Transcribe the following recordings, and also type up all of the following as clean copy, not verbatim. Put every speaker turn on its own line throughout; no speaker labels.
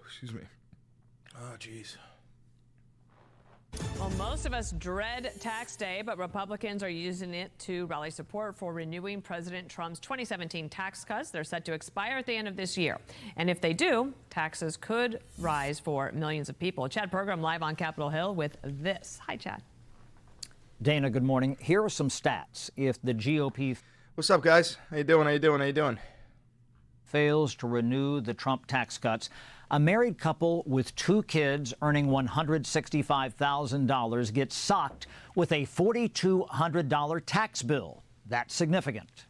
Excuse me. Oh, jeez.
Well, most of us dread tax day, but Republicans are using it to rally support for renewing President Trump's 2017 tax cuts. They're set to expire at the end of this year. And if they do, taxes could rise for millions of people. Chad Pergram live on Capitol Hill with this. Hi, Chad.
Dana, good morning. Here are some stats. If the GOP...
What's up, guys? How you doing?
...fails to renew the Trump tax cuts, a married couple with 2 kids earning $165,000 gets socked with a $4,200 tax bill. That's significant.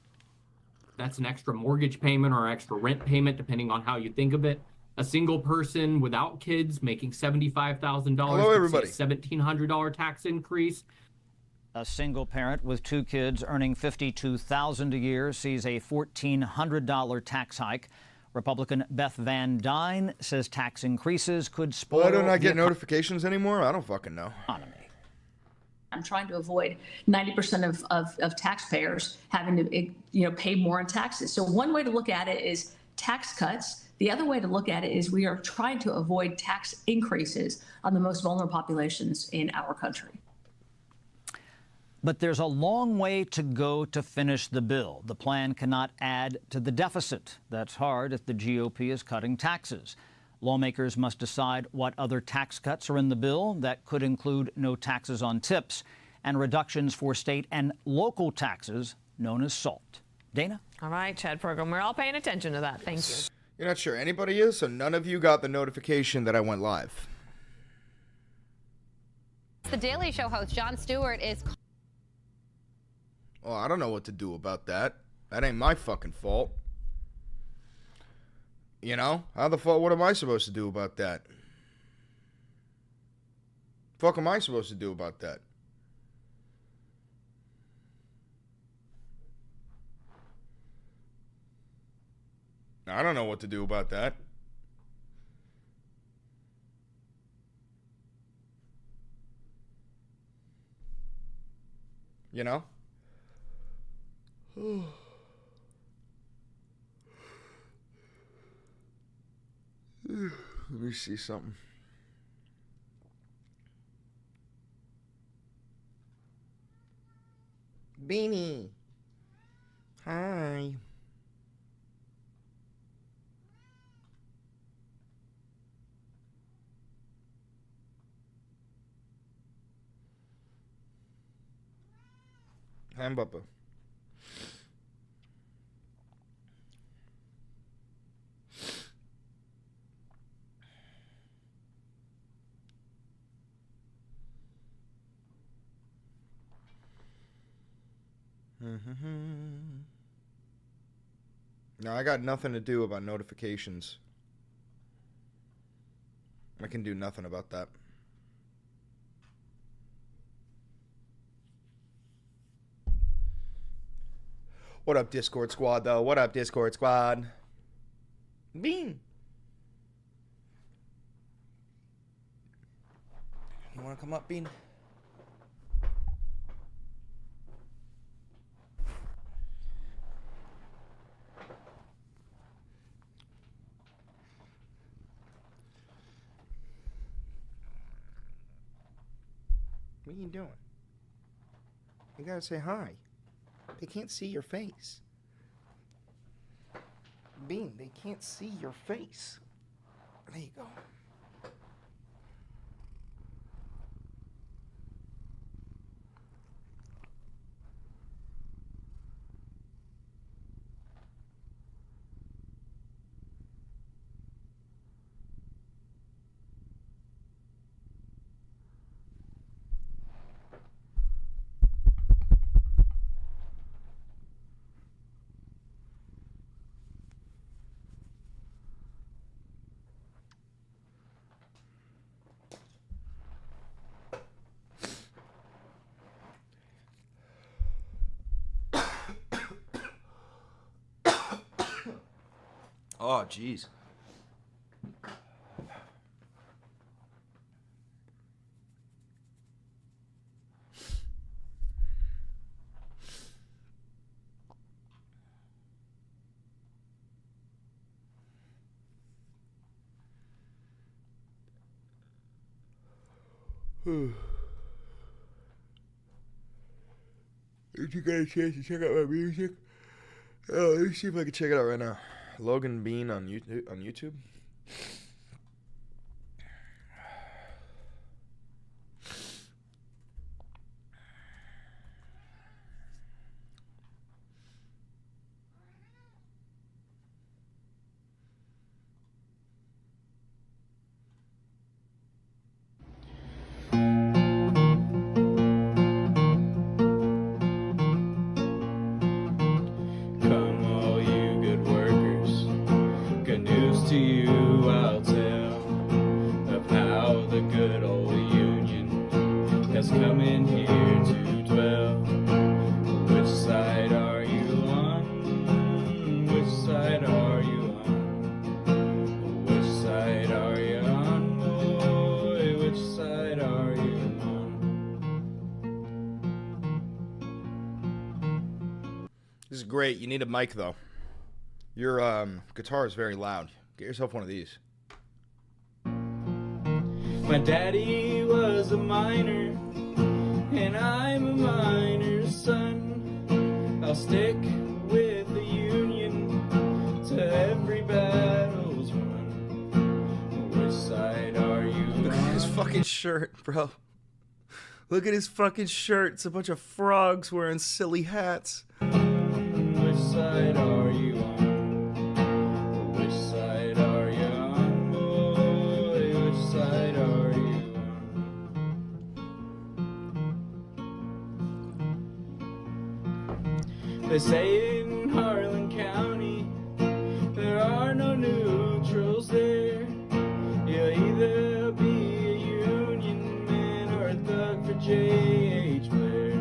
That's an extra mortgage payment or extra rent payment, depending on how you think of it. A single person without kids making $75,000 gets a $1,700 tax increase.
A single parent with 2 kids earning $52,000 a year sees a $1,400 tax hike. Republican Beth Van Dyne says tax increases could spoil...
Why don't I get notifications anymore? I don't fucking know.
Economy.
I'm trying to avoid 90% of taxpayers having to pay more in taxes. So one way to look at it is tax cuts. The other way to look at it is we are trying to avoid tax increases on the most vulnerable populations in our country.
But there's a long way to go to finish the bill. The plan cannot add to the deficit. That's hard if the GOP is cutting taxes. Lawmakers must decide what other tax cuts are in the bill. That could include no taxes on tips and reductions for state and local taxes known as SALT. Dana?
All right, Chad Pergram, we're all paying attention to that. Thank you.
You're not sure anybody is, so none of you got the notification that I went live.
The Daily Show host Jon Stewart is...
Oh, I don't know what to do about that. That ain't my fucking fault. You know? What am I supposed to do about that? Fuck am I supposed to do about that? I don't know what to do about that. You know? Let me see something. Beanie. Hi. Hi, Bubba. No, I got nothing to do about notifications. I can do nothing about that. What up, Discord squad, though? What up, Discord squad? Bean. You want to come up, Bean? What are you doing? You gotta say hi. They can't see your face. Bean, they can't see your face. There you go. Oh, jeez. Did you get a chance to check out my music? Oh, let me see if I can check it out right now. Logan Bean on YouTube. This is great. You need a mic, though. Your guitar is very loud. Get yourself one of these.
My daddy was a miner, and I'm a miner's son. I'll stick with the Union to every battle's won. Which side are you on?
Look at his fucking shirt, bro. Look at his fucking shirt. It's a bunch of frogs wearing silly hats.
Which side are you on? Which side are you on, boy? Which side are you on? They say in Harlan County there are no neutrals there. You'll either be a Union man or a thug for J.H. Blair.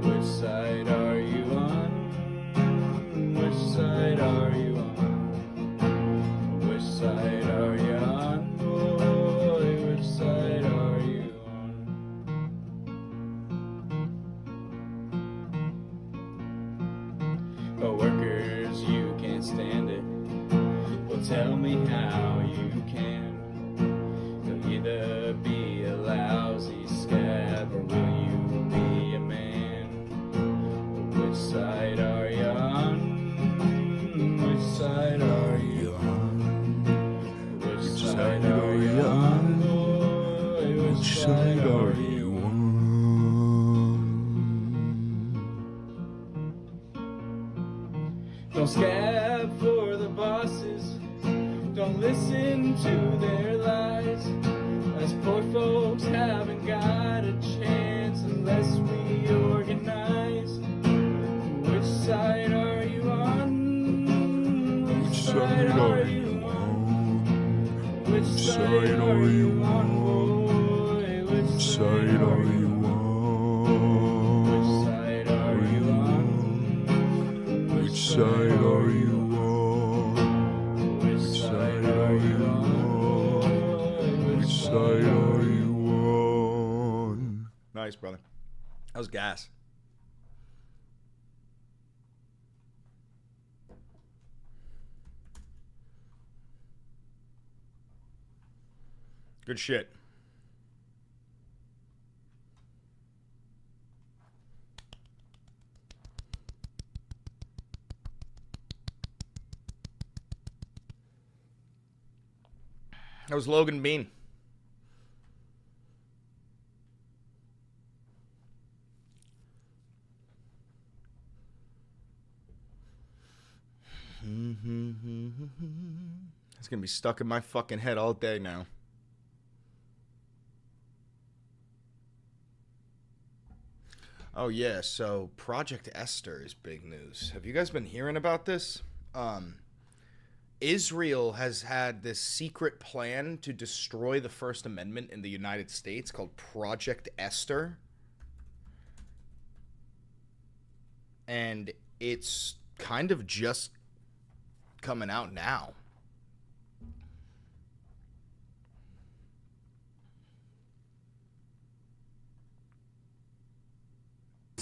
Which side are you on? Which side are you on? Which side are you on, boy? Which side are you on? But workers, you can't stand it. Well, tell me how you can. You'll either be a lousy scab or will you be a man? Which side are you on? Which side are you on? Which side are you on, boy? Which side are you on? Don't scab for the bosses. Don't listen to their lies. Us poor folks haven't got a chance unless we organize. Which side are you on? Which side are you on? Which side are you on, boy? Which side are you on? Which side are you on? Which side are you on? Which side are you on? Which side are you on?
Nice, brother. That was gas. Good shit. That was Logan Bean. It's gonna be stuck in my fucking head all day now. Oh yeah, so Project Esther is big news. Have you guys been hearing about this? Israel has had this secret plan to destroy the First Amendment in the United States called Project Esther. And it's kind of just coming out now.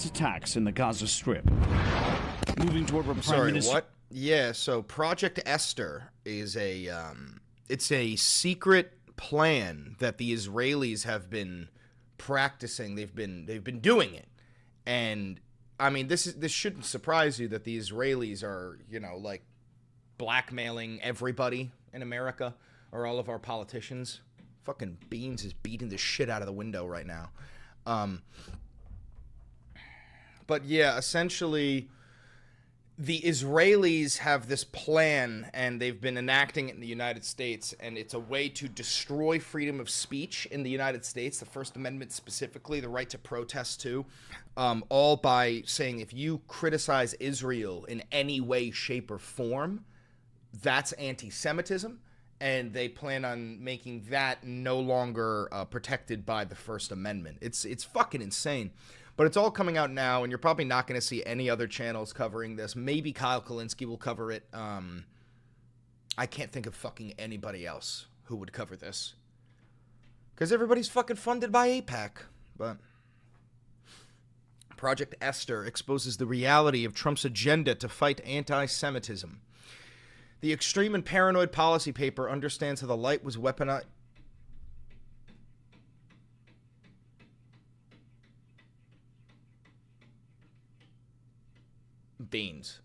Attacks in the Gaza Strip. Moving toward what Prime Minister...
what? Yeah, so Project Esther is it's a secret plan that the Israelis have been practicing. They've been doing it. And I mean, this shouldn't surprise you that the Israelis are, you know, like blackmailing everybody in America, or all of our politicians. Fucking Beans is beating the shit out of the window right now. But yeah, essentially, the Israelis have this plan, and they've been enacting it in the United States, and it's a way to destroy freedom of speech in the United States, the First Amendment specifically, the right to protest too, all by saying if you criticize Israel in any way, shape, or form, that's anti-Semitism, and they plan on making that no longer protected by the First Amendment. It's fucking insane. But it's all coming out now, and you're probably not going to see any other channels covering this. Maybe Kyle Kalinske will cover it. I can't think of fucking anybody else who would cover this. Because everybody's fucking funded by AIPAC. But Project Esther exposes the reality of Trump's agenda to fight anti-Semitism. The extreme and paranoid policy paper understands how the light was weaponized. Beans.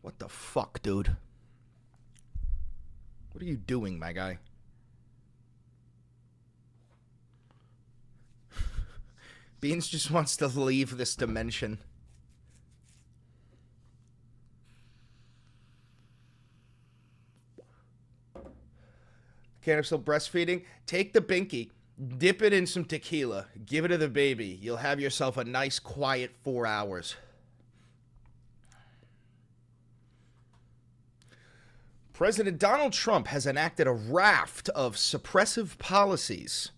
What the fuck, dude? What are you doing, my guy? Beans just wants to leave this dimension. Can't have still breastfeeding? Take the binky. Dip it in some tequila. Give it to the baby. You'll have yourself a nice, quiet 4 hours. President Donald Trump has enacted a raft of suppressive policies,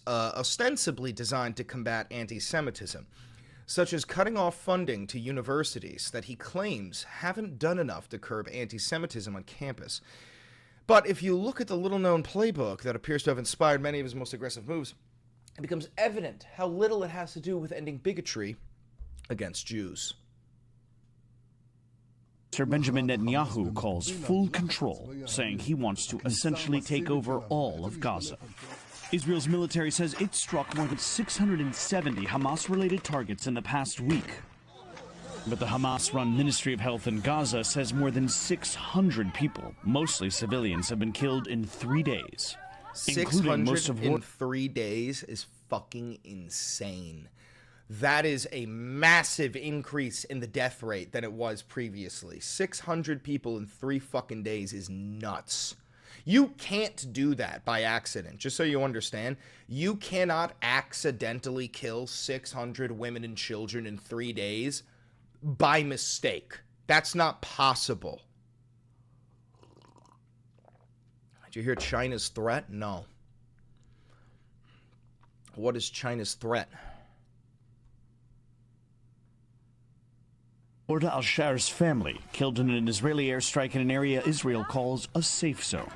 ostensibly designed to combat anti-Semitism, such as cutting off funding to universities that he claims haven't done enough to curb anti-Semitism on campus. But if you look at the little-known playbook that appears to have inspired many of his most aggressive moves, it becomes evident how little it has to do with ending bigotry against Jews.
Sir Benjamin Netanyahu calls full control, saying he wants to essentially take over all of Gaza. Israel's military says it struck more than 670 Hamas-related targets in the past week. But the Hamas-run Ministry of Health in Gaza says more than 600 people, mostly civilians, have been killed in 3 days.
600 in 3 days is fucking insane. That is a massive increase in the death rate than it was previously. 600 people in 3 fucking days is nuts. You can't do that by accident, just so you understand. You cannot accidentally kill 600 women and children in 3 days by mistake. That's not possible. Did you hear China's threat? No. What is China's threat?
Orda al-Shar's family killed in an Israeli airstrike in an area Israel calls a safe zone.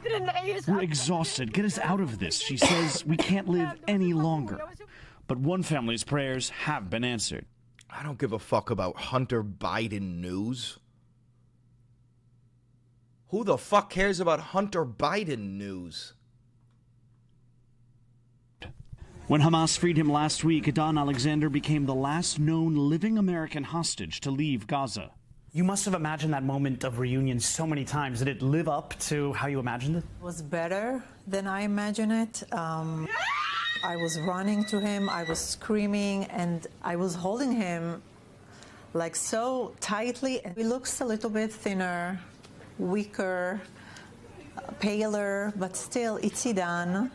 We're exhausted. Get us out of this. She says we can't live any longer. But one family's prayers have been answered.
I don't give a fuck about Hunter Biden news. Who the fuck cares about Hunter Biden news?
When Hamas freed him last week, Adnan Alexander became the last known living American hostage to leave Gaza.
You must have imagined that moment of reunion so many times. Did it live up to how you imagined it?
It was better than I imagined it. I was running to him, I was screaming, and I was holding him like so tightly. He looks a little bit thinner, weaker, paler, but still it's Idan.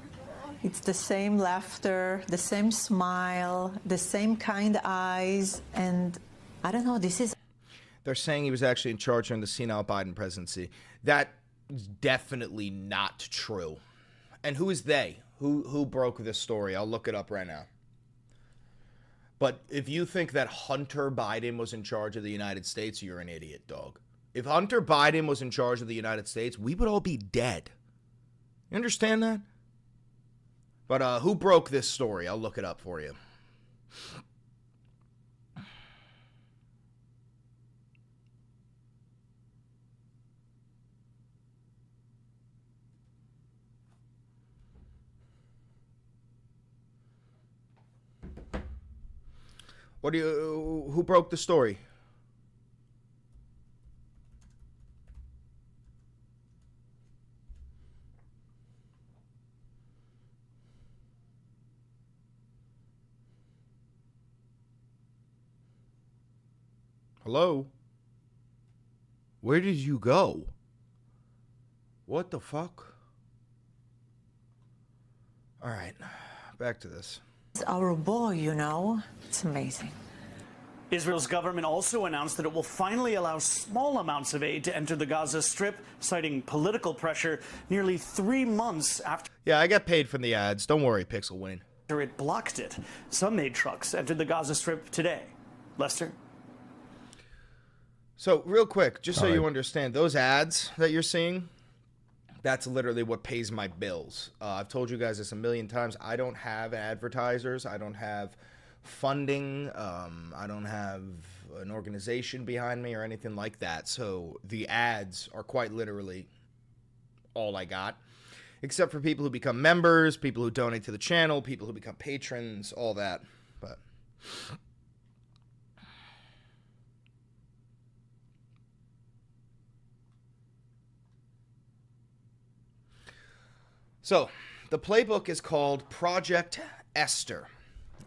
It's the same laughter, the same smile, the same kind eyes, and I don't know, this is...
They're saying he was actually in charge during the senile Biden presidency. That is definitely not true. And who is they? Who broke this story? I'll look it up right now. But if you think that Hunter Biden was in charge of the United States, you're an idiot, dog. If Hunter Biden was in charge of the United States, we would all be dead. You understand that? But who broke this story? I'll look it up for you. Who broke the story? Hello? Where did you go? What the fuck? All right, back to this.
It's our boy, you know. It's amazing.
Israel's government also announced that it will finally allow small amounts of aid to enter the Gaza Strip, citing political pressure nearly 3 months after.
Yeah, I got paid from the ads. Don't worry, Pixel Wayne.
It blocked it. Some aid trucks entered the Gaza Strip today. Lester?
So, real quick, just so you understand, those ads that you're seeing, that's literally what pays my bills. I've told you guys this a million times. I don't have advertisers. I don't have funding. I don't have an organization behind me or anything like that. So, the ads are quite literally all I got. Except for people who become members, people who donate to the channel, people who become patrons, all that. But so, the playbook is called Project Esther,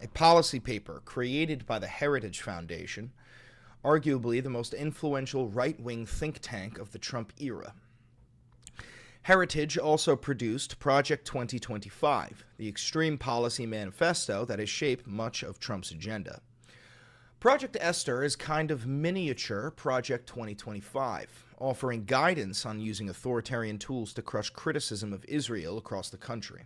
a policy paper created by the Heritage Foundation, arguably the most influential right-wing think tank of the Trump era. Heritage also produced Project 2025, the extreme policy manifesto that has shaped much of Trump's agenda. Project Esther is kind of miniature Project 2025, offering guidance on using authoritarian tools to crush criticism of Israel across the country.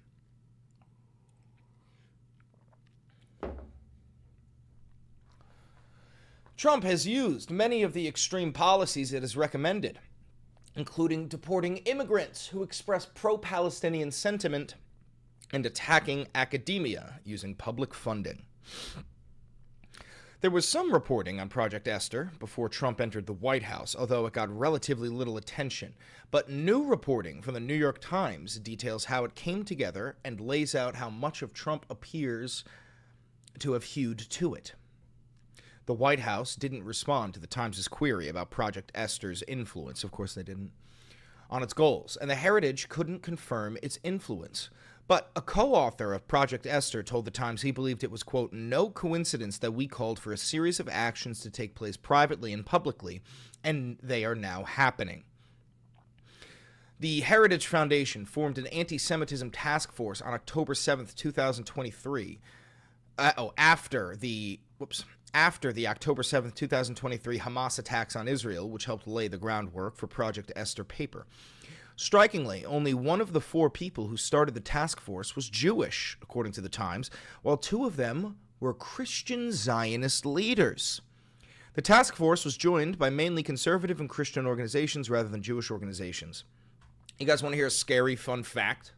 Trump has used many of the extreme policies it has recommended, including deporting immigrants who express pro-Palestinian sentiment and attacking academia using public funding. There was some reporting on Project Esther before Trump entered the White House, although it got relatively little attention. But new reporting from the New York Times details how it came together and lays out how much of Trump appears to have hewed to it. The White House didn't respond to the Times' query about Project Esther's influence, of course they didn't, on its goals, and the Heritage couldn't confirm its influence. But a co-author of Project Esther told the Times he believed it was, quote, no coincidence that we called for a series of actions to take place privately and publicly, and they are now happening. The Heritage Foundation formed an anti-Semitism task force on October 7th, 2023, after the October 7th, 2023 Hamas attacks on Israel, which helped lay the groundwork for Project Esther paper. Strikingly, only one of the 4 people who started the task force was Jewish, according to the Times, while 2 of them were Christian Zionist leaders. The task force was joined by mainly conservative and Christian organizations rather than Jewish organizations. You guys want to hear a scary fun fact?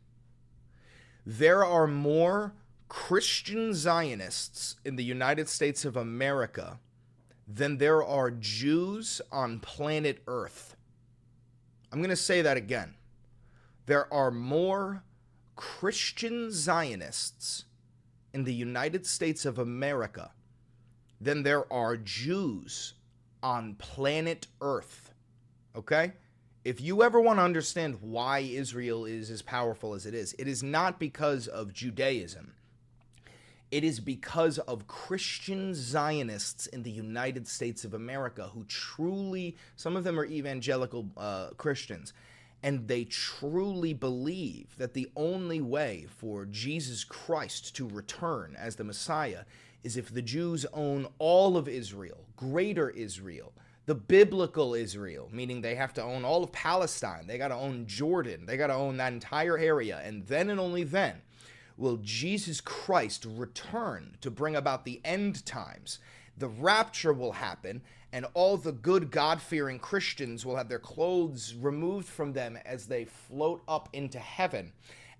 There are more Christian Zionists in the United States of America than there are Jews on planet Earth. I'm going to say that again. There are more Christian Zionists in the United States of America than there are Jews on planet Earth. Okay? If you ever want to understand why Israel is as powerful as it is not because of Judaism. It is because of Christian Zionists in the United States of America who truly, some of them are evangelical Christians, and they truly believe that the only way for Jesus Christ to return as the Messiah is if the Jews own all of Israel, greater Israel, the biblical Israel, meaning they have to own all of Palestine, they got to own Jordan, they got to own that entire area, and then and only then will Jesus Christ return to bring about the end times. The rapture will happen, and all the good God-fearing Christians will have their clothes removed from them as they float up into heaven.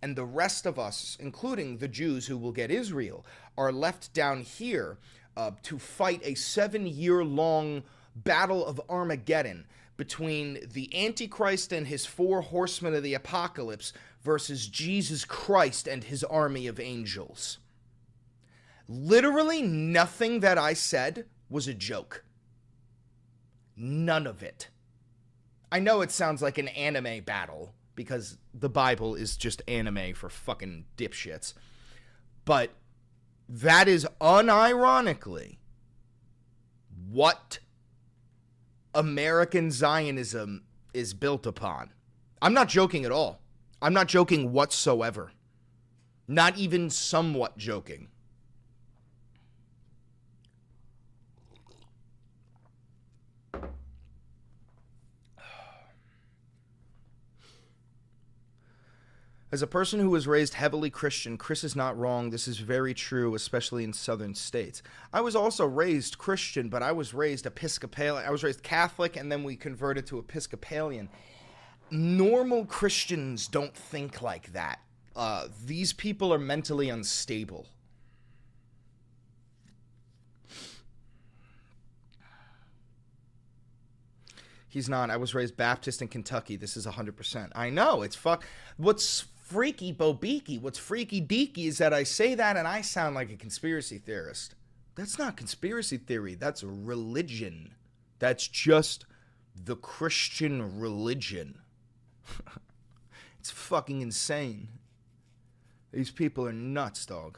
And the rest of us, including the Jews who will get Israel, are left down here to fight a 7-year-long battle of Armageddon between the Antichrist and his 4 horsemen of the apocalypse versus Jesus Christ and his army of angels. Literally nothing that I said was a joke. None of it. I know it sounds like an anime battle because the Bible is just anime for fucking dipshits. But that is unironically what American Zionism is built upon. I'm not joking at all. I'm not joking whatsoever. Not even somewhat joking. As a person who was raised heavily Christian, Chris is not wrong. This is very true, especially in southern states. I was also raised Christian, but I was raised Episcopalian. I was raised Catholic, and then we converted to Episcopalian. Normal Christians don't think like that. These people are mentally unstable. He's not. I was raised Baptist in Kentucky. This is 100%. I know. It's fuck. What's freaky bobeaky, what's freaky deaky is that I say that and I sound like a conspiracy theorist. That's not conspiracy theory. That's religion. That's just the Christian religion. It's fucking insane. These people are nuts, dog.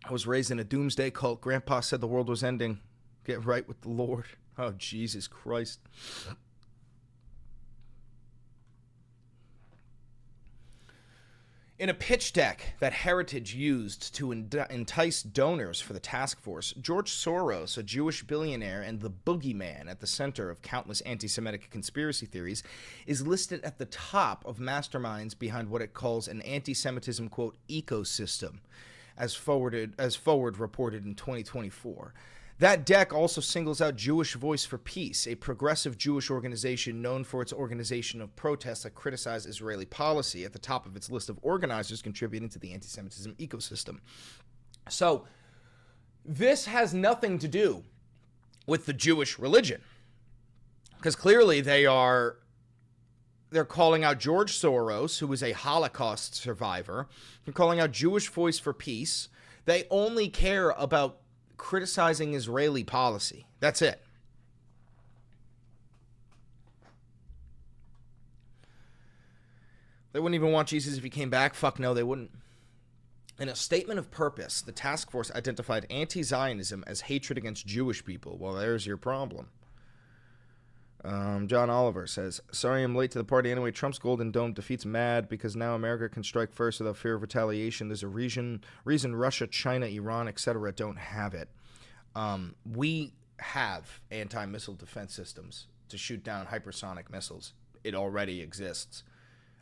I was raised in a doomsday cult. Grandpa said the world was ending. Get right with the Lord. Oh, Jesus Christ. In a pitch deck that Heritage used to entice donors for the task force, George Soros, a Jewish billionaire and the boogeyman at the center of countless anti-Semitic conspiracy theories, is listed at the top of masterminds behind what it calls an anti-Semitism, quote, ecosystem, as Forward reported in 2024. That deck also singles out Jewish Voice for Peace, a progressive Jewish organization known for its organization of protests that criticize Israeli policy, at the top of its list of organizers contributing to the anti-Semitism ecosystem. So, this has nothing to do with the Jewish religion. Because clearly they're calling out George Soros, who is a Holocaust survivor. They're calling out Jewish Voice for Peace. They only care about criticizing Israeli policy. That's it. They wouldn't even want Jesus if he came back. Fuck no, they wouldn't. In a statement of purpose, the task force identified anti-Zionism as hatred against Jewish people. Well, there's your problem. John Oliver says, sorry I'm late to the party anyway. Trump's Golden Dome defeats MAD because now America can strike first without fear of retaliation. There's a reason Russia, China, Iran, etc. don't have it. We have anti-missile defense systems to shoot down hypersonic missiles. It already exists.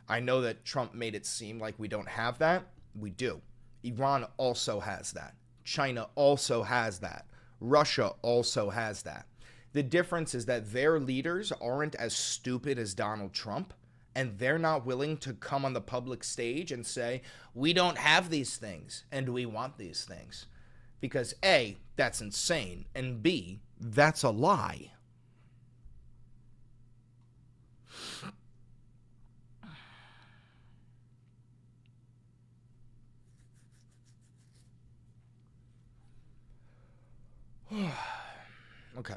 I know that Trump made it seem like we don't have that. We do. Iran also has that. China also has that. Russia also has that. The difference is that their leaders aren't as stupid as Donald Trump, and they're not willing to come on the public stage and say, we don't have these things, and we want these things. Because A, that's insane, and B, that's a lie. Okay.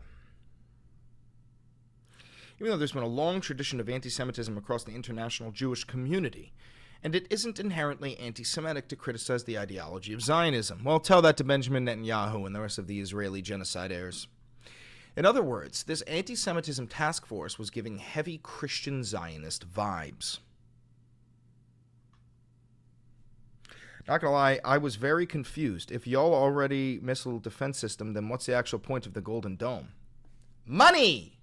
Even though there's been a long tradition of anti-Semitism across the international Jewish community, and it isn't inherently anti-Semitic to criticize the ideology of Zionism. Well, tell that to Benjamin Netanyahu and the rest of the Israeli genocide heirs. In other words, this anti-Semitism task force was giving heavy Christian Zionist vibes. Not gonna lie, I was very confused. If y'all already missile defense system, then what's the actual point of the Golden Dome? Money!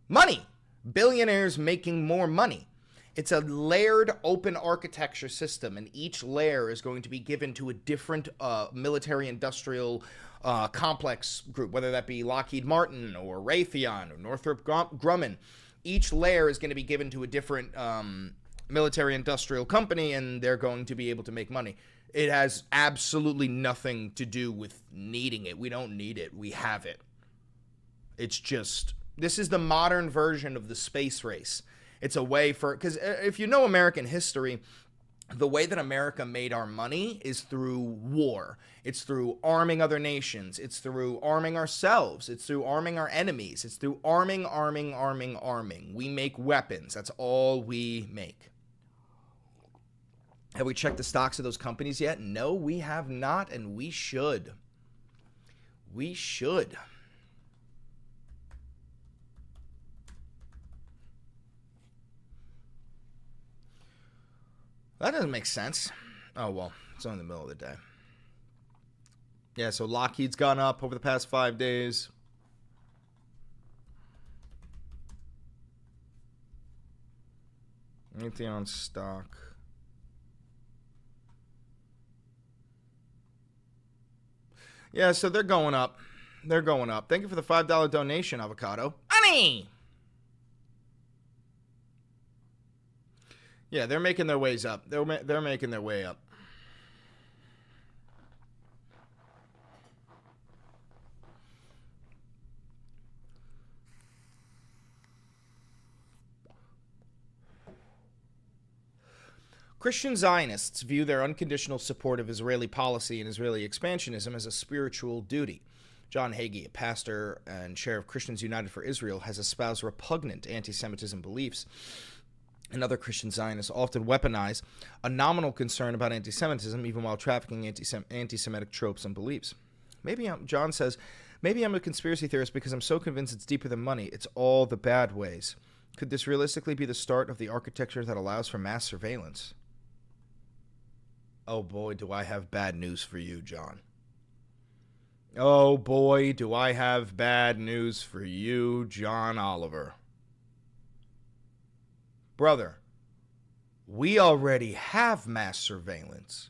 Money! Billionaires making more money. It's a layered open architecture system, and each layer is going to be given to a different military-industrial complex group, whether that be Lockheed Martin or Raytheon or Northrop Grumman. Each layer is going to be given to a different military-industrial company, and they're going to be able to make money. It has absolutely nothing to do with needing it. We don't need it. We have it. It's just, this is the modern version of the space race. It's a way for, because if you know American history, the way that America made our money is through war. It's through arming other nations. It's through arming ourselves. It's through arming our enemies. It's through arming. We make weapons. That's all we make. Have we checked the stocks of those companies yet? No, we have not, and we should. We should. That doesn't make sense. Oh, well, it's only in the middle of the day. Yeah, so Lockheed's gone up over the past 5 days. Anything on stock? Yeah, so they're going up. They're going up. Thank you for the $5 donation, Avocado. Honey! Yeah, they're making their ways up. They're making their way up. Christian Zionists view their unconditional support of Israeli policy and Israeli expansionism as a spiritual duty. John Hagee, a pastor and chair of Christians United for Israel, has espoused repugnant anti-Semitism beliefs. And other Christian Zionists often weaponize a nominal concern about anti-Semitism, even while trafficking anti-Semitic tropes and beliefs. John says, maybe I'm a conspiracy theorist because I'm so convinced it's deeper than money. It's all the bad ways. Could this realistically be the start of the architecture that allows for mass surveillance? Oh boy, do I have bad news for you, John. Oh boy, do I have bad news for you, John Oliver. Brother, we already have mass surveillance.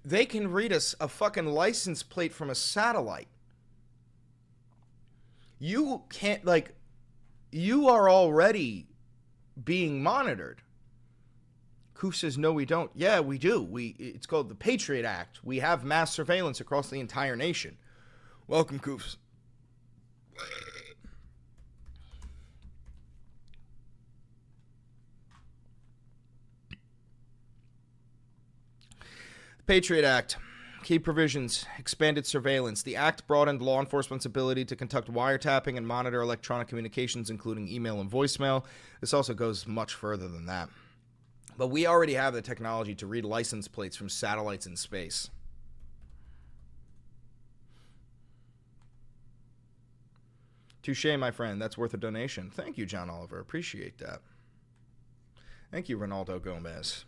They can read us a fucking license plate from a satellite. You can't, you are already being monitored. Koof says, no, we don't. Yeah, we do. It's called the Patriot Act. We have mass surveillance across the entire nation. Welcome, Koofs. Patriot Act. Key provisions. Expanded surveillance. The act broadened law enforcement's ability to conduct wiretapping and monitor electronic communications, including email and voicemail. This also goes much further than that. But we already have the technology to read license plates from satellites in space. Touche, my friend. That's worth a donation. Thank you, John Oliver. Appreciate that. Thank you, Ronaldo Gomez.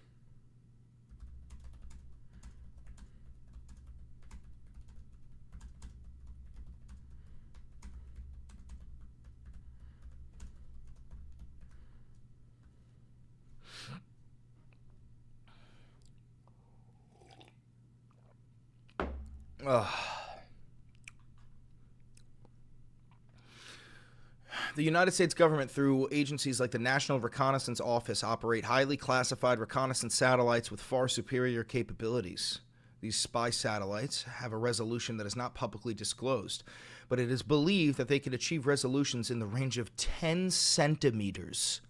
The United States government, through agencies like the National Reconnaissance Office, operate highly classified reconnaissance satellites with far superior capabilities. These spy satellites have a resolution that is not publicly disclosed, but it is believed that they could achieve resolutions in the range of 10 centimeters.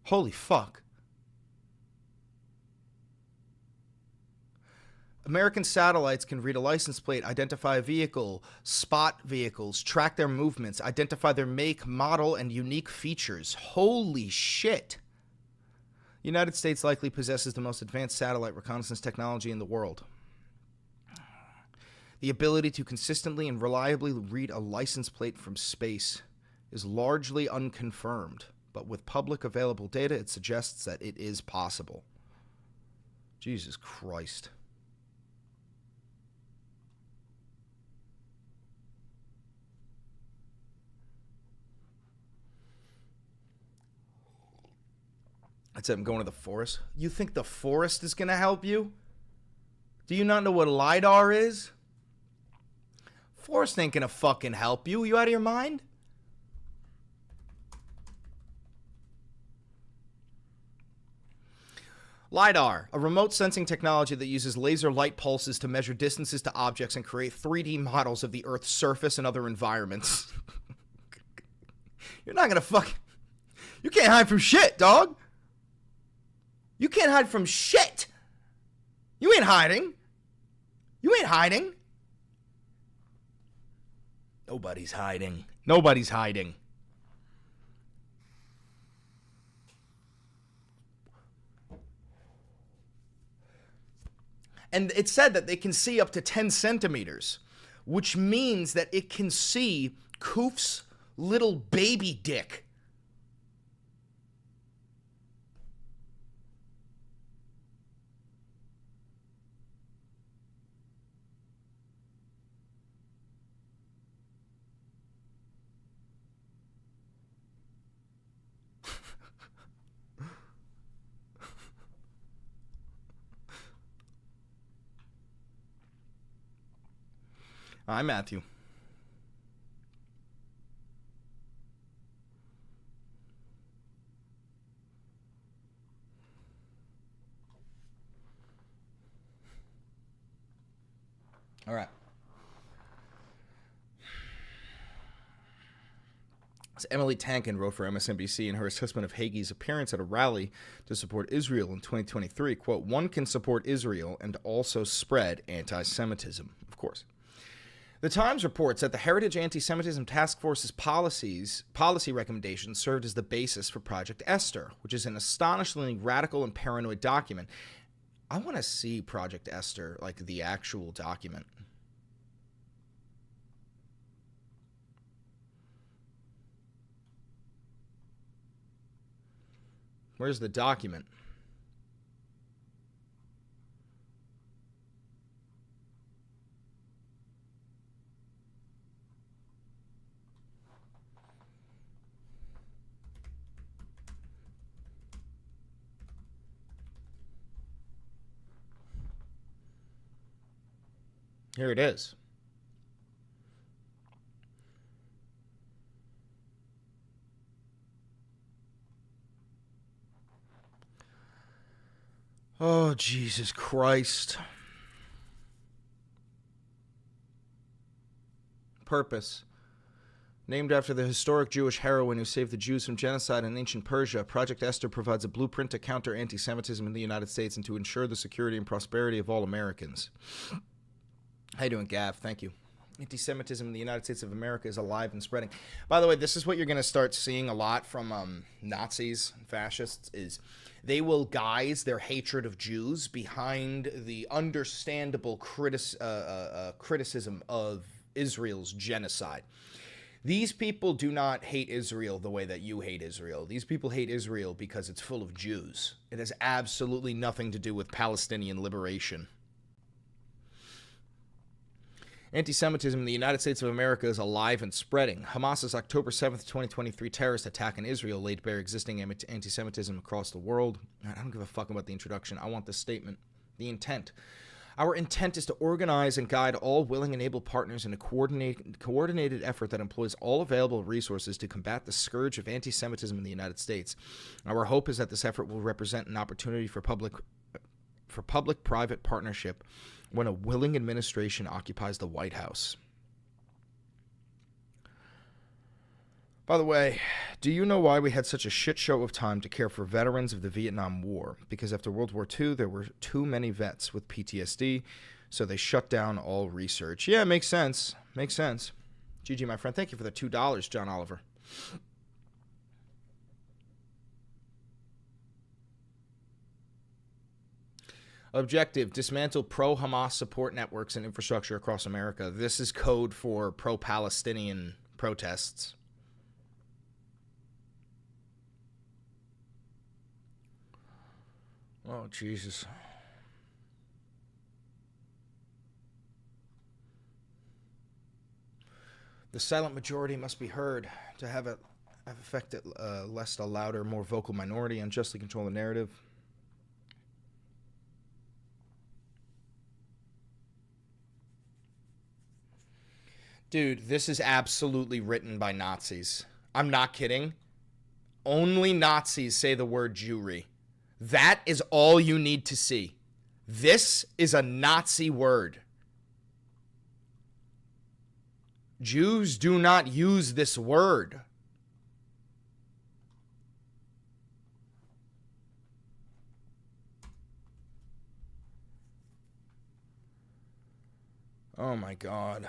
Holy fuck. American satellites can read a license plate, identify a vehicle, spot vehicles, track their movements, identify their make, model, and unique features. Holy shit. The United States likely possesses the most advanced satellite reconnaissance technology in the world. The ability to consistently and reliably read a license plate from space is largely unconfirmed, but with public available data, it suggests that it is possible. Jesus Christ. I said I'm going to the forest. You think the forest is going to help you? Do you not know what LiDAR is? Forest ain't going to fucking help you. You out of your mind? LiDAR, a remote sensing technology that uses laser light pulses to measure distances to objects and create 3D models of the Earth's surface and other environments. You're not going to fucking... You can't hide from shit, dog. You can't hide from shit. You ain't hiding. You ain't hiding. Nobody's hiding. Nobody's hiding. And it said that they can see up to 10 centimeters, which means that it can see Koof's little baby dick. Hi, Matthew. All right. So Emily Tankin wrote for MSNBC in her assessment of Hagee's appearance at a rally to support Israel in 2023, quote, "One can support Israel and also spread anti-Semitism," of course. The Times reports that the Heritage Anti-Semitism Task Force's policy recommendations served as the basis for Project Esther, which is an astonishingly radical and paranoid document. I want to see Project Esther, like the actual document. Where's the document? Here it is. Oh, Jesus Christ. Purpose. Named after the historic Jewish heroine who saved the Jews from genocide in ancient Persia, Project Esther provides a blueprint to counter anti-Semitism in the United States and to ensure the security and prosperity of all Americans. How you doing, Gav? Thank you. Anti-Semitism in the United States of America is alive and spreading. By the way, this is what you're going to start seeing a lot from Nazis and fascists, is they will guise their hatred of Jews behind the understandable criticism of Israel's genocide. These people do not hate Israel the way that you hate Israel. These people hate Israel because it's full of Jews. It has absolutely nothing to do with Palestinian liberation. Anti-Semitism in the United States of America is alive and spreading. Hamas's October 7th, 2023 terrorist attack in Israel laid bare existing anti-Semitism across the world. I don't give a fuck about the introduction. I want the statement. The intent. Our intent is to organize and guide all willing and able partners in a coordinated effort that employs all available resources to combat the scourge of anti-Semitism in the United States. Our hope is that this effort will represent an opportunity for public-private partnership when a willing administration occupies the White House. By the way, do you know why we had such a shit show of time to care for veterans of the Vietnam War? Because after World War II, there were too many vets with PTSD, so they shut down all research. Yeah, makes sense. Makes sense. GG, my friend. Thank you for the $2, John Oliver. Objective, dismantle pro-Hamas support networks and infrastructure across America. This is code for pro-Palestinian protests. Oh, Jesus. The silent majority must be heard to have affected lest a louder, more vocal minority unjustly control the narrative. Dude, this is absolutely written by Nazis. I'm not kidding. Only Nazis say the word Jewry. That is all you need to see. This is a Nazi word. Jews do not use this word. Oh my God.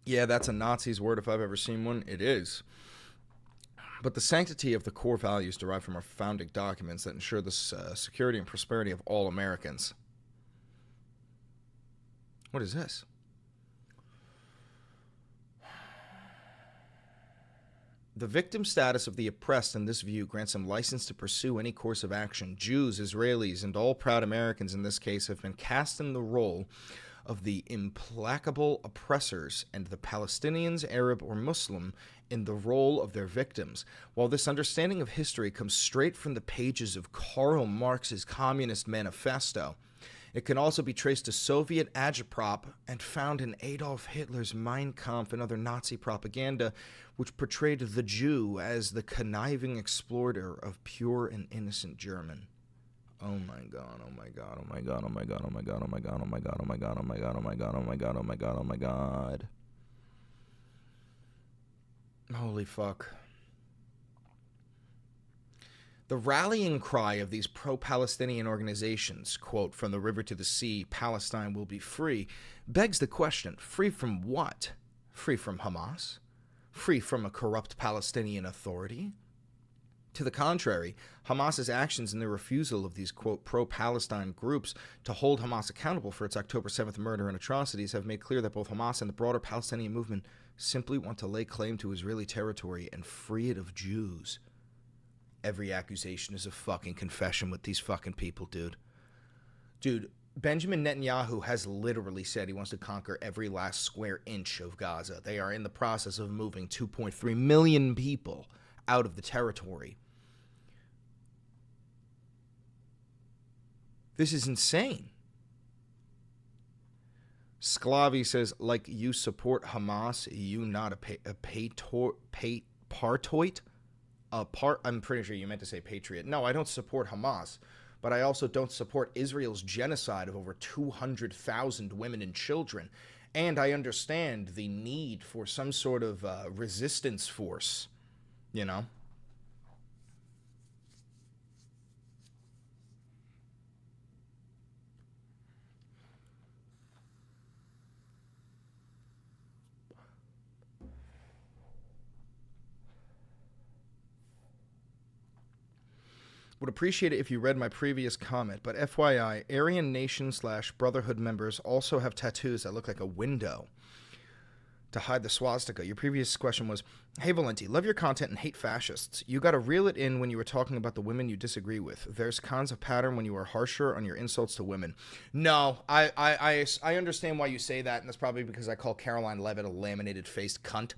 Yeah, that's a Nazi's word if I've ever seen one. It is. But the sanctity of the core values derived from our founding documents that ensure the security and prosperity of all Americans. What is this? The victim status of the oppressed in this view grants them license to pursue any course of action. Jews, Israelis, and all proud Americans in this case have been cast in the role of the implacable oppressors, and the Palestinians, Arab, or Muslim in the role of their victims. While this understanding of history comes straight from the pages of Karl Marx's Communist Manifesto, it can also be traced to Soviet agitprop and found in Adolf Hitler's Mein Kampf and other Nazi propaganda, which portrayed the Jew as the conniving exploiter of pure and innocent German. Oh my God, oh my God, oh my God, oh my God, oh my God, oh my God, oh my God, oh my God, oh my God, oh my God, oh my God, oh my God, oh my God. Holy fuck. The rallying cry of these pro-Palestinian organizations, quote, from the river to the sea, Palestine will be free, begs the question, free from what? Free from Hamas? Free from a corrupt Palestinian authority? To the contrary, Hamas's actions and their refusal of these, quote, pro-Palestine groups to hold Hamas accountable for its October 7th murder and atrocities have made clear that both Hamas and the broader Palestinian movement simply want to lay claim to Israeli territory and free it of Jews. Every accusation is a fucking confession with these fucking people, dude. Dude, Benjamin Netanyahu has literally said he wants to conquer every last square inch of Gaza. They are in the process of moving 2.3 million people out of the territory. This is insane. Sclavi says, like you support Hamas, you not a partoit? I'm pretty sure you meant to say patriot. No, I don't support Hamas, but I also don't support Israel's genocide of over 200,000 women and children. And I understand the need for some sort of resistance force, you know? Would appreciate it if you read my previous comment, but FYI, Aryan Nation / Brotherhood members also have tattoos that look like a window to hide the swastika. Your previous question was, hey Valenti, love your content and hate fascists. You gotta reel it in when you were talking about the women you disagree with. There's cons of pattern when you are harsher on your insults to women. No, I understand why you say that, and that's probably because I call Caroline Levitt a laminated-faced cunt.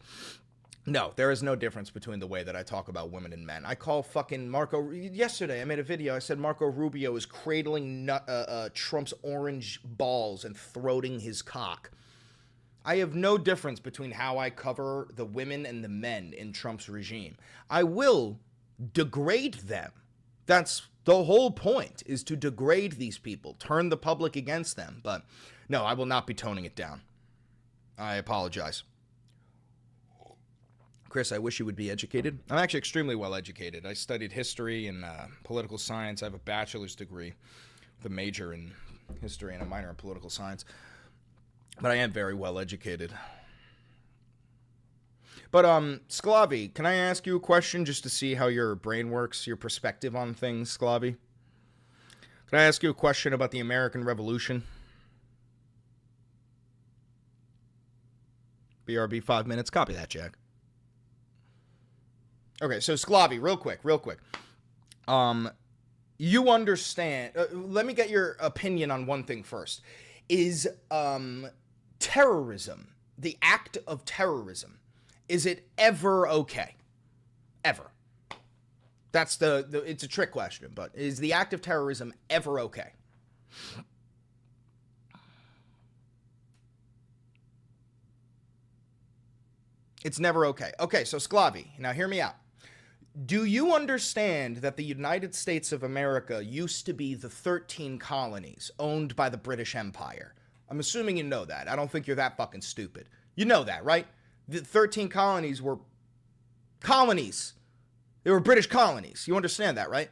No, there is no difference between the way that I talk about women and men. I call fucking yesterday I made a video, I said Marco Rubio is cradling Trump's orange balls and throating his cock. I have no difference between how I cover the women and the men in Trump's regime. I will degrade them. That's the whole point, is to degrade these people, turn the public against them. But no, I will not be toning it down. I apologize. Chris, I wish you would be educated. I'm actually extremely well educated. I studied history and political science. I have a bachelor's degree with a major in history and a minor in political science. But I am very well educated. But, Sclavi, can I ask you a question just to see how your brain works, your perspective on things, Sclavi? Can I ask you a question about the American Revolution? BRB, 5 minutes. Copy that, Jack. Okay, so Sclavi, real quick. You understand, let me get your opinion on one thing first. Is terrorism, the act of terrorism, is it ever okay? Ever? That's it's a trick question, but is the act of terrorism ever okay? It's never okay. Okay, so Sclavi, now hear me out. Do you understand that the United States of America used to be the 13 colonies owned by the British Empire? I'm assuming you know that. I don't think you're that fucking stupid. You know that, right? The 13 colonies were colonies. They were British colonies. You understand that, right?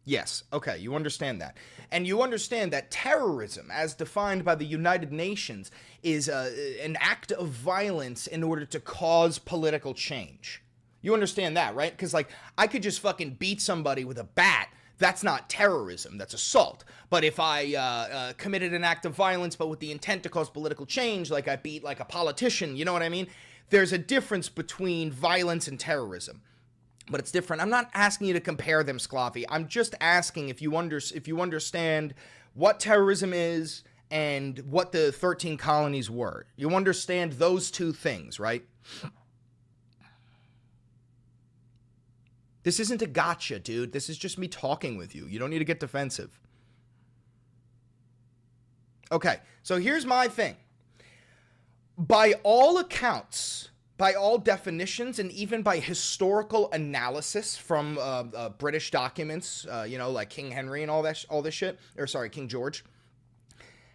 Yes. Okay. You understand that. And you understand that terrorism, as defined by the United Nations, is an act of violence in order to cause political change. You understand that, right? Because, like, I could just fucking beat somebody with a bat. That's not terrorism. That's assault. But if I committed an act of violence, but with the intent to cause political change, like I beat, like, a politician, you know what I mean? There's a difference between violence and terrorism. But it's different. I'm not asking you to compare them, Sclavi. I'm just asking if you understand what terrorism is and what the 13 colonies were. You understand those two things, right? This isn't a gotcha, dude. This is just me talking with you. You don't need to get defensive. Okay, so here's my thing. By all accounts, by all definitions, and even by historical analysis from British documents, like King Henry and all this shit, or sorry, King George,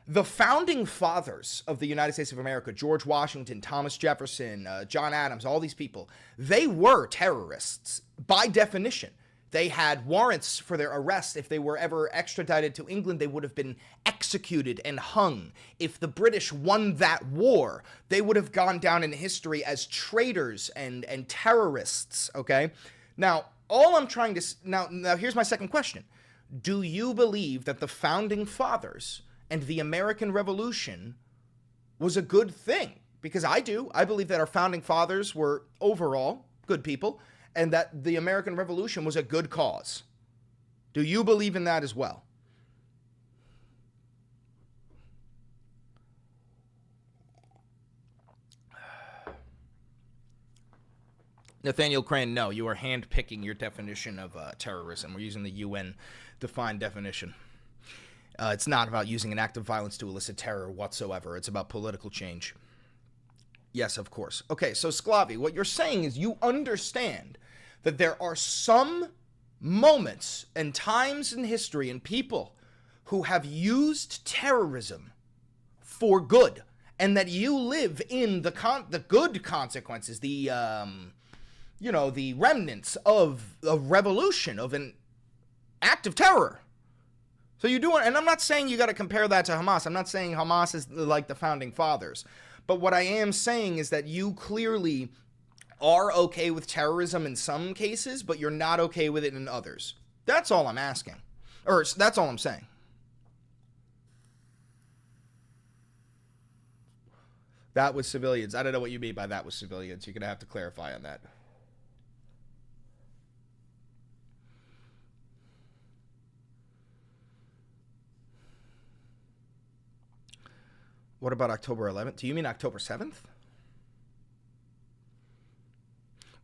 the founding fathers of the United States of America, George Washington, Thomas Jefferson, John Adams, all these people, they were terrorists by definition. They had warrants for their arrest. If they were ever extradited to England, they would have been executed and hung. If the British won that war, they would have gone down in history as traitors and terrorists, okay? Now, all I'm trying to... Now, here's my second question. Do you believe that the founding fathers and the American Revolution was a good thing? Because I do. I believe that our founding fathers were overall good people, and that the American Revolution was a good cause. Do you believe in that as well? Nathaniel Crane, no, you are handpicking your definition of terrorism. We're using the UN-defined definition. It's not about using an act of violence to elicit terror whatsoever. It's about political change. Yes, of course. Okay, so Sclavi, what you're saying is you understand that there are some moments and times in history and people who have used terrorism for good, and that you live in the good consequences, the remnants of a revolution, of an act of terror. So you do it, and I'm not saying you got to compare that to Hamas. I'm not saying Hamas is like the founding fathers. But what I am saying is that you clearly are okay with terrorism in some cases, but you're not okay with it in others. That's all I'm asking. Or that's all I'm saying. That was civilians. I don't know what you mean by that was civilians. You're going to have to clarify on that. What about October 11th? Do you mean October 7th?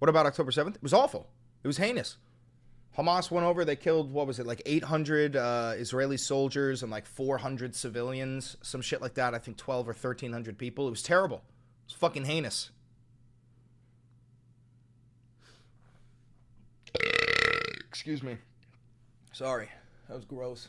What about October 7th? It was awful. It was heinous. Hamas went over. They killed, what was it, like 800 Israeli soldiers and like 400 civilians. Some shit like that. I think 12 or 1,300 people. It was terrible. It was fucking heinous. Excuse me. Sorry. That was gross.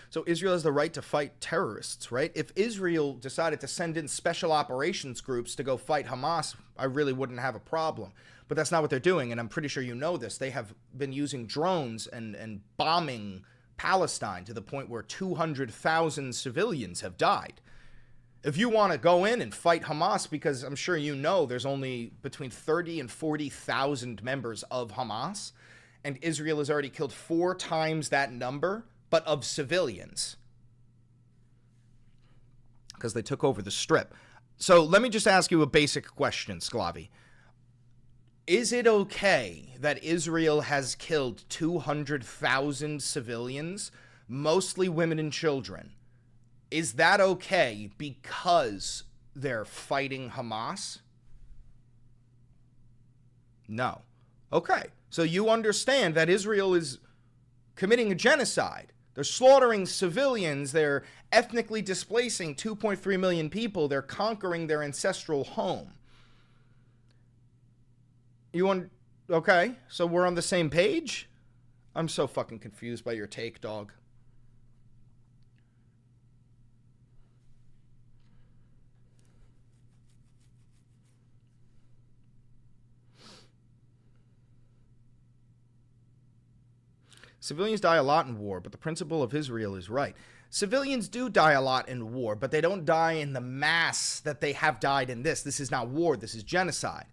So Israel has the right to fight terrorists, right? If Israel decided to send in special operations groups to go fight Hamas, I really wouldn't have a problem. But that's not what they're doing, and I'm pretty sure you know this. They have been using drones and bombing Palestine to the point where 200,000 civilians have died. If you want to go in and fight Hamas, because I'm sure you know there's only between 30 and 40,000 members of Hamas, and Israel has already killed 4 times that number, but of civilians, because they took over the Strip. So let me just ask you a basic question, Sclavi. Is it okay that Israel has killed 200,000 civilians, mostly women and children? Is that okay because they're fighting Hamas? No. Okay. So you understand that Israel is committing a genocide. They're slaughtering civilians. They're ethnically displacing 2.3 million people. They're conquering their ancestral home. You want... Okay, so we're on the same page? I'm so fucking confused by your take, dog. Civilians die a lot in war, but the principle of Israel is right. Civilians do die a lot in war, but they don't die in the mass that they have died in this. This is not war, this is genocide.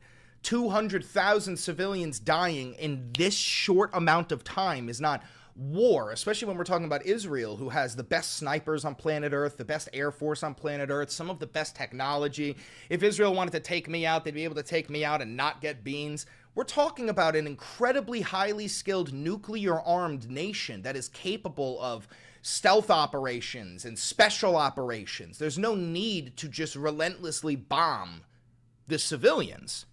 200,000 civilians dying in this short amount of time is not war, especially when we're talking about Israel, who has the best snipers on planet Earth, the best Air Force on planet Earth, some of the best technology. If Israel wanted to take me out, they'd be able to take me out and not get beans. We're talking about an incredibly highly skilled nuclear-armed nation that is capable of stealth operations and special operations. There's no need to just relentlessly bomb the civilians.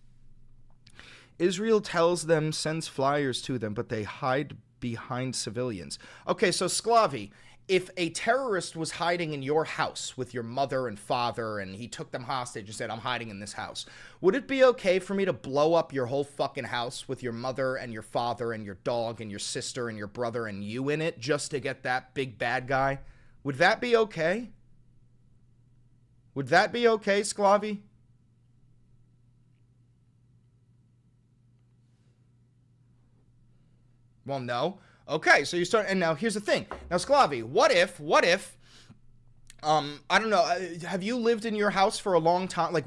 Israel tells them, sends flyers to them, but they hide behind civilians. Okay, so Sclavi, if a terrorist was hiding in your house with your mother and father and he took them hostage and said, I'm hiding in this house, would it be okay for me to blow up your whole fucking house with your mother and your father and your dog and your sister and your brother and you in it just to get that big bad guy? Would that be okay? Would that be okay, Sclavi? Well, no. Okay, so you start, and now here's the thing. Now, Sclavi, what if, I don't know, have you lived in your house for a long time? Like,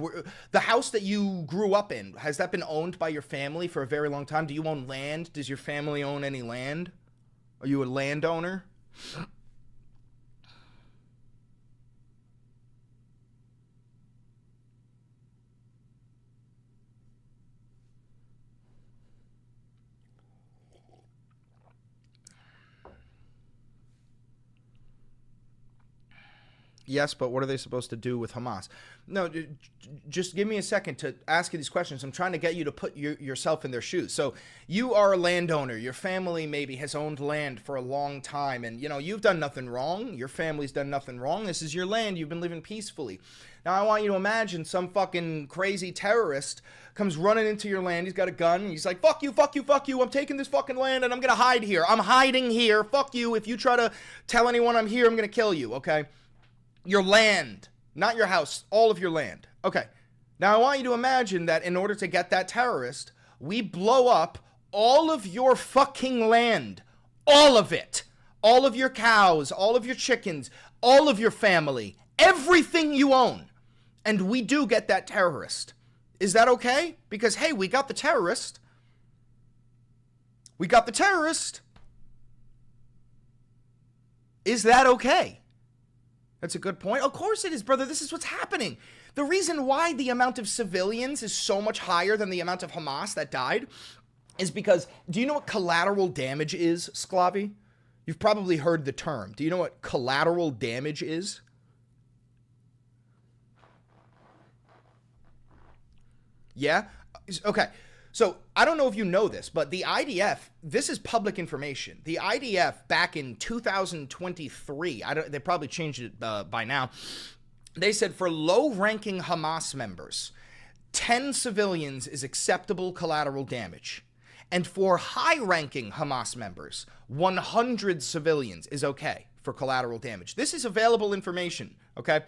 the house that you grew up in, has that been owned by your family for a very long time? Do you own land? Does your family own any land? Are you a landowner? Yes, but what are they supposed to do with Hamas? No, just give me a second to ask you these questions. I'm trying to get you to put yourself in their shoes. So you are a landowner. Your family maybe has owned land for a long time. And, you know, you've done nothing wrong. Your family's done nothing wrong. This is your land. You've been living peacefully. Now, I want you to imagine some fucking crazy terrorist comes running into your land. He's got a gun. And he's like, fuck you, fuck you, fuck you. I'm taking this fucking land and I'm going to hide here. I'm hiding here. Fuck you. If you try to tell anyone I'm here, I'm going to kill you, okay? Your land, not your house, all of your land. Okay, now I want you to imagine that in order to get that terrorist, we blow up all of your fucking land. All of it. All of your cows, all of your chickens, all of your family, everything you own. And we do get that terrorist. Is that okay? Because, hey, we got the terrorist. We got the terrorist. Is that okay? That's a good point. Of course it is, brother. This is what's happening. The reason why the amount of civilians is so much higher than the amount of Hamas that died is because, do you know what collateral damage is, Sclavi? You've probably heard the term. Do you know what collateral damage is? Yeah? Okay. So, I don't know if you know this, but the IDF, this is public information. The IDF back in 2023, they probably changed it by now. They said for low-ranking Hamas members, 10 civilians is acceptable collateral damage. And for high-ranking Hamas members, 100 civilians is okay for collateral damage. This is available information, okay?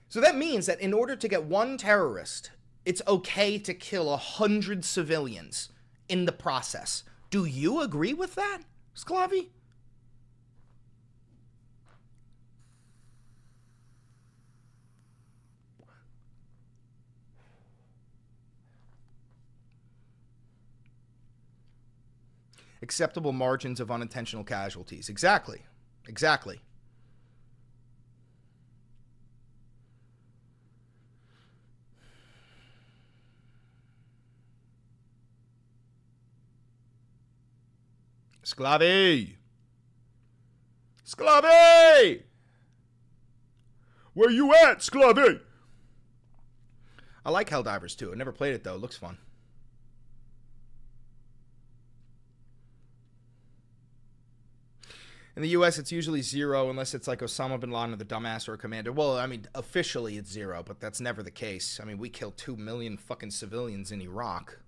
So that means that in order to get one terrorist, it's okay to kill 100 civilians in the process. Do you agree with that, Sclavi? Acceptable margins of unintentional casualties. Exactly. Exactly. Sclavi! Sclavi! Where you at, Sclavi? I like Helldivers too. I never played it though. It looks fun. In the U.S., it's usually 0 unless it's like Osama bin Laden or the dumbass or a commander. Well, I mean, officially it's 0, but that's never the case. I mean, we killed 2 million fucking civilians in Iraq.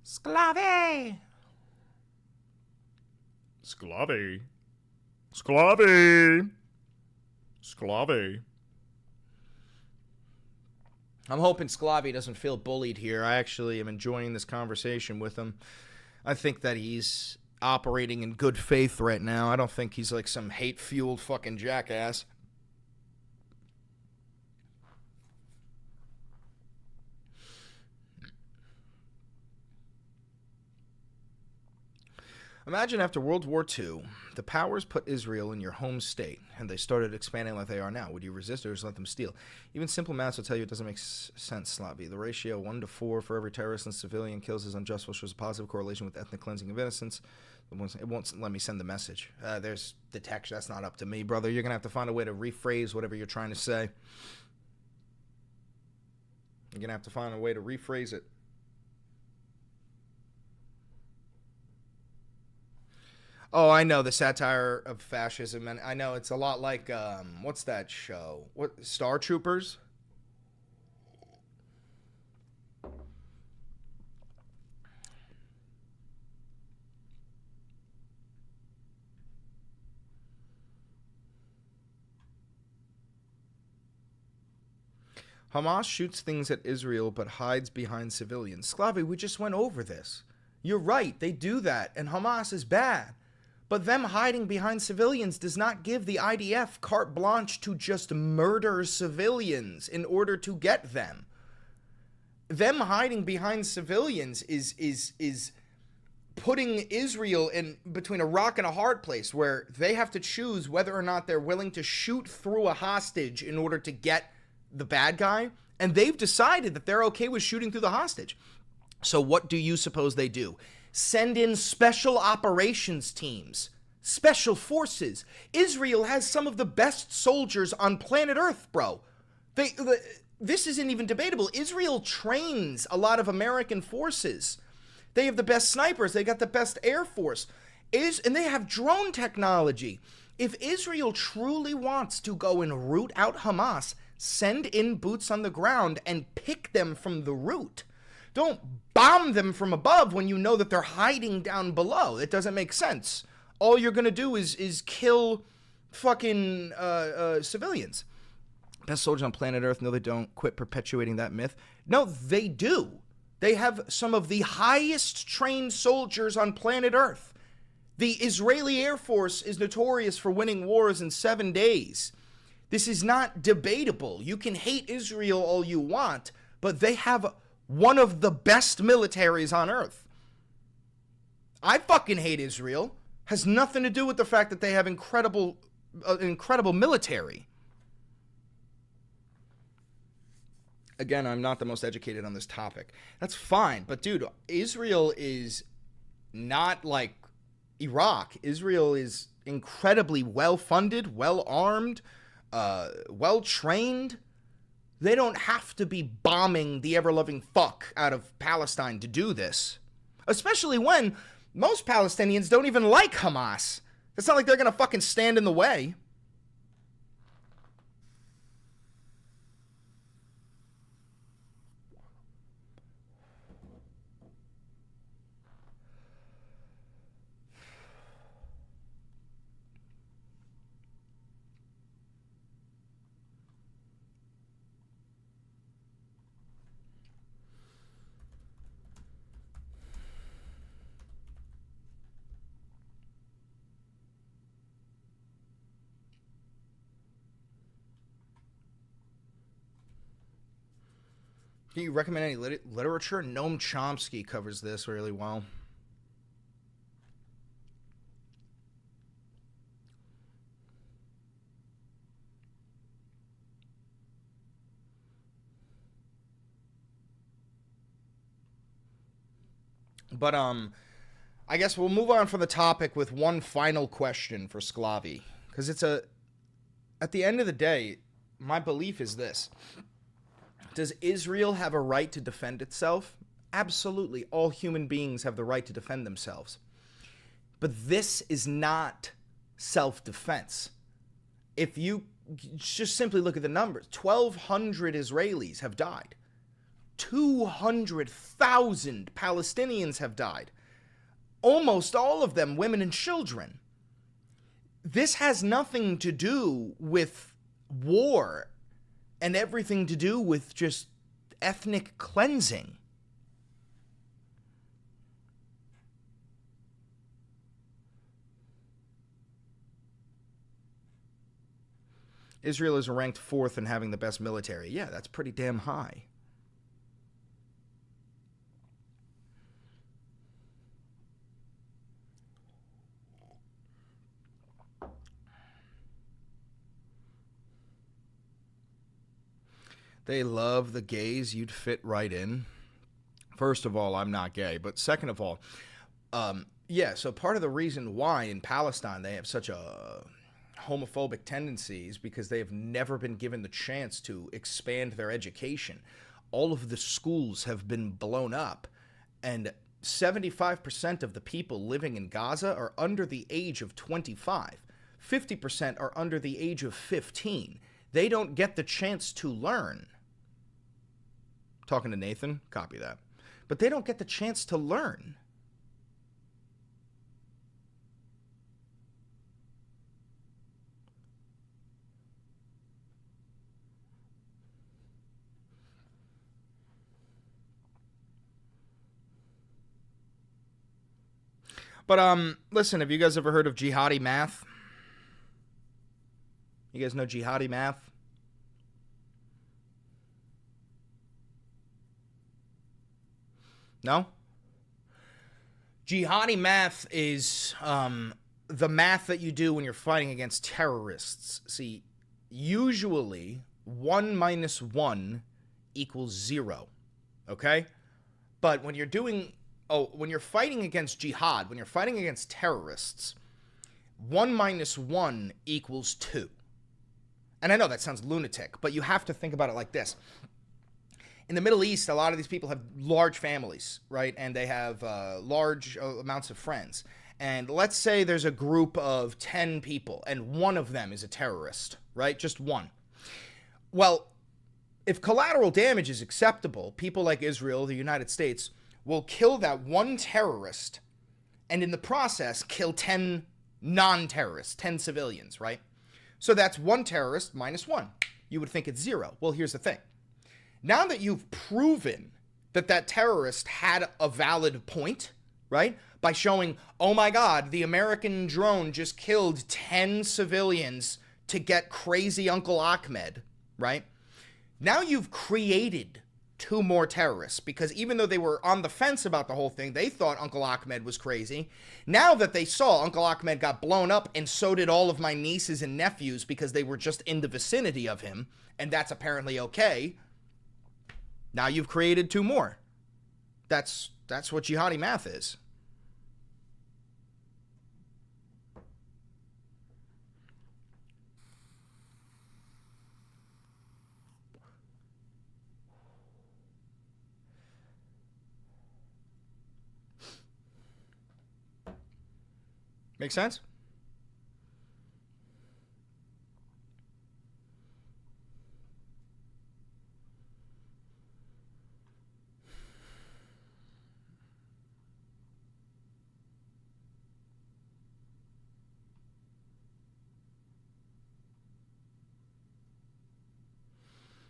Sclavi! Sclavi. Sclavi. Sclavi. I'm hoping Sclavi doesn't feel bullied here. I actually am enjoying this conversation with him. I think that he's operating in good faith right now. I don't think he's like some hate-fueled fucking jackass. Imagine after World War II, the powers put Israel in your home state, and they started expanding like they are now. Would you resist or just let them steal? Even simple math will tell you it doesn't make sense, Slavi. The ratio 1 to 4 for every terrorist and civilian kills is unjust, which shows a positive correlation with ethnic cleansing of innocence. It won't let me send the message. There's the text. That's not up to me, brother. You're going to have to find a way to rephrase whatever you're trying to say. You're going to have to find a way to rephrase it. Oh, I know, the satire of fascism, and I know it's a lot like, what's that show? What, Star Troopers? Hamas shoots things at Israel but hides behind civilians. Sclavi, we just went over this. You're right, they do that, and Hamas is bad. But them hiding behind civilians does not give the IDF carte blanche to just murder civilians in order to get them. Them hiding behind civilians is putting Israel in between a rock and a hard place where they have to choose whether or not they're willing to shoot through a hostage in order to get the bad guy. And they've decided that they're okay with shooting through the hostage. So what do you suppose they do? Send in special operations teams, special forces. Israel has some of the best soldiers on planet Earth, bro. This isn't even debatable. Israel trains a lot of American forces. They have the best snipers. They got the best air force. And they have drone technology. If Israel truly wants to go and root out Hamas, send in boots on the ground and pick them from the root. Don't bomb them from above when you know that they're hiding down below. It doesn't make sense. All you're going to do is kill fucking civilians. Best soldiers on planet Earth. No, they don't. Quit perpetuating that myth. No, they do. They have some of the highest trained soldiers on planet Earth. The Israeli Air Force is notorious for winning wars in 7 days. This is not debatable. You can hate Israel all you want, but they have one of the best militaries on Earth. I fucking hate Israel. Has nothing to do with the fact that they have incredible military. Again, I'm not the most educated on this topic. That's fine, but dude, Israel is not like Iraq. Israel is incredibly well-funded, well-armed, well-trained. They don't have to be bombing the ever-loving fuck out of Palestine to do this. Especially when most Palestinians don't even like Hamas. It's not like they're going to fucking stand in the way. Do you recommend any literature? Noam Chomsky covers this really well. But I guess we'll move on from the topic with one final question for Sclavi, because at the end of the day, my belief is this. Does Israel have a right to defend itself? Absolutely. All human beings have the right to defend themselves. But this is not self-defense. If you just simply look at the numbers, 1,200 Israelis have died. 200,000 Palestinians have died. Almost all of them women and children. This has nothing to do with war and everything to do with just ethnic cleansing. Israel is ranked 4th in having the best military. Yeah, that's pretty damn high. They love the gays. You'd fit right in. First of all, I'm not gay. But second of all, yeah, so part of the reason why in Palestine they have such a homophobic tendencies because they have never been given the chance to expand their education. All of the schools have been blown up, and 75% of the people living in Gaza are under the age of 25. 50% are under the age of 15. They don't get the chance to learn. Talking to Nathan, copy that. But they don't get the chance to learn. But listen, have you guys ever heard of Jihadi math? You guys know Jihadi math? No? Jihadi math is the math that you do when you're fighting against terrorists. See, usually 1 minus 1 equals 0. Okay? But when you're doing... when you're fighting against jihad, when you're fighting against terrorists, 1 minus 1 equals 2. And I know that sounds lunatic, but you have to think about it like this. In the Middle East, a lot of these people have large families, right? And they have large amounts of friends. And let's say there's a group of 10 people, and one of them is a terrorist, right? Just one. Well, if collateral damage is acceptable, people like Israel, the United States, will kill that one terrorist and in the process kill 10 non-terrorists, 10 civilians, right? So that's one terrorist minus 1. You would think it's 0. Well, here's the thing. Now that you've proven that that terrorist had a valid point, right? By showing, oh my God, the American drone just killed 10 civilians to get crazy Uncle Ahmed, right? Now you've created 2 more terrorists, because even though they were on the fence about the whole thing, they thought Uncle Ahmed was crazy. Now that they saw Uncle Ahmed got blown up, and so did all of my nieces and nephews because they were just in the vicinity of him, and that's apparently okay, now you've created 2 more. That's what jihadi math is. Make sense?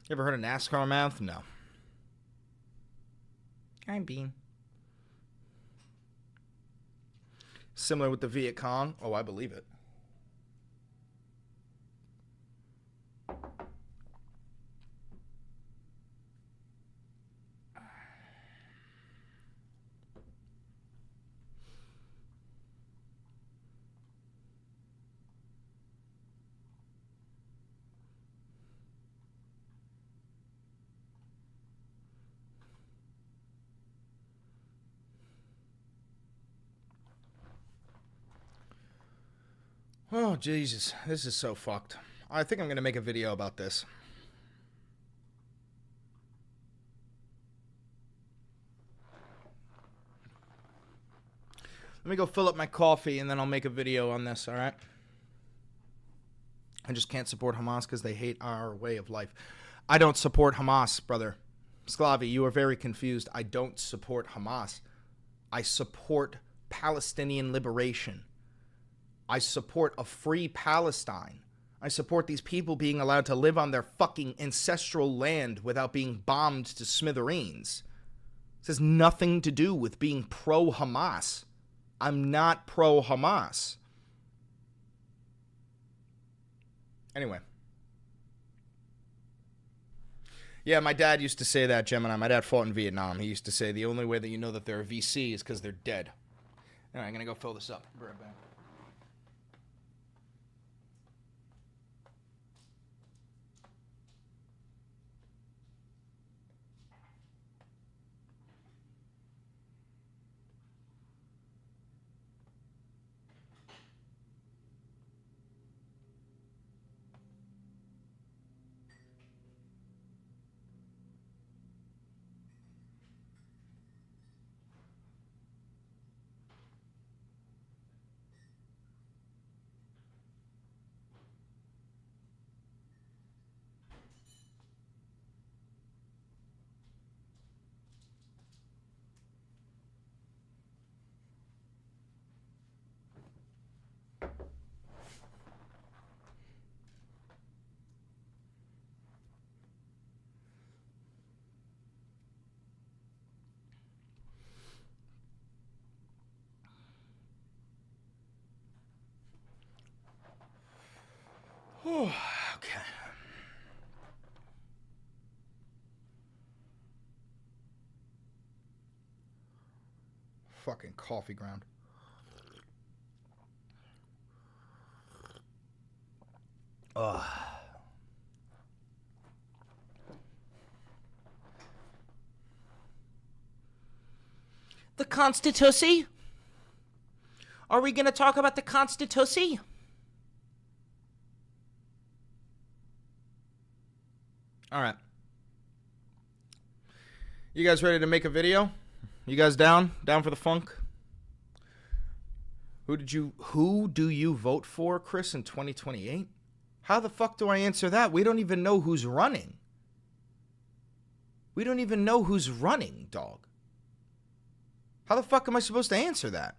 You ever heard of NASCAR math? No. I'm Bean. Similar with the Viet Cong? Oh, I believe it. Oh, Jesus. This is so fucked. I think I'm going to make a video about this. Let me go fill up my coffee, and then I'll make a video on this, all right? I just can't support Hamas because they hate our way of life. I don't support Hamas, brother. Sclavi, you are very confused. I don't support Hamas. I support Palestinian liberation. I support a free Palestine. I support these people being allowed to live on their fucking ancestral land without being bombed to smithereens. This has nothing to do with being pro-Hamas. I'm not pro-Hamas. Anyway. Yeah, my dad used to say that, Gemini. My dad fought in Vietnam. He used to say the only way that you know that they're a VC is because they're dead. All right, I'm going to go fill this up. Be right back. Okay. Fucking coffee ground. Ugh. The Constitution? Are we going to talk about the Constitution? All right. You guys ready to make a video? You guys down? Down for the funk? Who do you vote for, Chris, in 2028? How the fuck do I answer that? We don't even know who's running. We don't even know who's running, dog. How the fuck am I supposed to answer that?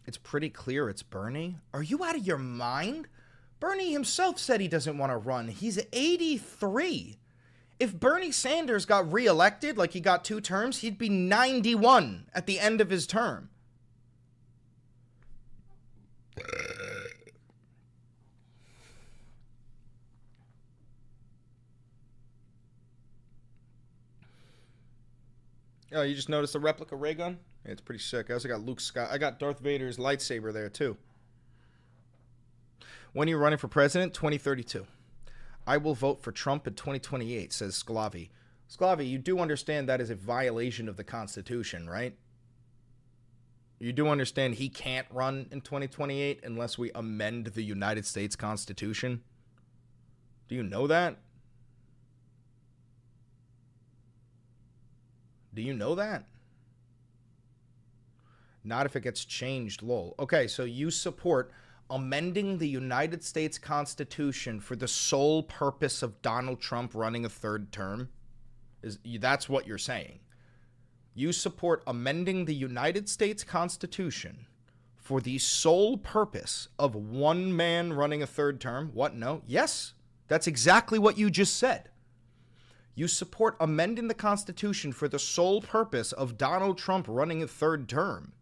It's pretty clear it's Bernie. Are you out of your mind? Bernie himself said he doesn't want to run. He's 83. If Bernie Sanders got reelected, like he got 2 terms, he'd be 91 at the end of his term. Oh, you just noticed the replica ray gun? Yeah, it's pretty sick. I also got Luke Scott. I got Darth Vader's lightsaber there, too. When are you running for president? 2032. I will vote for Trump in 2028, says Sclavi. Sclavi, you do understand that is a violation of the Constitution, right? You do understand he can't run in 2028 unless we amend the United States Constitution? Do you know that? Do you know that? Not if it gets changed, lol. Okay, so you support amending the United States Constitution for the sole purpose of Donald Trump running a 3rd term? That's what you're saying. You support amending the United States Constitution for the sole purpose of one man running a 3rd term? What? No? Yes. That's exactly what you just said. You support amending the Constitution for the sole purpose of Donald Trump running a 3rd term.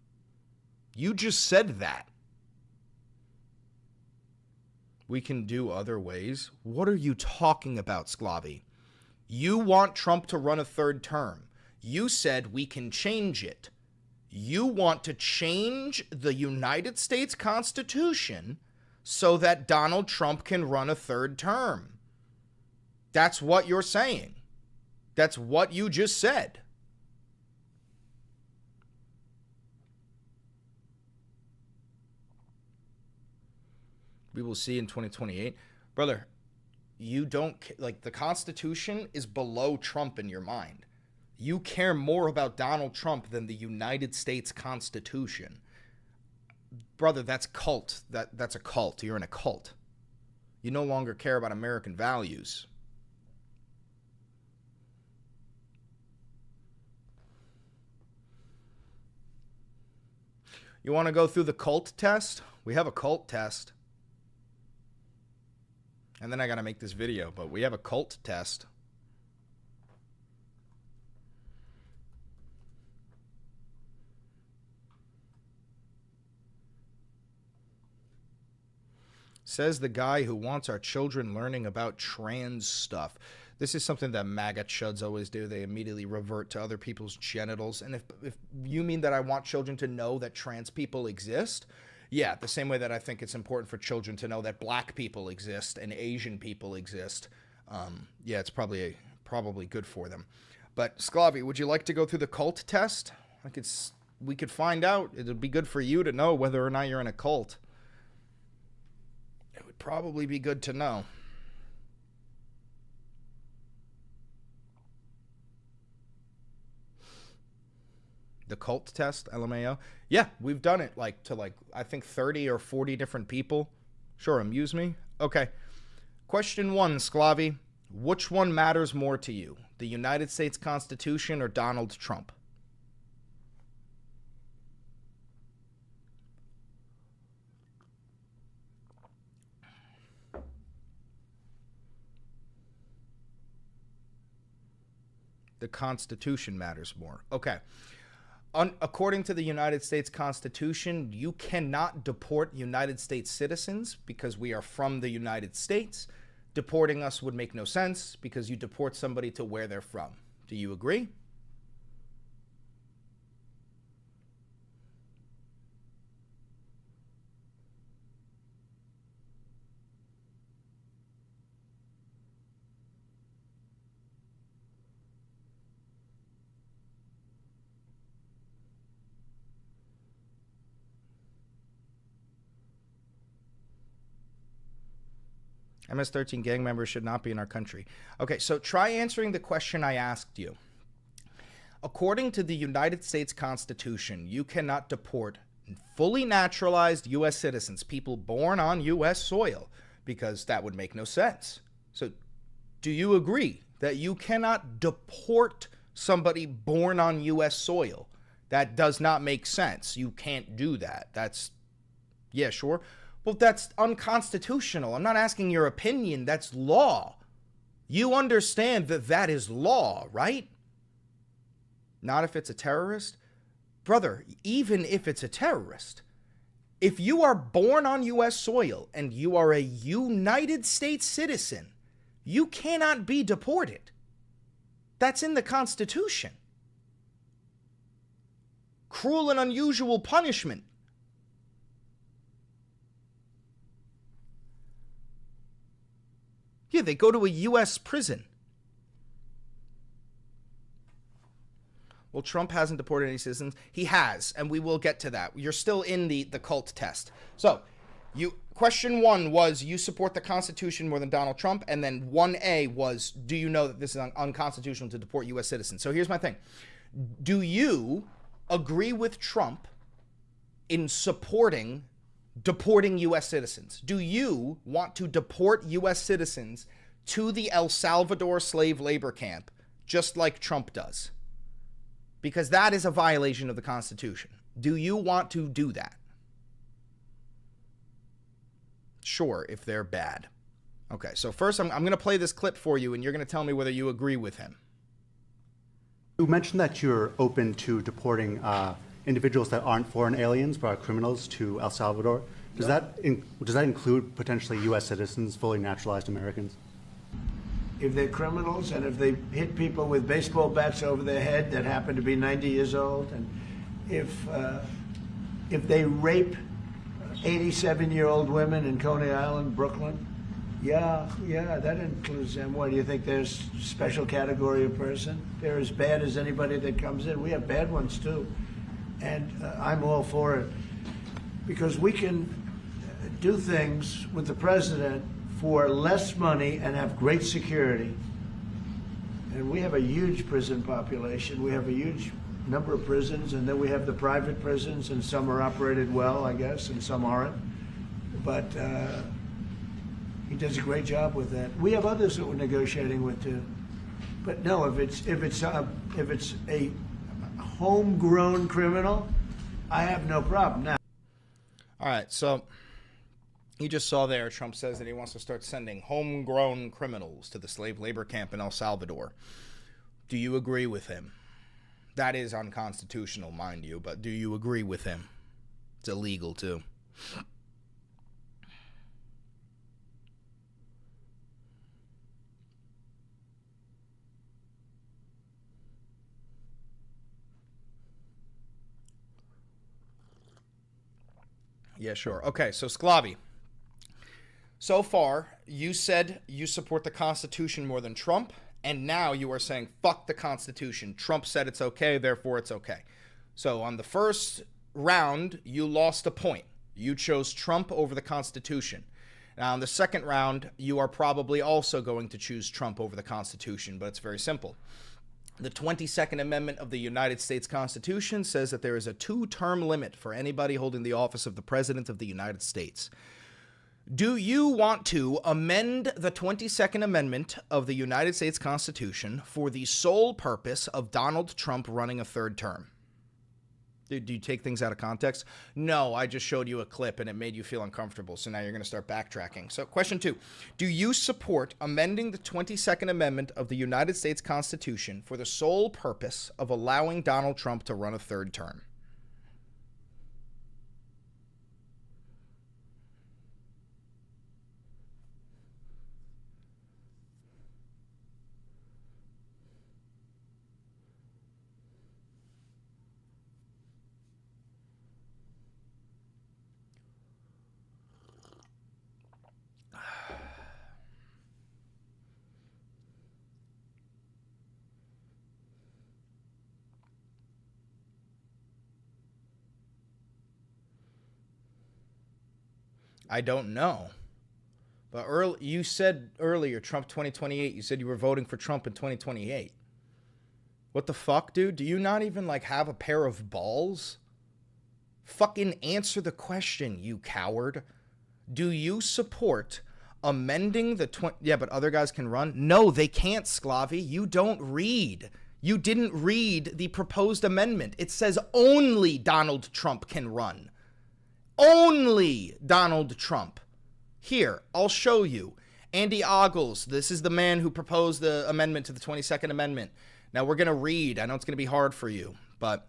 You just said that. We can do other ways. What are you talking about, Sclavi? You want Trump to run a 3rd term. You said we can change it. You want to change the United States Constitution so that Donald Trump can run a 3rd term. That's what you're saying. That's what you just said. We will see in 2028. Brother, you don't, like, the Constitution is below Trump in your mind. You care more about Donald Trump than the United States Constitution. Brother, that's cult. That's a cult. You're in a cult. You no longer care about American values. You want to go through the cult test? We have a cult test. And then I got to make this video, but we have a cult test. Says the guy who wants our children learning about trans stuff. This is something that MAGA chuds always do. They immediately revert to other people's genitals. And if you mean that I want children to know that trans people exist, yeah, the same way that I think it's important for children to know that black people exist and Asian people exist. Yeah, it's probably good for them. But Sclavi, would you like to go through the cult test? We could find out. It'd be good for you to know whether or not you're in a cult. It would probably be good to know. The cult test, LMAO? Yeah, we've done it to I think 30 or 40 different people. Sure, amuse me. Okay. Question 1, Sclavi. Which one matters more to you? The United States Constitution or Donald Trump? The Constitution matters more. Okay. According to the United States Constitution, you cannot deport United States citizens because we are from the United States. Deporting us would make no sense because you deport somebody to where they're from. Do you agree? MS-13 gang members should not be in our country. Okay, so try answering the question I asked you. According to the United States Constitution, you cannot deport fully naturalized U.S. citizens, people born on U.S. soil, because that would make no sense. So do you agree that you cannot deport somebody born on U.S. soil? That does not make sense. You can't do that. Yeah, sure. Well, that's unconstitutional. I'm not asking your opinion. That's law. You understand that that is law, right? Not if it's a terrorist. Brother, even if it's a terrorist, if you are born on U.S. soil and you are a United States citizen, you cannot be deported. That's in the Constitution. Cruel and unusual punishment. Yeah, they go to a U.S. prison. Well, Trump hasn't deported any citizens. He has, and we will get to that. You're still in the cult test. So, question 1 was, you support the Constitution more than Donald Trump, and then 1A was, do you know that this is unconstitutional to deport U.S. citizens? So here's my thing. Do you agree with Trump in supporting deporting U.S. citizens? Do you want to deport U.S. citizens to the El Salvador slave labor camp, just like Trump does? Because that is a violation of the Constitution. Do you want to do that? Sure, if they're bad. Okay, so first I'm going to play this clip for you, and you're going to tell me whether you agree with him.
You mentioned that you're open to deporting individuals that aren't foreign aliens but are criminals to El Salvador. Does that include potentially U.S. citizens, fully naturalized Americans?
If they're criminals and if they hit people with baseball bats over their head that happen to be 90 years old, and if they rape 87-year-old women in Coney Island, Brooklyn, yeah, that includes them. What, do you think there's a special category of person? They're as bad as anybody that comes in. We have bad ones too. And I'm all for it. Because we can do things with the president for less money and have great security. And we have a huge prison population. We have a huge number of prisons, and then we have the private prisons, and some are operated well, I guess, and some aren't. But he does a great job with that. We have others that we're negotiating with too. But no, if it's a homegrown criminal, I have no problem. Now,
all right, so you just saw there, Trump says that he wants to start sending homegrown criminals to the slave labor camp in El Salvador. Do you agree with him? That is unconstitutional, mind you, but do you agree with him? It's illegal, too. Yeah, sure. Okay, so Sclavi. So far, you said you support the Constitution more than Trump, and now you are saying, fuck the Constitution. Trump said it's okay, therefore it's okay. So on the first round, you lost a point. You chose Trump over the Constitution. Now, in the second round, you are probably also going to choose Trump over the Constitution, but it's very simple. The 22nd Amendment of the United States Constitution says that there is a 2-term limit for anybody holding the office of the President of the United States. Do you want to amend the 22nd Amendment of the United States Constitution for the sole purpose of Donald Trump running a 3rd term? Do you take things out of context? No, I just showed you a clip and it made you feel uncomfortable, so now you're going to start backtracking. So question 2, do you support amending the 22nd Amendment of the United States Constitution for the sole purpose of allowing Donald Trump to run a 3rd term? I don't know. But you said earlier, Trump 2028. You said you were voting for Trump in 2028. What the fuck, dude? Do you not even, like, have a pair of balls? Fucking answer the question, you coward. Do you support amending the Yeah, but other guys can run? No, they can't, Sclavi. You don't read. You didn't read the proposed amendment. It says only Donald Trump can run. Only Donald Trump. Here, I'll show you. Andy Ogles, this is the man who proposed the amendment to the 22nd Amendment. Now, we're going to read. I know it's going to be hard for you, but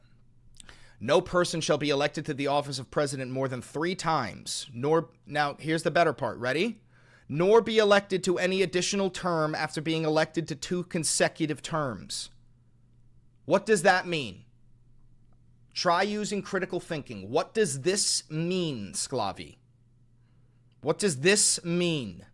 no person shall be elected to the office of president more than 3 times, now, here's the better part. Ready? Nor be elected to any additional term after being elected to 2 consecutive terms. What does that mean? Try using critical thinking. What does this mean, Sclavi? What does this mean?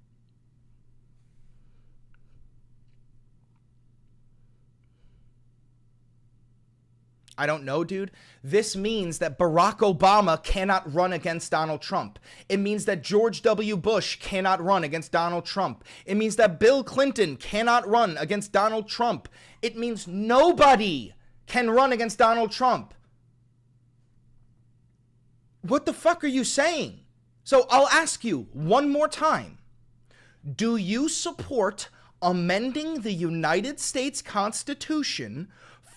I don't know, dude. This means that Barack Obama cannot run against Donald Trump. It means that George W. Bush cannot run against Donald Trump. It means that Bill Clinton cannot run against Donald Trump. It means nobody can run against Donald Trump. What the fuck are you saying? So I'll ask you one more time. Do you support amending the United States Constitution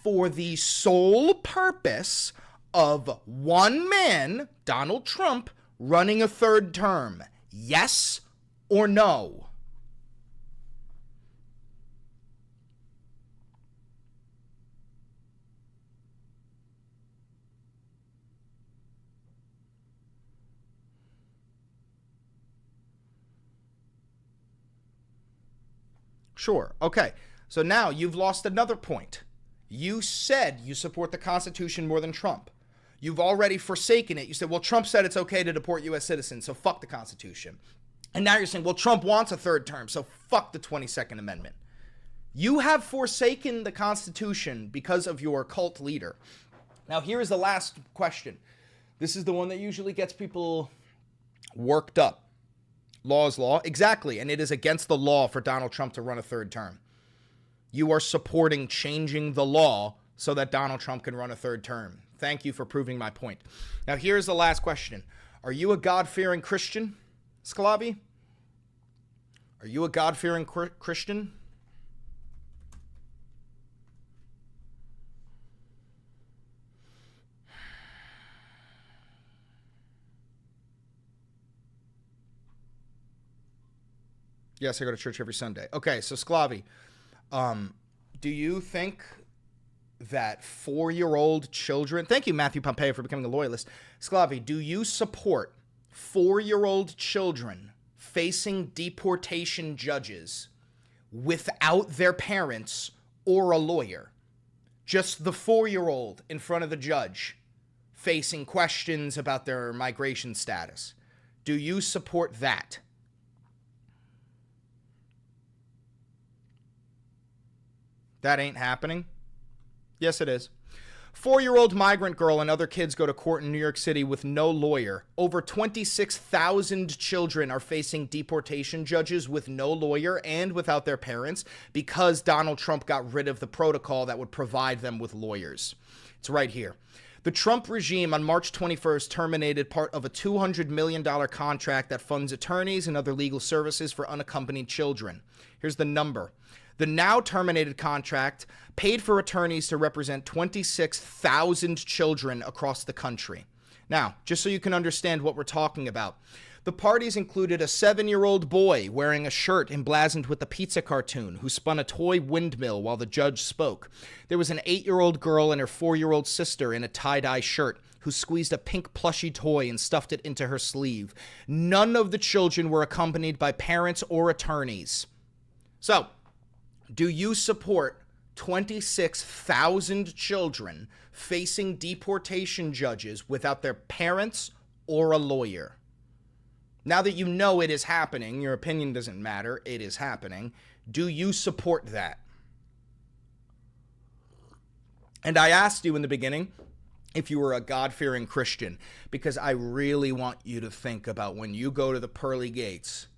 for the sole purpose of one man, Donald Trump, running a 3rd term? Yes or no? Sure. Okay. So now you've lost another point. You said you support the Constitution more than Trump. You've already forsaken it. You said, well, Trump said it's okay to deport U.S. citizens, so fuck the Constitution. And now you're saying, well, Trump wants a 3rd term, so fuck the 22nd Amendment. You have forsaken the Constitution because of your cult leader. Now, here is the last question. This is the one that usually gets people worked up. Law is law. Exactly. And it is against the law for Donald Trump to run a third term. You are supporting changing the law so that Donald Trump can run a third term. Thank you for proving my point. Now, here's the last question. Are you a God-fearing Christian, Sclavi? Are you a God-fearing Christian? Yes, I go to church every Sunday. Okay, so Sclavi, do you think that 4-year-old children... Thank you, Matthew Pompeo, for becoming a loyalist. Sclavi, do you support 4-year-old children facing deportation judges without their parents or a lawyer? Just the 4-year-old in front of the judge facing questions about their migration status. Do you support that? That ain't happening? Yes, it is. 4-year-old migrant girl and other kids go to court in New York City with no lawyer. Over 26,000 children are facing deportation judges with no lawyer and without their parents because Donald Trump got rid of the protocol that would provide them with lawyers. It's right here. The Trump regime on March 21st terminated part of a $200 million contract that funds attorneys and other legal services for unaccompanied children. Here's the number. The now terminated contract paid for attorneys to represent 26,000 children across the country. Now, just so you can understand what we're talking about, the parties included a 7-year-old boy wearing a shirt emblazoned with a pizza cartoon who spun a toy windmill while the judge spoke. There was an 8-year-old girl and her 4-year-old sister in a tie-dye shirt who squeezed a pink plushy toy and stuffed it into her sleeve. None of the children were accompanied by parents or attorneys. So, do you support 26,000 children facing deportation judges without their parents or a lawyer? Now that you know it is happening, your opinion doesn't matter, it is happening. Do you support that? And I asked you in the beginning if you were a God-fearing Christian, because I really want you to think about when you go to the pearly gates,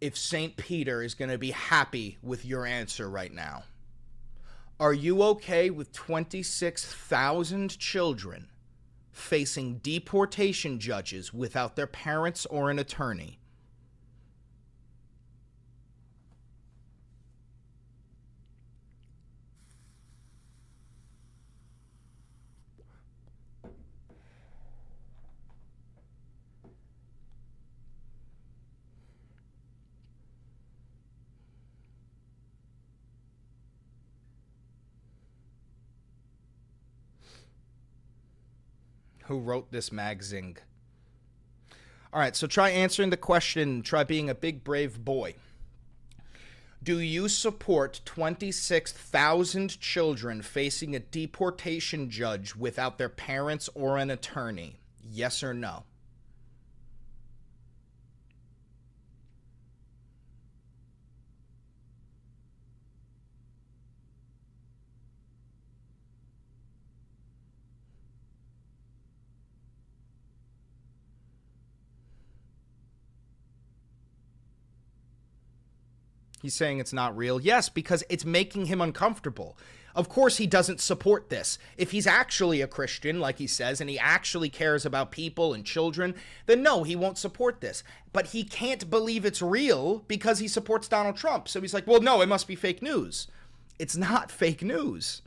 if St. Peter is going to be happy with your answer right now. Are you okay with 26,000 children facing deportation judges without their parents or an attorney? Who wrote this magazine? All right, so try answering the question. Try being a big, brave boy. Do you support 26,000 children facing a deportation judge without their parents or an attorney? Yes or no? He's saying it's not real. Yes, because it's making him uncomfortable. Of course he doesn't support this. If he's actually a Christian, like he says, and he actually cares about people and children, then no, he won't support this. But he can't believe it's real because he supports Donald Trump. So he's like, well, no, it must be fake news. It's not fake news.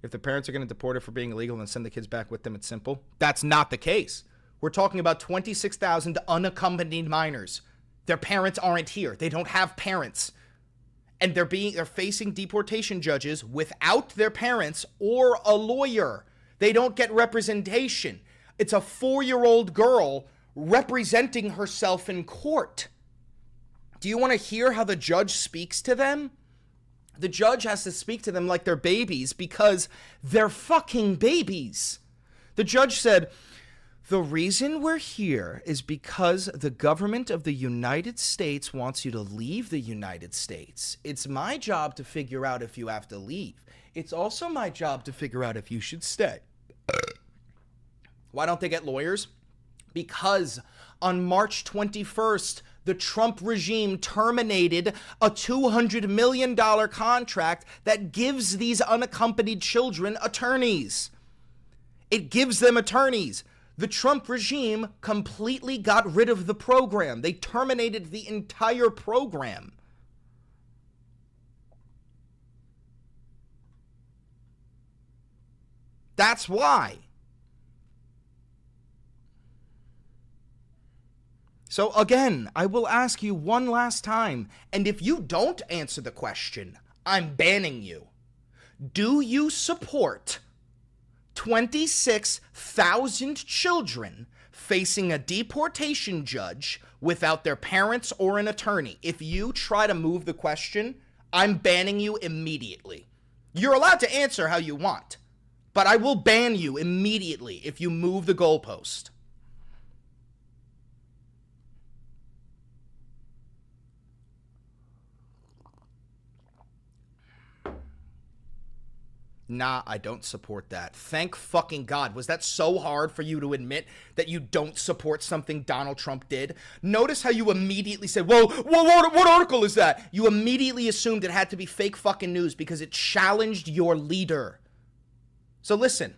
If the parents are going to deport her for being illegal and send the kids back with them, it's simple. That's not the case. We're talking about 26,000 unaccompanied minors. Their parents aren't here. They don't have parents. And they're facing deportation judges without their parents or a lawyer. They don't get representation. It's a 4-year-old girl representing herself in court. Do you want to hear how the judge speaks to them? The judge has to speak to them like they're babies because they're fucking babies. The judge said, The reason we're here is because the government of the United States wants you to leave the United States. It's my job to figure out if you have to leave. It's also my job to figure out if you should stay. Why don't they get lawyers? Because on March 21st, the Trump regime terminated a $200 million contract that gives these unaccompanied children attorneys. It gives them attorneys. The Trump regime completely got rid of the program. They terminated the entire program. That's why. So again, I will ask you one last time, and if you don't answer the question, I'm banning you. Do you support 26,000 children facing a deportation judge without their parents or an attorney? If you try to move the question, I'm banning you immediately. You're allowed to answer how you want, but I will ban you immediately if you move the goalpost. Nah, I don't support that. Thank fucking God. Was that so hard for you to admit that you don't support something Donald Trump did? Notice how you immediately said, well, what article is that? You immediately assumed it had to be fake fucking news because it challenged your leader. So listen,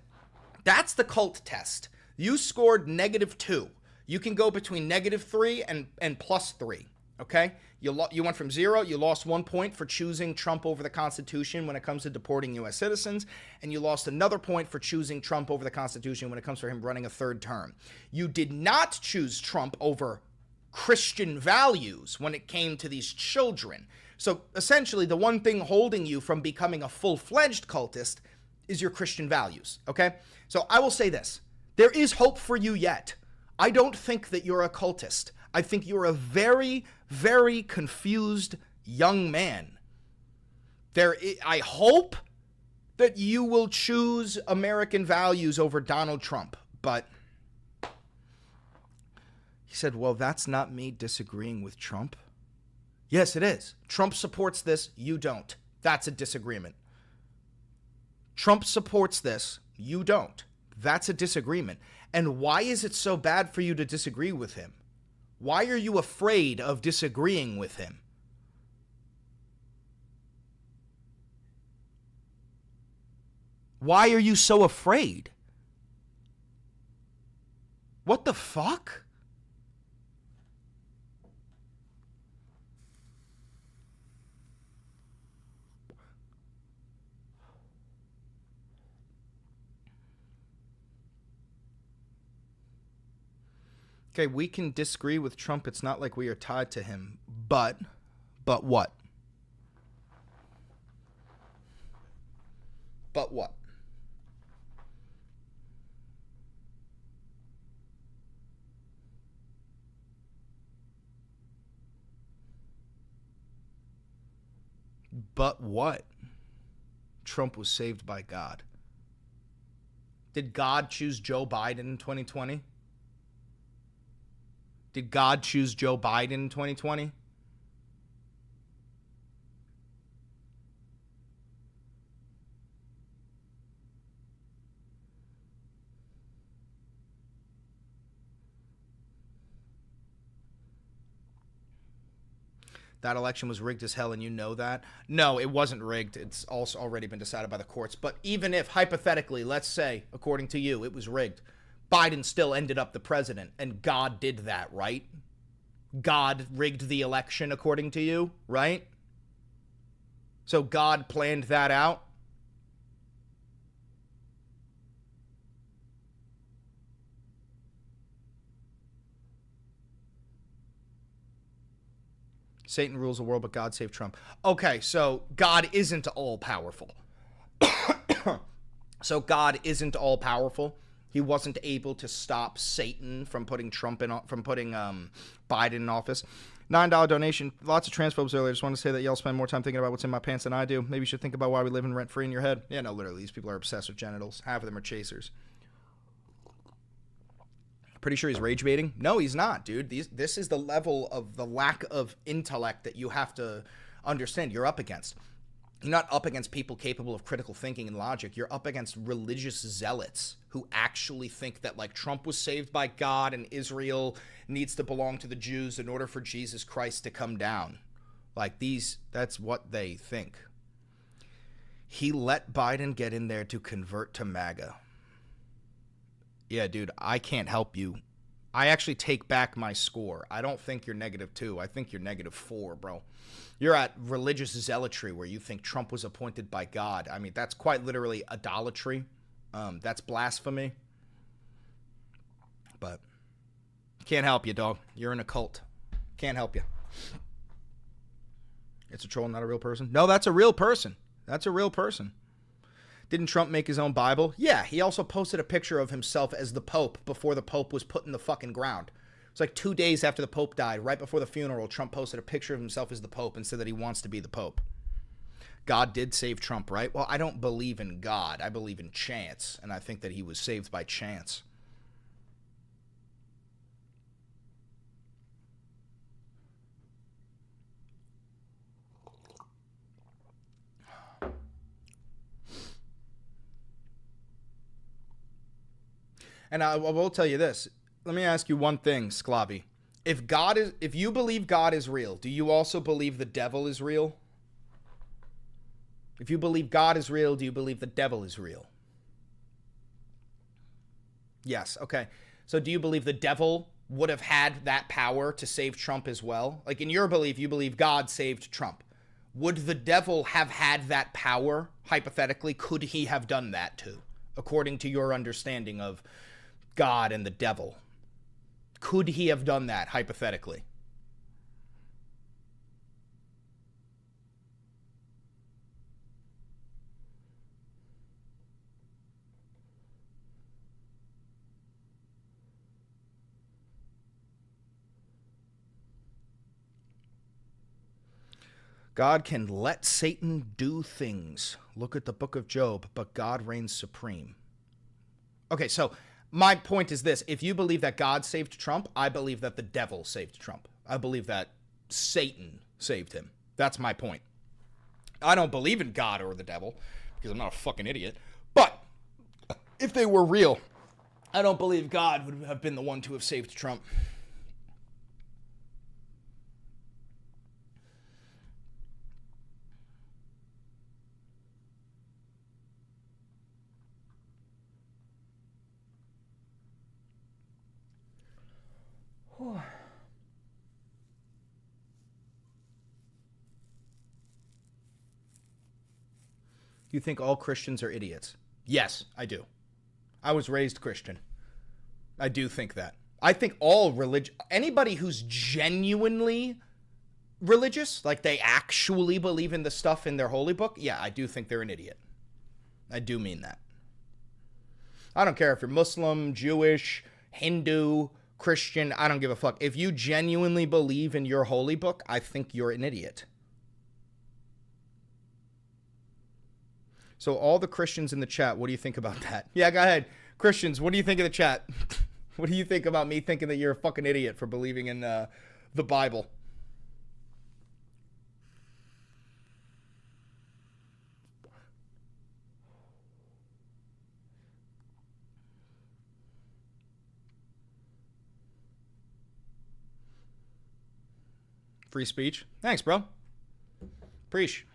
that's the cult test. You scored -2. You can go between -3 and +3, okay? You went from 0, you lost 1 point for choosing Trump over the Constitution when it comes to deporting U.S. citizens, and you lost another point for choosing Trump over the Constitution when it comes for him running a third term. You did not choose Trump over Christian values when it came to these children. So essentially, the one thing holding you from becoming a full-fledged cultist is your Christian values, okay? So I will say this. There is hope for you yet. I don't think that you're a cultist. I think you're a very, very confused young man. I hope that you will choose American values over Donald Trump, but he said, well, that's not me disagreeing with Trump. Yes, it is. Trump supports this, you don't. That's a disagreement. Trump supports this, you don't. That's a disagreement. And why is it so bad for you to disagree with him? Why are you afraid of disagreeing with him? Why are you so afraid? What the fuck? Okay, we can disagree with Trump. It's not like we are tied to him. But what? But what? But what? Trump was saved by God. Did God choose Joe Biden in 2020? Did God choose Joe Biden in 2020? That election was rigged as hell, and you know that? No, it wasn't rigged. It's also already been decided by the courts. But even if, hypothetically, let's say, according to you, it was rigged, Biden still ended up the president, and God did that, right? God rigged the election according to you, right? So God planned that out? Satan rules the world, but God saved Trump. Okay, so God isn't all-powerful. So God isn't all-powerful. He wasn't able to stop Satan from putting Biden in office. $9 donation. Lots of transphobes earlier. Just want to say that y'all spend more time thinking about what's in my pants than I do. Maybe you should think about why we live in rent-free in your head. Yeah, no, literally, these people are obsessed with genitals. Half of them are chasers. pretty sure he's rage baiting. No, he's not, dude. This is the level of the lack of intellect that you have to understand you're up against. You're not up against people capable of critical thinking and logic. You're up against religious zealots who actually think that, like, Trump was saved by God and Israel needs to belong to the Jews in order for Jesus Christ to come down. Like, that's what they think. He let Biden get in there to convert to MAGA. Yeah, dude, I can't help you. I actually take back my score. I don't think you're -2. I think you're -4, bro. You're at religious zealotry where you think Trump was appointed by God. I mean, that's quite literally idolatry. That's blasphemy. But can't help you, dog. You're in a cult. Can't help you. It's a troll, not a real person. No, that's a real person. That's a real person. Didn't Trump make his own Bible? Yeah, he also posted a picture of himself as the Pope before the Pope was put in the fucking ground. It's like 2 days after the Pope died, right before the funeral, Trump posted a picture of himself as the Pope and said that he wants to be the Pope. God did save Trump, right? Well, I don't believe in God. I believe in chance, and I think that he was saved by chance. And I will tell you this. Let me ask you one thing, Sclavi. If you believe God is real, do you also believe the devil is real? If you believe God is real, do you believe the devil is real? Yes, okay. So do you believe the devil would have had that power to save Trump as well? Like, in your belief, you believe God saved Trump. Would the devil have had that power, hypothetically? Could he have done that too, according to your understanding of God and the devil? Could he have done that, hypothetically? God can let Satan do things. Look at the book of Job, but God reigns supreme. Okay, so my point is this. If you believe that God saved Trump, I believe that the devil saved Trump. I believe that Satan saved him. That's my point. I don't believe in God or the devil because I'm not a fucking idiot. But if they were real, I don't believe God would have been the one to have saved Trump. You think all Christians are idiots? Yes, I do. I was raised Christian. I do think that. I think all anybody who's genuinely religious, like they actually believe in the stuff in their holy book, yeah, I do think they're an idiot. I do mean that. I don't care if you're Muslim, Jewish, Hindu, Christian, I don't give a fuck. If you genuinely believe in your holy book, I think you're an idiot. So all the Christians in the chat, what do you think about that? Yeah, go ahead. Christians, what do you think of the chat? What do you think about me thinking that you're a fucking idiot for believing in the Bible? Free speech. Thanks, bro. Preach.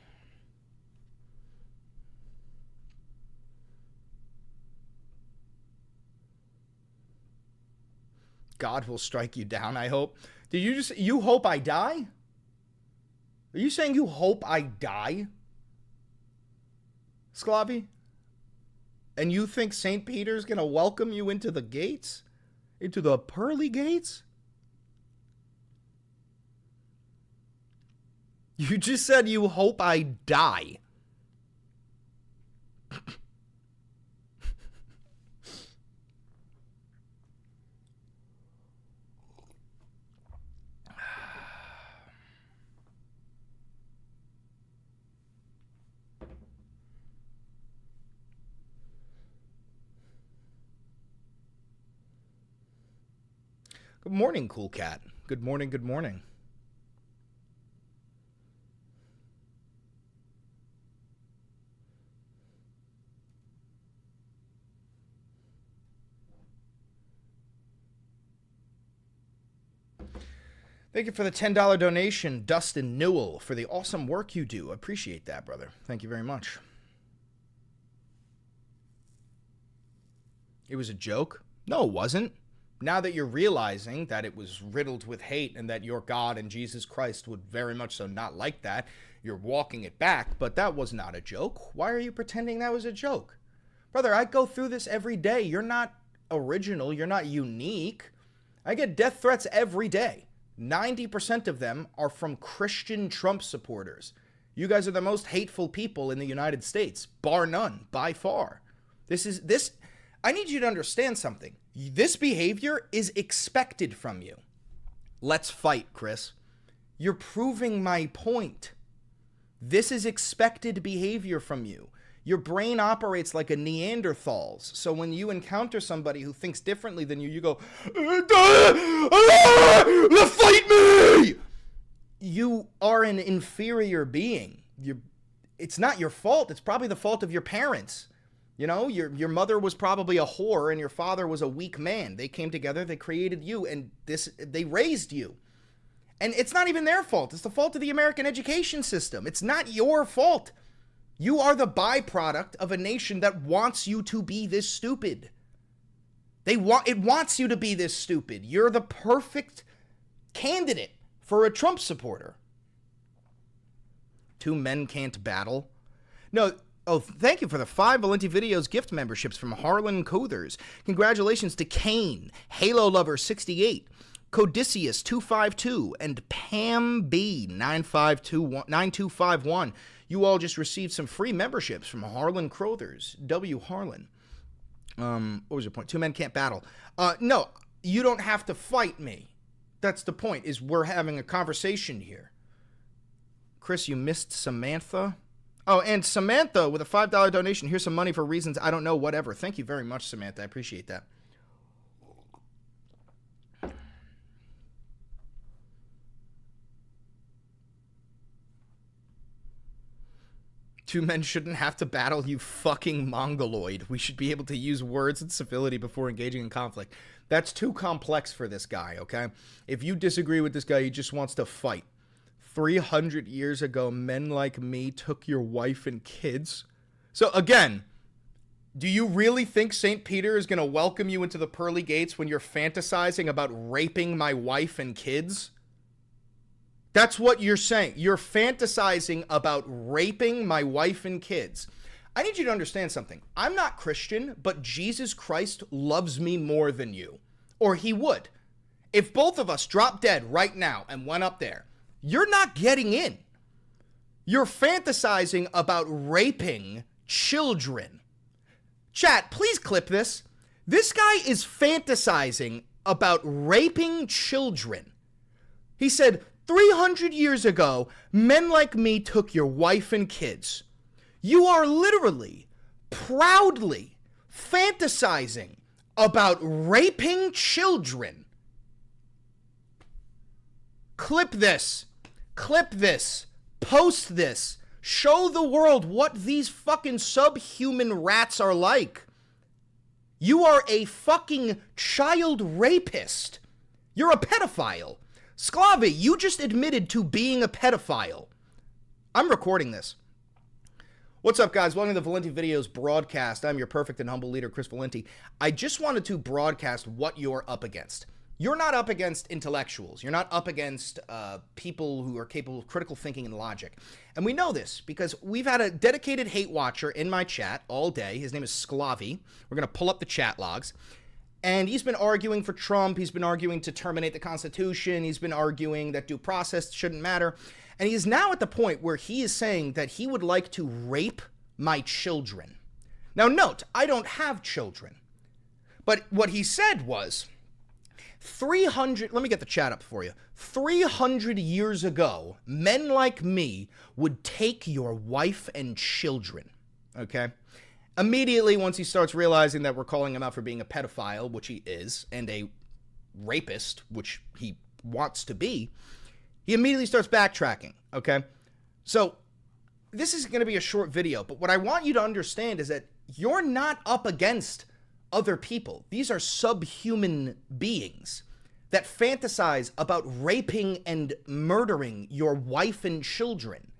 God will strike you down, I hope. Did you hope I die? Are you saying you hope I die? Sclavi? And you think St. Peter's gonna welcome you into the gates? Into the pearly gates? You just said you hope I die. Good morning, Cool Cat. Good morning, good morning. Thank you for the $10 donation, Dustin Newell, for the awesome work you do. Appreciate that, brother. Thank you very much. It was a joke? No, it wasn't. Now that you're realizing that it was riddled with hate and that your God and Jesus Christ would very much so not like that, you're walking it back, but that was not a joke. Why are you pretending that was a joke? Brother, I go through this every day. You're not original. You're not unique. I get death threats every day. 90% of them are from Christian Trump supporters. You guys are the most hateful people in the United States, bar none, by far. I need you to understand something. This behavior is expected from you. Let's fight, Chris. You're proving my point. This is expected behavior from you. Your brain operates like a Neanderthal's. So when you encounter somebody who thinks differently than you, you go, fight me! You are an inferior being. It's not your fault. It's probably the fault of your parents. You know, your mother was probably a whore and your father was a weak man. They came together, they created you, and they raised you. And it's not even their fault. It's the fault of the American education system. It's not your fault. You are the byproduct of a nation that wants you to be this stupid. It wants you to be this stupid. You're the perfect candidate for a Trump supporter. Two men can't battle. No. Oh, thank you for the 5 Valenti Videos gift memberships from Harlan Cothers. Congratulations to Kane, Halo Lover 68, Codicius 252, and Pam B 9251. You all just received some free memberships from Harlan Cothers. W. Harlan. What was your point? Two men can't battle. No, you don't have to fight me. That's the point, is we're having a conversation here. Chris, you missed Samantha. Oh, and Samantha with a $5 donation. Here's some money for reasons I don't know, whatever. Thank you very much, Samantha. I appreciate that. Two men shouldn't have to battle, you fucking mongoloid. We should be able to use words and civility before engaging in conflict. That's too complex for this guy, okay? If you disagree with this guy, he just wants to fight. 300 years ago, men like me took your wife and kids. So again, do you really think St. Peter is going to welcome you into the pearly gates when you're fantasizing about raping my wife and kids? That's what you're saying. You're fantasizing about raping my wife and kids. I need you to understand something. I'm not Christian, but Jesus Christ loves me more than you. Or he would. If both of us dropped dead right now and went up there, you're not getting in. You're fantasizing about raping children. Chat, please clip this. This guy is fantasizing about raping children. He said, 300 years ago, men like me took your wife and kids. You are literally, proudly fantasizing about raping children. Clip this. Clip this. Post this. Show the world what these fucking subhuman rats are like. You are a fucking child rapist. You're a pedophile. Sclavi, you just admitted to being a pedophile. I'm recording this. What's up, guys? Welcome to the Valenti Videos broadcast. I'm your perfect and humble leader, Chris Valenti. I just wanted to broadcast what you're up against. You're not up against intellectuals. You're not up against people who are capable of critical thinking and logic. And we know this because we've had a dedicated hate watcher in my chat all day. His name is Sclavi. We're going to pull up the chat logs. And he's been arguing for Trump. He's been arguing to terminate the Constitution. He's been arguing that due process shouldn't matter. And he is now at the point where he is saying that he would like to rape my children. Now, note, I don't have children. But what he said was, 300, let me get the chat up for you. 300 years ago, men like me would take your wife and children, okay? Immediately, once he starts realizing that we're calling him out for being a pedophile, which he is, and a rapist, which he wants to be, he immediately starts backtracking, okay? So this is going to be a short video, but what I want you to understand is that you're not up against other people. These are subhuman beings that fantasize about raping and murdering your wife and children.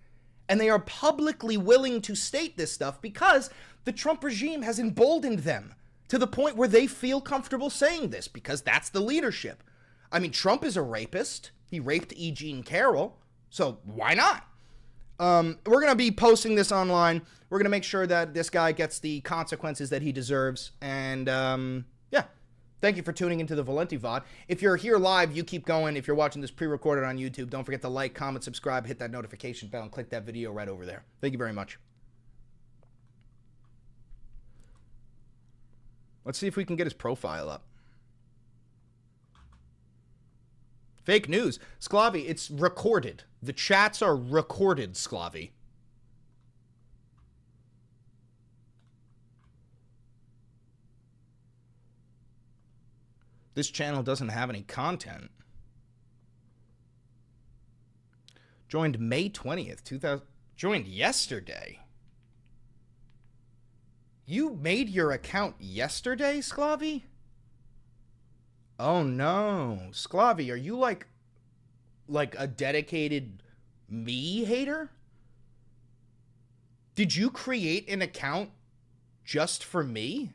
And they are publicly willing to state this stuff because the Trump regime has emboldened them to the point where they feel comfortable saying this because that's the leadership. I mean, Trump is a rapist. He raped E. Jean Carroll, so why not? We're going to be posting this online. We're going to make sure that this guy gets the consequences that he deserves. And, yeah, thank you for tuning into the Valenti VOD. If you're here live, you keep going. If you're watching this pre-recorded on YouTube, don't forget to like, comment, subscribe, hit that notification bell, and click that video right over there. Thank you very much. Let's see if we can get his profile up. Fake news. Sclavi, it's recorded. The chats are recorded, Sclavi. This channel doesn't have any content. Joined May 20th, 2000. Joined yesterday. You made your account yesterday, Sclavi? Oh no. Sclavi, are you like a dedicated me hater? Did you create an account just for me?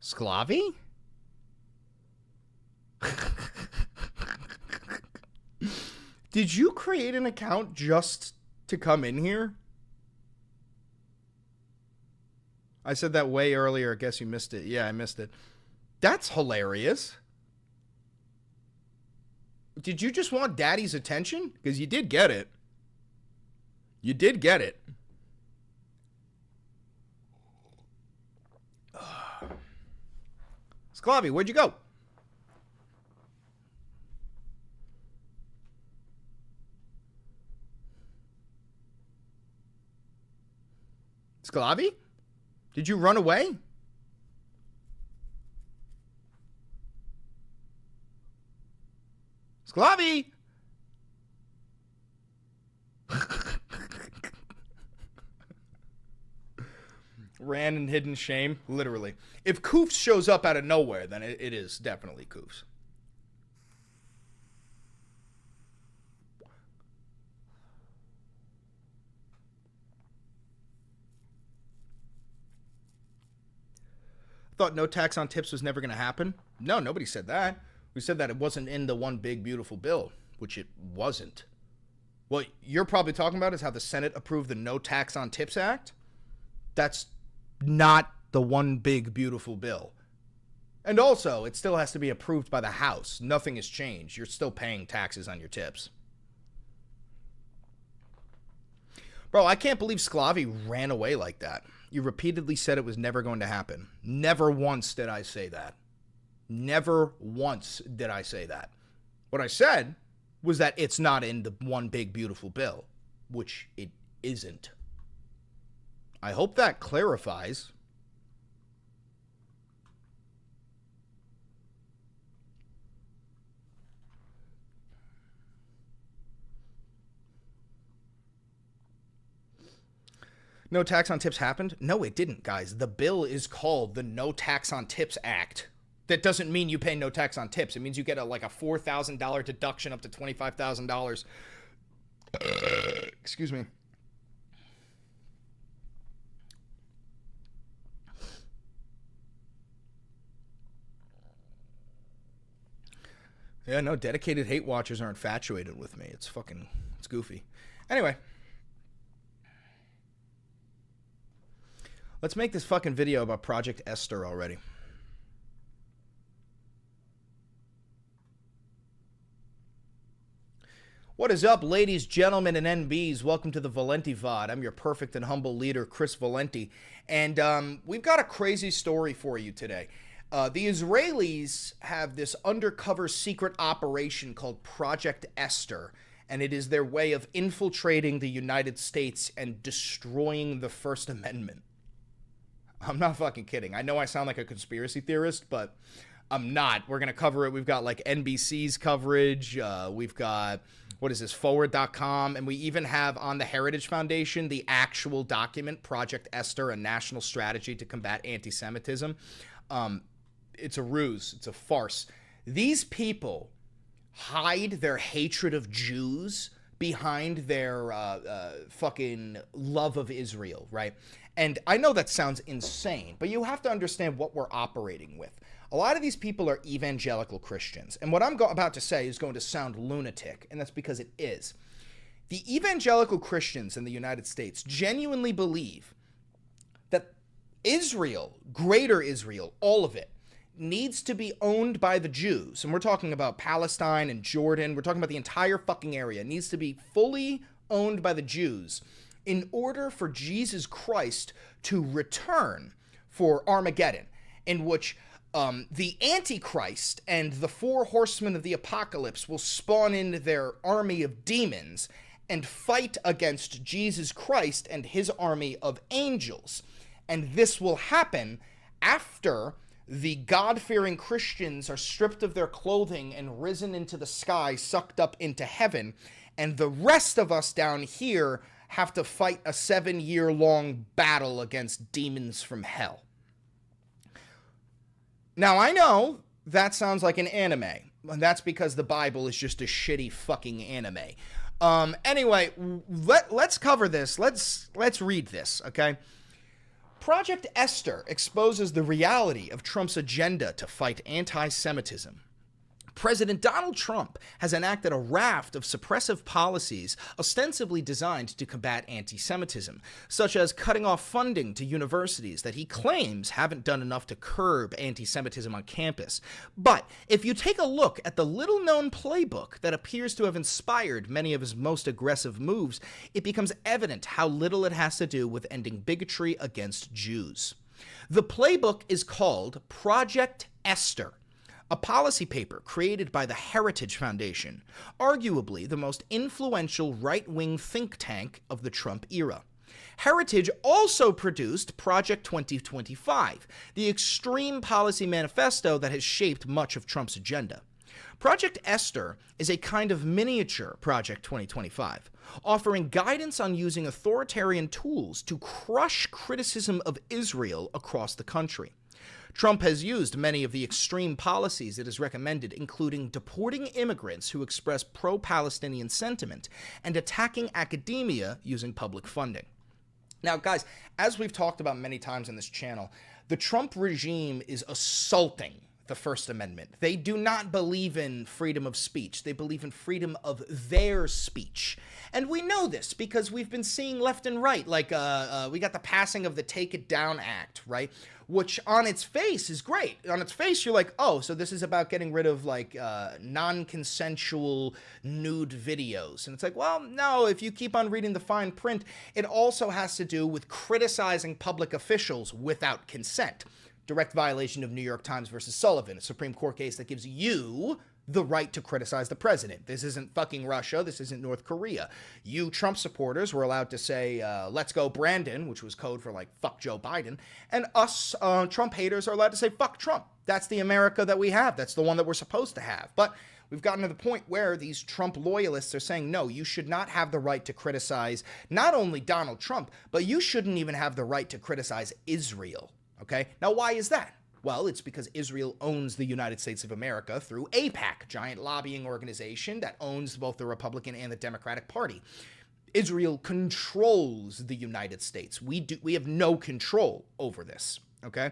Sclavi? Did you create an account just to come in here? I said that way earlier. I guess you missed it. Yeah, I missed it. That's hilarious. Did you just want daddy's attention? Because you did get it. You did get it. Sclavi, where'd you go? Sclavi? Did you run away? Sclavi! Ran and hid in shame, literally. If Koofs shows up out of nowhere, then it is definitely Koofs. Thought no tax on tips was never going to happen. No, nobody said that. We said that it wasn't in the one big beautiful bill, which it wasn't. What you're probably talking about is how the Senate approved the No Tax on Tips Act. That's not the one big beautiful bill. And also, it still has to be approved by the House. Nothing has changed. You're still paying taxes on your tips. Bro, I can't believe Sclavi ran away like that. You repeatedly said it was never going to happen. Never once did I say that. Never once did I say that. What I said was that it's not in the one big beautiful bill, which it isn't. I hope that clarifies. No tax on tips happened? No, it didn't, guys. The bill is called the No Tax on Tips Act. That doesn't mean you pay no tax on tips. It means you get a $4,000 deduction up to $25,000. Excuse me. Yeah, no, dedicated hate watchers are infatuated with me. It's goofy. Anyway. Let's make this fucking video about Project Esther already. What is up, ladies, gentlemen, and NBs? Welcome to the Valenti VOD. I'm your perfect and humble leader, Chris Valenti. And we've got a crazy story for you today. The Israelis have this undercover secret operation called Project Esther. and it is their way of infiltrating the United States and destroying the First Amendment. I'm not fucking kidding. I know I sound like a conspiracy theorist, but I'm not. We're going to cover it. We've got like NBC's coverage. We've got, what is this, forward.com. And we even have on the Heritage Foundation the actual document, Project Esther, a national strategy to combat anti-Semitism. It's a ruse. It's a farce. These people hide their hatred of Jews behind their fucking love of Israel, right? And I know that sounds insane, but you have to understand what we're operating with. A lot of these people are evangelical Christians. And what I'm about to say is going to sound lunatic, and that's because it is. The evangelical Christians in the United States genuinely believe that Israel, greater Israel, all of it, needs to be owned by the Jews. And we're talking about Palestine and Jordan. We're talking about the entire fucking area. It needs to be fully owned by the Jews in order for Jesus Christ to return for Armageddon, in which the Antichrist and the four horsemen of the apocalypse will spawn in their army of demons and fight against Jesus Christ and his army of angels. And this will happen after the God-fearing Christians are stripped of their clothing and risen into the sky, sucked up into heaven, and the rest of us down here have to fight a 7-year-long battle against demons from hell. Now, I know that sounds like an anime, and that's because the Bible is just a shitty fucking anime. Anyway, let's cover this. Let's read this, okay? Project Esther exposes the reality of Trump's agenda to fight anti-Semitism. President Donald Trump has enacted a raft of suppressive policies ostensibly designed to combat anti-Semitism, such as cutting off funding to universities that he claims haven't done enough to curb anti-Semitism on campus. But if you take a look at the little-known playbook that appears to have inspired many of his most aggressive moves, it becomes evident how little it has to do with ending bigotry against Jews. The playbook is called Project Esther, a policy paper created by the Heritage Foundation, arguably the most influential right-wing think tank of the Trump era. Heritage also produced Project 2025, the extreme policy manifesto that has shaped much of Trump's agenda. Project Esther is a kind of miniature Project 2025, offering guidance on using authoritarian tools to crush criticism of Israel across the country. Trump has used many of the extreme policies it has recommended, including deporting immigrants who express pro-Palestinian sentiment and attacking academia using public funding. Now, guys, as we've talked about many times on this channel, the Trump regime is assaulting the First Amendment. They do not believe in freedom of speech. They believe in freedom of their speech. And we know this because we've been seeing left and right, like we got the passing of the Take It Down Act, right? Which on its face is great. On its face, you're like, oh, so this is about getting rid of like non-consensual nude videos. And it's like, well, no, if you keep on reading the fine print, it also has to do with criticizing public officials without consent. Direct violation of New York Times versus Sullivan, a Supreme Court case that gives you the right to criticize the president. This isn't fucking Russia. This isn't North Korea. You Trump supporters were allowed to say, let's go Brandon, which was code for like, fuck Joe Biden. And us Trump haters are allowed to say, fuck Trump. That's the America that we have. That's the one that we're supposed to have. But we've gotten to the point where these Trump loyalists are saying, no, you should not have the right to criticize not only Donald Trump, but you shouldn't even have the right to criticize Israel. Okay? Now, why is that? Well, it's because Israel owns the United States of America through AIPAC, giant lobbying organization that owns both the Republican and the Democratic Party. Israel controls the United States. We have no control over this, okay?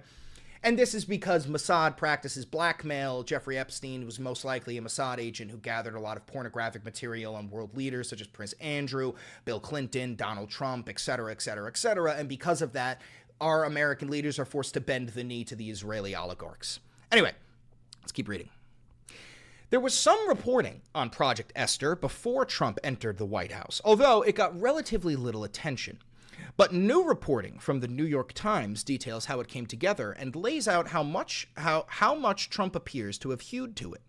And this is because Mossad practices blackmail. Jeffrey Epstein was most likely a Mossad agent who gathered a lot of pornographic material on world leaders such as Prince Andrew, Bill Clinton, Donald Trump, et cetera, et cetera, et cetera. And because of that, our American leaders are forced to bend the knee to the Israeli oligarchs. Anyway, let's keep reading. There was some reporting on Project Esther before Trump entered the White House, although it got relatively little attention. But new reporting from the New York Times details how it came together and lays out how much Trump appears to have hewed to it.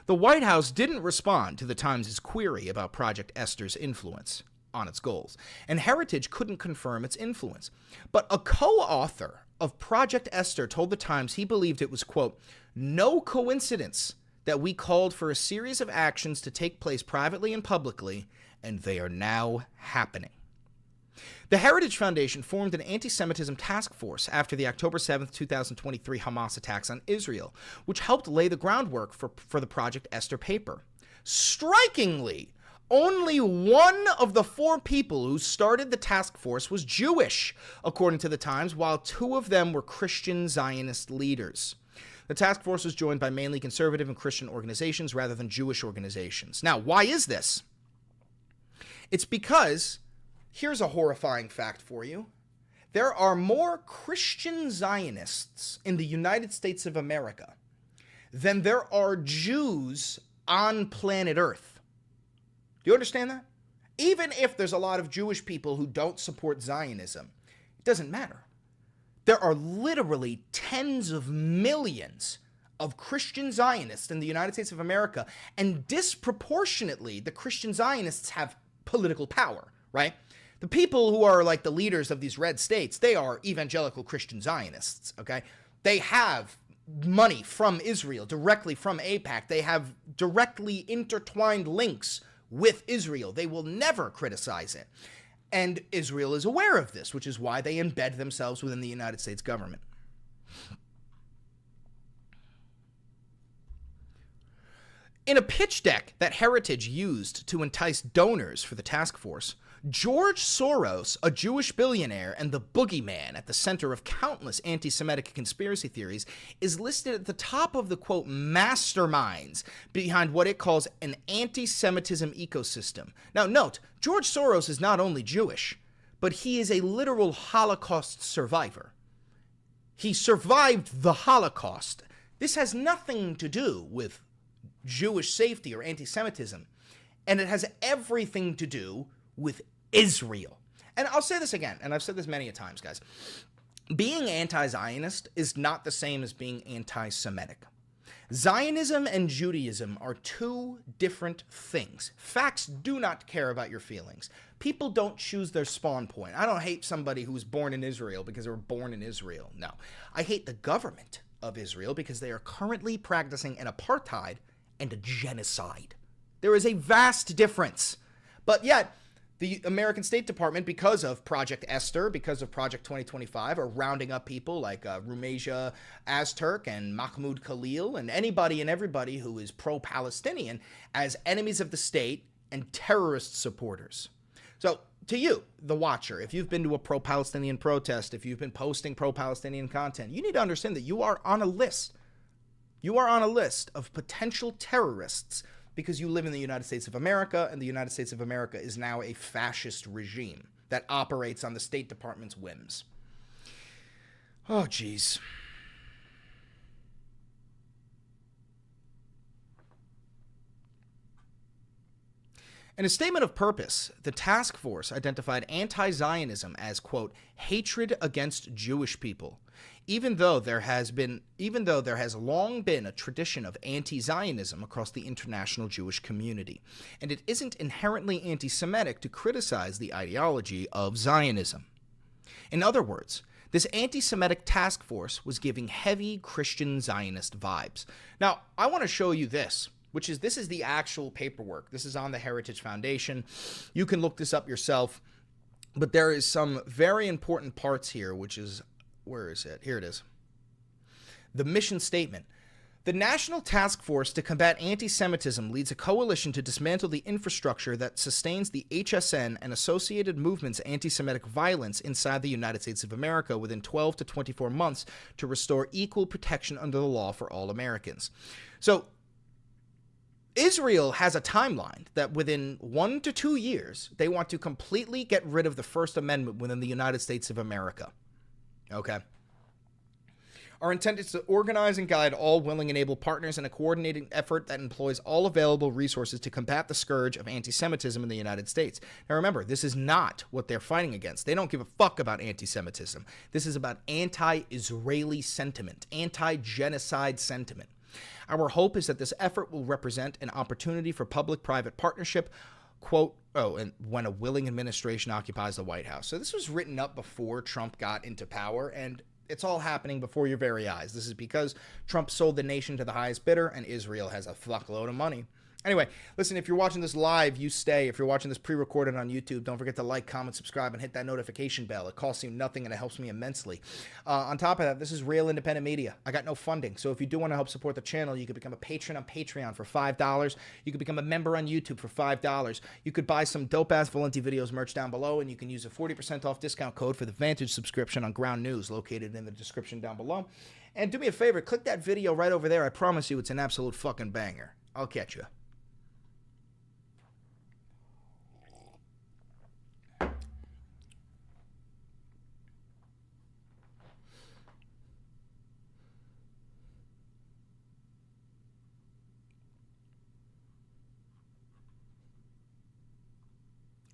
The White House didn't respond to the Times' query about Project Esther's influence on its goals, and Heritage couldn't confirm its influence. But a co-author of Project Esther told the Times he believed it was, quote, no coincidence that we called for a series of actions to take place privately and publicly, and they are now happening. The Heritage Foundation formed an anti-Semitism task force after the October 7, 2023 Hamas attacks on Israel, which helped lay the groundwork for the Project Esther paper. Strikingly, only one of the 4 people who started the task force was Jewish, according to the Times, while 2 of them were Christian Zionist leaders. The task force was joined by mainly conservative and Christian organizations rather than Jewish organizations. Now, why is this? It's because, here's a horrifying fact for you. There are more Christian Zionists in the United States of America than there are Jews on planet Earth. Do you understand that? Even if there's a lot of Jewish people who don't support Zionism, it doesn't matter. There are literally tens of millions of Christian Zionists in the United States of America, and disproportionately, the Christian Zionists have political power, right? The people who are like the leaders of these red states, they are evangelical Christian Zionists, okay? They have money from Israel, directly from AIPAC. They have directly intertwined links with Israel. They will never criticize it. And Israel is aware of this, which is why they embed themselves within the United States government. In a pitch deck that Heritage used to entice donors for the task force, George Soros, a Jewish billionaire and the boogeyman at the center of countless anti-Semitic conspiracy theories, is listed at the top of the, quote, masterminds behind what it calls an anti-Semitism ecosystem. Now, note, George Soros is not only Jewish, but he is a literal Holocaust survivor. He survived the Holocaust. This has nothing to do with Jewish safety or anti-Semitism, and it has everything to do with Israel. And I'll say this again, and I've said this many a times, guys. Being anti-Zionist is not the same as being anti-Semitic. Zionism and Judaism are 2 different things. Facts do not care about your feelings. People don't choose their spawn point. I don't hate somebody who was born in Israel because they were born in Israel. No. I hate the government of Israel because they are currently practicing an apartheid and a genocide. There is a vast difference. But yet, the American State Department, because of Project Esther, because of Project 2025, are rounding up people like Rumeja Azturk and Mahmoud Khalil and anybody and everybody who is pro-Palestinian as enemies of the state and terrorist supporters. So, to you, the watcher, if you've been to a pro-Palestinian protest, if you've been posting pro-Palestinian content, you need to understand that you are on a list. You are on a list of potential terrorists because you live in the United States of America, and the United States of America is now a fascist regime that operates on the State Department's whims. Oh, geez. In a statement of purpose, the task force identified anti-Zionism as, quote, hatred against Jewish people, even though there has long been a tradition of anti-Zionism across the international Jewish community, and it isn't inherently anti-Semitic to criticize the ideology of Zionism. In other words, this anti-Semitic task force was giving heavy Christian Zionist vibes. Now, I want to show you this. This is the actual paperwork. This is on the Heritage Foundation. You can look this up yourself, but there is some very important parts here, which is, where is it? Here it is. The mission statement. The National Task Force to Combat Anti-Semitism leads a coalition to dismantle the infrastructure that sustains the HSN and associated movements' anti-Semitic violence inside the United States of America within 12 to 24 months to restore equal protection under the law for all Americans. So, Israel has a timeline that within 1 to 2 years, they want to completely get rid of the First Amendment within the United States of America. Okay. Our intent is to organize and guide all willing and able partners in a coordinated effort that employs all available resources to combat the scourge of anti-Semitism in the United States. Now remember, this is not what they're fighting against. They don't give a fuck about anti-Semitism. This is about anti-Israeli sentiment, anti-genocide sentiment. Our hope is that this effort will represent an opportunity for public-private partnership, quote, and when a willing administration occupies the White House. So this was written up before Trump got into power, and it's all happening before your very eyes. This is because Trump sold the nation to the highest bidder, and Israel has a fuckload of money. Anyway, listen, if you're watching this live, you stay. If you're watching this pre-recorded on YouTube, don't forget to like, comment, subscribe, and hit that notification bell. It costs you nothing, and it helps me immensely. On top of that, this is real independent media. I got no funding, so if you do want to help support the channel, you could become a patron on Patreon for $5. You could become a member on YouTube for $5. You could buy some dope-ass Valenti Videos merch down below, and you can use a 40% off discount code for the Vantage subscription on Ground News, located in the description down below. And do me a favor, click that video right over there. I promise you it's an absolute fucking banger. I'll catch you.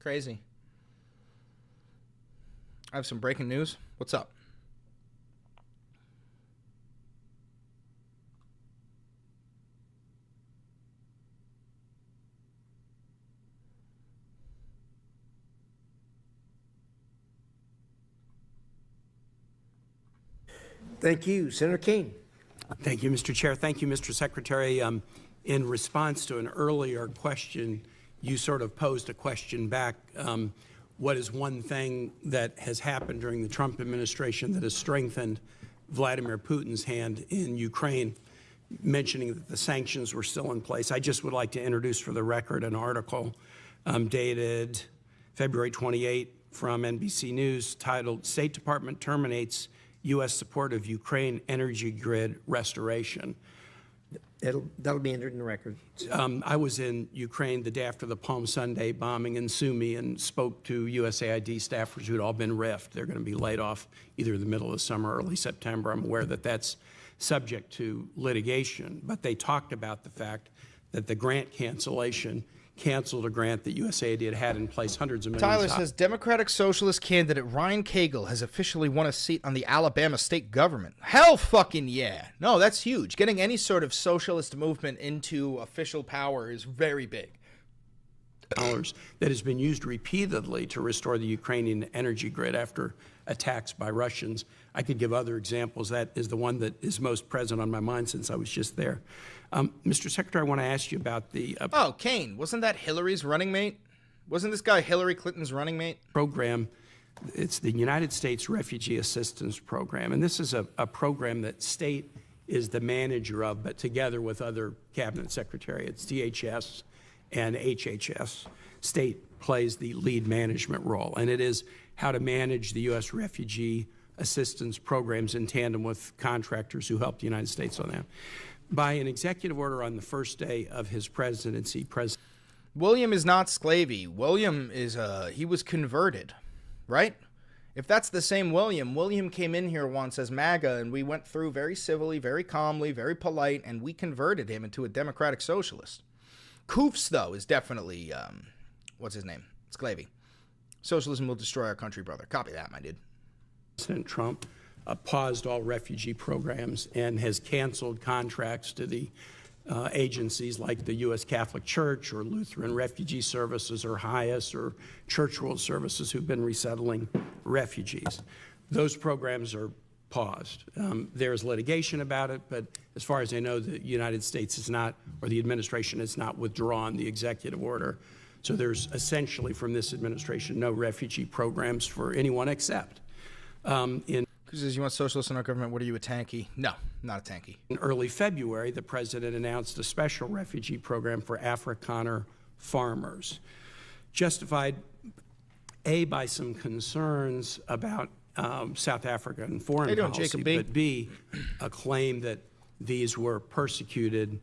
Crazy. I have some breaking news. What's up?
Thank you, Senator King.
Thank you, Mr. Chair. Thank you, Mr. Secretary. In response to an earlier question, you sort of posed a question back. What is one thing that has happened during the Trump administration that has strengthened Vladimir Putin's hand in Ukraine, mentioning that the sanctions were still in place? I just would like to introduce for the record an article dated February 28 from NBC News titled, State Department Terminates U.S. Support of Ukraine Energy Grid Restoration.
That'll be entered in the record.
I was in Ukraine the day after the Palm Sunday bombing in Sumy and spoke to USAID staffers who'd all been riffed. They're going to be laid off either in the middle of the summer or early September. I'm aware that that's subject to litigation, but they talked about the fact that the grant cancellation canceled a grant that USAID had in place hundreds of millions.
Tyler says Democratic Socialist candidate Ryan Cagle has officially won a seat on the Alabama state government. Hell fucking yeah. No, that's huge. Getting any sort of socialist movement into official power is very big.
That has been used repeatedly to restore the Ukrainian energy grid after attacks by Russians. I could give other examples. That is the one that is most present on my mind since I was just there. Mr. Secretary, I want to ask you about the...
oh, Kane, wasn't that Hillary's running mate? Wasn't this guy Hillary Clinton's running mate?
Program. It's the United States Refugee Assistance Program, and this is a program that state is the manager of, but together with other cabinet secretariats, DHS and HHS, state plays the lead management role, and it is how to manage the U.S. refugee assistance programs in tandem with contractors who help the United States on that. By an executive order on the first day of his presidency,
William is not Sclavy. William is, he was converted, right? If that's the same William, William came in here once as MAGA, and we went through very civilly, very calmly, very polite, and we converted him into a democratic socialist. Koofs, though, is definitely, what's his name? Sclavy. Socialism will destroy our country, brother. Copy that, my dude.
President Trump paused all refugee programs and has canceled contracts to the agencies like the U.S. Catholic Church or Lutheran Refugee Services or HIAS or Church World Services who've been resettling refugees. Those programs are paused. There's litigation about it, but as far as I know, the United States is not, or the administration has not withdrawn the executive order. So there's essentially from this administration no refugee programs for anyone except
Because you want socialists in our government, what are you, a tanky? No, not a tanky.
In early February, the president announced a special refugee program for Afrikaner farmers, justified, A, by some concerns about South Africa and foreign policy, but B, a claim that these were persecuted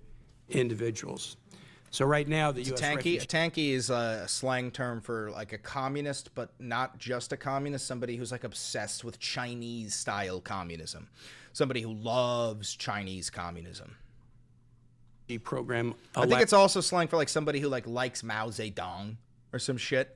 individuals. So right now, the U.S.
A tanky is a slang term for like a communist, but not just a communist. Somebody who's like obsessed with Chinese-style communism. Somebody who loves Chinese communism.
Program.
I think it's also slang for like somebody who like likes Mao Zedong or some shit.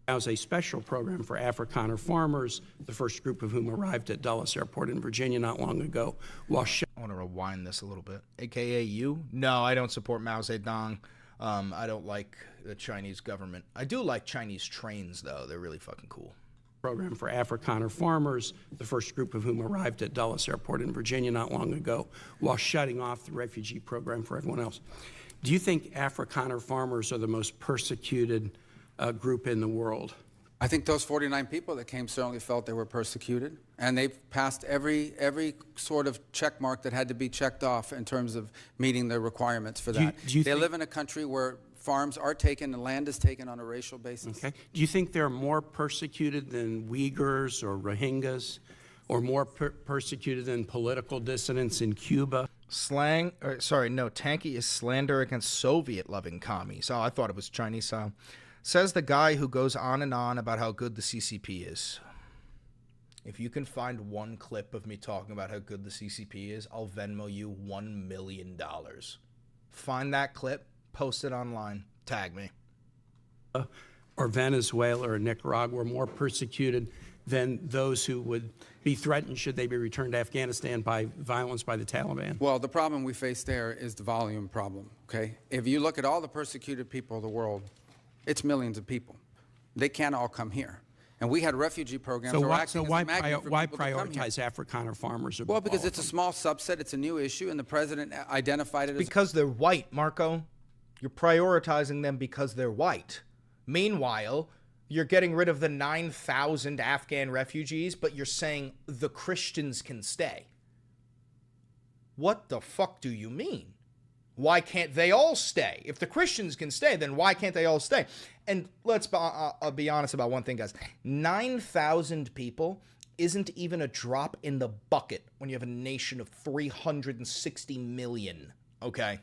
As a special program for Afrikaner farmers, the first group of whom arrived at Dulles Airport in Virginia not long ago, while
I want to rewind this a little bit. AKA you? No, I don't support Mao Zedong. I don't like the Chinese government. I do like Chinese trains, though. They're really fucking cool.
Program for Afrikaner farmers, the first group of whom arrived at Dulles Airport in Virginia not long ago, while shutting off the refugee program for everyone else. Do you think Afrikaner farmers are the most persecuted group in the world?
I think those 49 people that came certainly felt they were persecuted, and they've passed every sort of check mark that had to be checked off in terms of meeting the requirements for that. They live in a country where farms are taken and land is taken on a racial basis.
Okay. Do you think they're more persecuted than Uyghurs or Rohingyas, or more persecuted than political dissidents in Cuba?
Tanky is slander against Soviet-loving commies. Oh, I thought it was Chinese style. Says the guy who goes on and on about how good the CCP is. If you can find one clip of me talking about how good the CCP is, I'll Venmo you $1 million. Find that clip, post it online, tag me.
Or Venezuela or Nicaragua were more persecuted than those who would be threatened should they be returned to Afghanistan by violence by the Taliban?
Well, the problem we face there is the volume problem, okay? If you look at all the persecuted people of the world, it's millions of people. They can't all come here. And we had refugee programs.
So why prioritize Afrikaner farmers?
Well, because it's a small subset. It's a new issue, and the president identified it as...
Because they're white, Marco. You're prioritizing them because they're white. Meanwhile, you're getting rid of the 9,000 Afghan refugees, but you're saying the Christians can stay. What the fuck do you mean? Why can't they all stay? If the Christians can stay, then why can't they all stay? And let's be honest about one thing, guys. 9,000 people isn't even a drop in the bucket when you have a nation of 360 million, okay?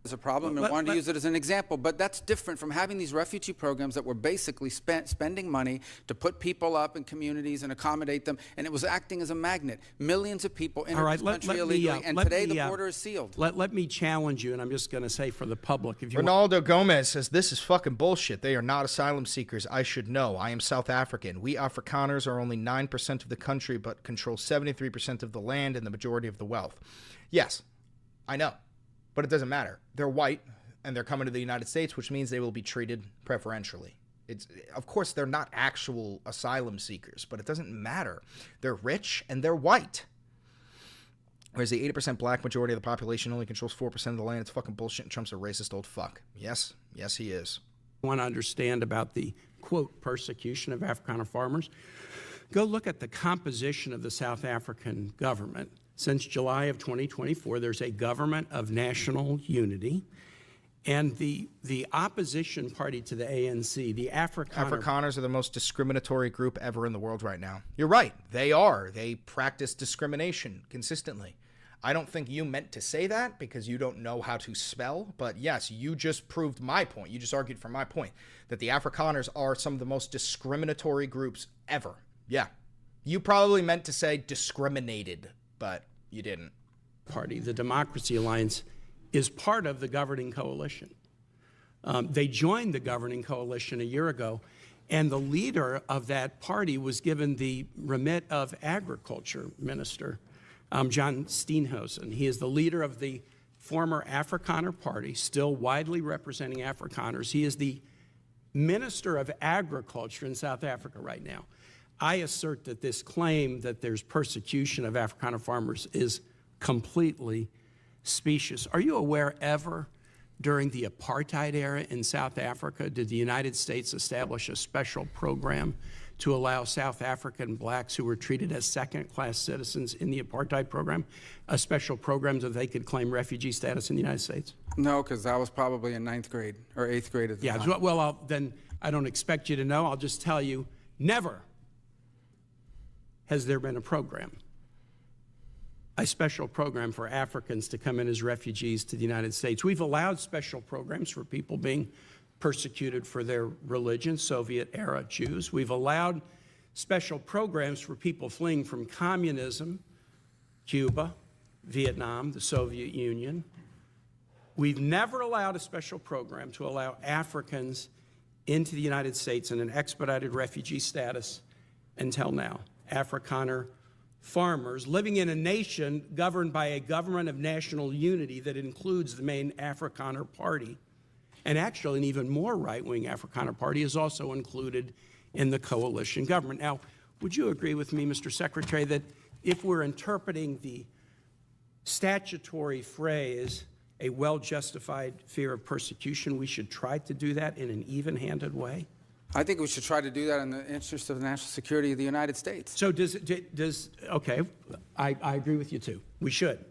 There's a problem and wanted to use it as an example, but that's different from having these refugee programs that were basically spending money to put people up in communities and accommodate them, and it was acting as a magnet. Millions of people entered this country illegally, and today the border is sealed.
Let me challenge you, and I'm just going to say for the public. If you
Ronaldo Gomez says, this is fucking bullshit. They are not asylum seekers. I should know. I am South African. We Afrikaners are only 9% of the country, but control 73% of the land and the majority of the wealth. Yes, I know. But it doesn't matter. They're white, and they're coming to the United States, which means they will be treated preferentially. Of course, they're not actual asylum seekers, but it doesn't matter. They're rich, and they're white. Whereas the 80% black majority of the population only controls 4% of the land. It's fucking bullshit, and Trump's a racist old fuck. Yes, he is.
Want to understand about the, quote, persecution of Afrikaner farmers? Go look at the composition of the South African government. Since July of 2024, there's a government of national unity, and the opposition party to the ANC, the
Afrikaners are the most discriminatory group ever in the world right now. You're right. They are. They practice discrimination consistently. I don't think you meant to say that because you don't know how to spell, but yes, you just proved my point. You just argued for my point that the Afrikaners are some of the most discriminatory groups ever. Yeah. You probably meant to say discriminated, but you didn't.
Party, the Democracy Alliance, is part of the governing coalition. They joined the governing coalition a year ago, and the leader of that party was given the remit of Agriculture Minister, John Steenhuisen. He is the leader of the former Afrikaner Party, still widely representing Afrikaners. He is the Minister of Agriculture in South Africa right now. I assert that this claim that there's persecution of Afrikaner farmers is completely specious. Are you aware ever during the apartheid era in South Africa did the United States establish a special program to allow South African blacks who were treated as second-class citizens in the apartheid program, a special program so they could claim refugee status in the United States?
No, because I was probably in 9th grade or 8th grade at the time.
Yeah, well, then I don't expect you to know. I'll just tell you, never has there been a program, a special program for Africans to come in as refugees to the United States. We've allowed special programs for people being persecuted for their religion, Soviet-era Jews. We've allowed special programs for people fleeing from communism, Cuba, Vietnam, the Soviet Union. We've never allowed a special program to allow Africans into the United States in an expedited refugee status until now. Afrikaner farmers living in a nation governed by a government of national unity that includes the main Afrikaner Party. And actually, an even more right-wing Afrikaner Party is also included in the coalition government. Now, would you agree with me, Mr. Secretary, that if we're interpreting the statutory phrase, a well-justified fear of persecution, we should try to do that in an even-handed way?
I think we should try to do that in the interest of the national security of the United States.
So okay, I agree with you too. We should.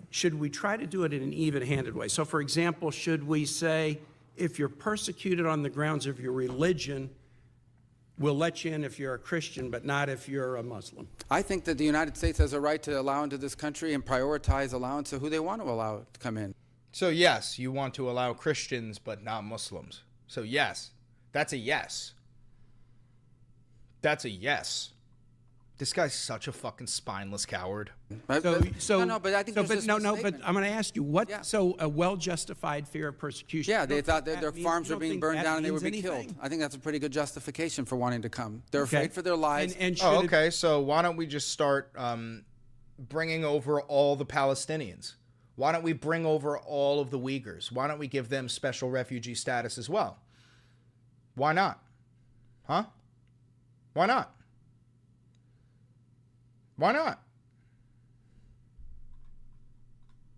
Should we try to do it in an even-handed way? So for example, should we say, if you're persecuted on the grounds of your religion, we'll let you in if you're a Christian, but not if you're a Muslim?
I think that the United States has a right to allow into this country and prioritize allowance of who they want to allow to come in.
So yes, you want to allow Christians, but not Muslims. So yes. That's a yes. That's a yes. This guy's such a fucking spineless coward.
But I'm going to ask you, what? So a well-justified fear of persecution?
Yeah, they thought that their farms were being burned down and they would be killed. I think that's a pretty good justification for wanting to come. They're afraid for their lives.
Okay, so why don't we just start bringing over all the Palestinians? Why don't we bring over all of the Uyghurs? Why don't we give them special refugee status as well? Why not? Huh? Why not? Why not?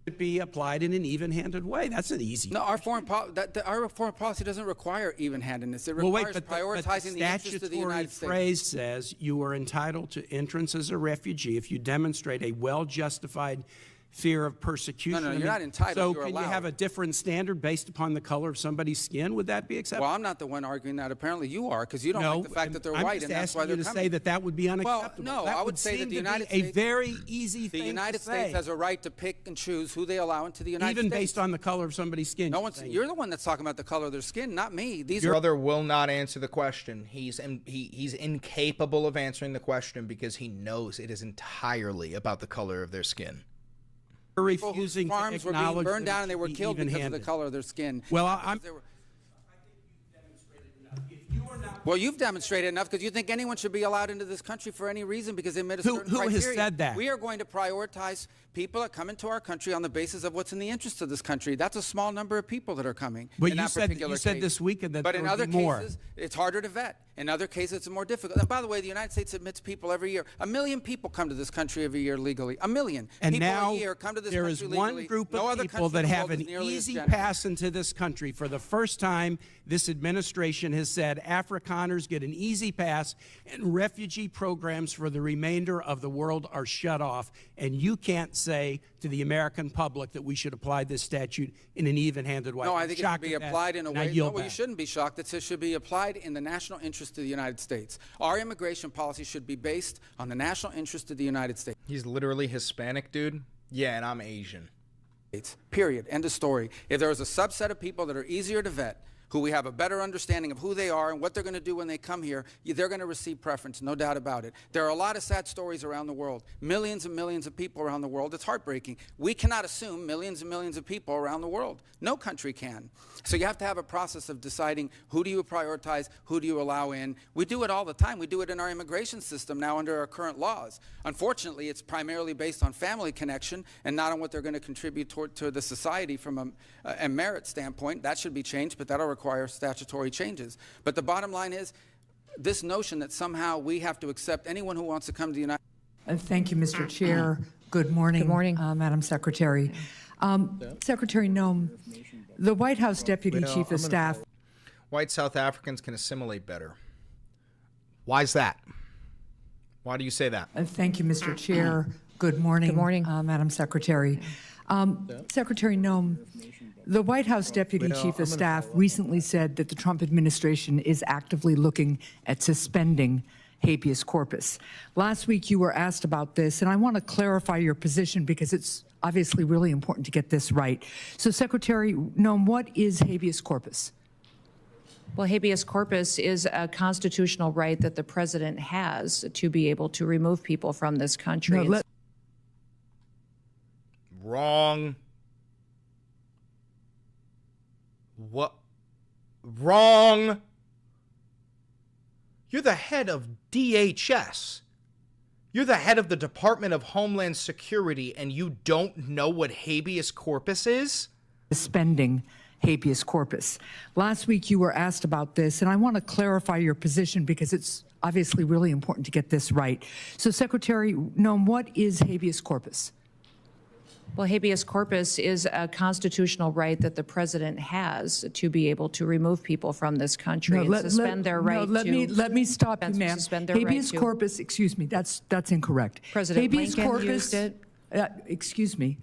It be applied in an even-handed way. That's an easy.
No, our foreign policy doesn't require even-handedness. It requires prioritizing the interests of the United States.
The phrase says you are entitled to entrance as a refugee if you demonstrate a well-justified fear of persecution.
No, you're not entitled.
So can you have a different standard based upon the color of somebody's skin? Would that be acceptable?
Well, I'm not the one arguing that. Apparently you are, because you don't like the fact that they're white, and that's why they're coming.
I'm just asking you to say that would be unacceptable.
Well, no, I would say that the United States,
a very easy thing to say.
The United States has a right to pick and choose who they allow into the United States.
Even based on the color of somebody's skin.
You're the one that's talking about the color of their skin, not me.
Your brother will not answer the question. He's incapable of answering the question because he knows it is entirely about the color of their skin.
Refusing
farms
to
were being burned down and they were killed because of the color of their skin.
Well,
Well, you've demonstrated enough because you think anyone should be allowed into this country for any reason because they met a certain criteria.
Who has said that?
We are going to prioritize people that come into our country on the basis of what's in the interest of this country. That's a small number of people that are coming.
But you said this weekend that
but
there
in other
would be more.
cases, it's harder to vet. In other cases, it's more difficult. And by the way, the United States admits people every year. 1 million people come to this country every year legally. 1 million
and
people
now
a year come to this
there
country
is
legally.
one group of people that have an easy pass into this country. For the first time, this administration has said Afrikaners get an easy pass and refugee programs for the remainder of the world are shut off. And you can't say to the American public that we should apply this statute in an even-handed way.
No, I think it should be applied in a way.
No,
you shouldn't be shocked. It should be applied in the national interest of the United States. Our immigration policy should be based on the national interest of the United States.
He's literally Hispanic, dude. Yeah, and I'm Asian.
Period. End of story. If there is a subset of people that are easier to vet, who we have a better understanding of who they are and what they're going to do when they come here, they're going to receive preference, no doubt about it. There are a lot of sad stories around the world. Millions and millions of people around the world. It's heartbreaking. We cannot assume millions and millions of people around the world. No country can. So you have to have a process of deciding who do you prioritize, who do you allow in. We do it all the time. We do it in our immigration system now under our current laws. Unfortunately, it's primarily based on family connection and not on what they're going to contribute to the society from a merit standpoint. That should be changed, but that'll require statutory changes. But the bottom line is this notion that somehow we have to accept anyone who wants to come to the United States.
Thank you, Mr. Chair. Good morning. Good morning, Madam Secretary. Secretary Noem, the White House Deputy Chief of Staff.
White South Africans can assimilate better. Why is that? Why do you say that?
Thank you, Mr. Chair. Good morning. Good morning, Madam Secretary. Secretary Noem, the White House Deputy Chief of Staff recently said that the Trump administration is actively looking at suspending habeas corpus. Last week you were asked about this, and I want to clarify your position because it's obviously really important to get this right. So, Secretary Noem, what is habeas corpus?
Well, habeas corpus is a constitutional right that the president has to be able to remove people from this country.
No,
Wrong. What? Wrong. You're the head of DHS. You're the head of the Department of Homeland Security, and you don't know what habeas corpus is?
Suspending habeas corpus. Last week you were asked about this, and I want to clarify your position because it's obviously really important to get this right. So, Secretary Noem, what is habeas corpus?
Well, habeas corpus is a constitutional right that the president has to be able to remove people from this country and suspend their right to.
Let me stop you, ma'am. Habeas corpus, excuse me, that's incorrect.
President Lincoln used it.
Excuse me.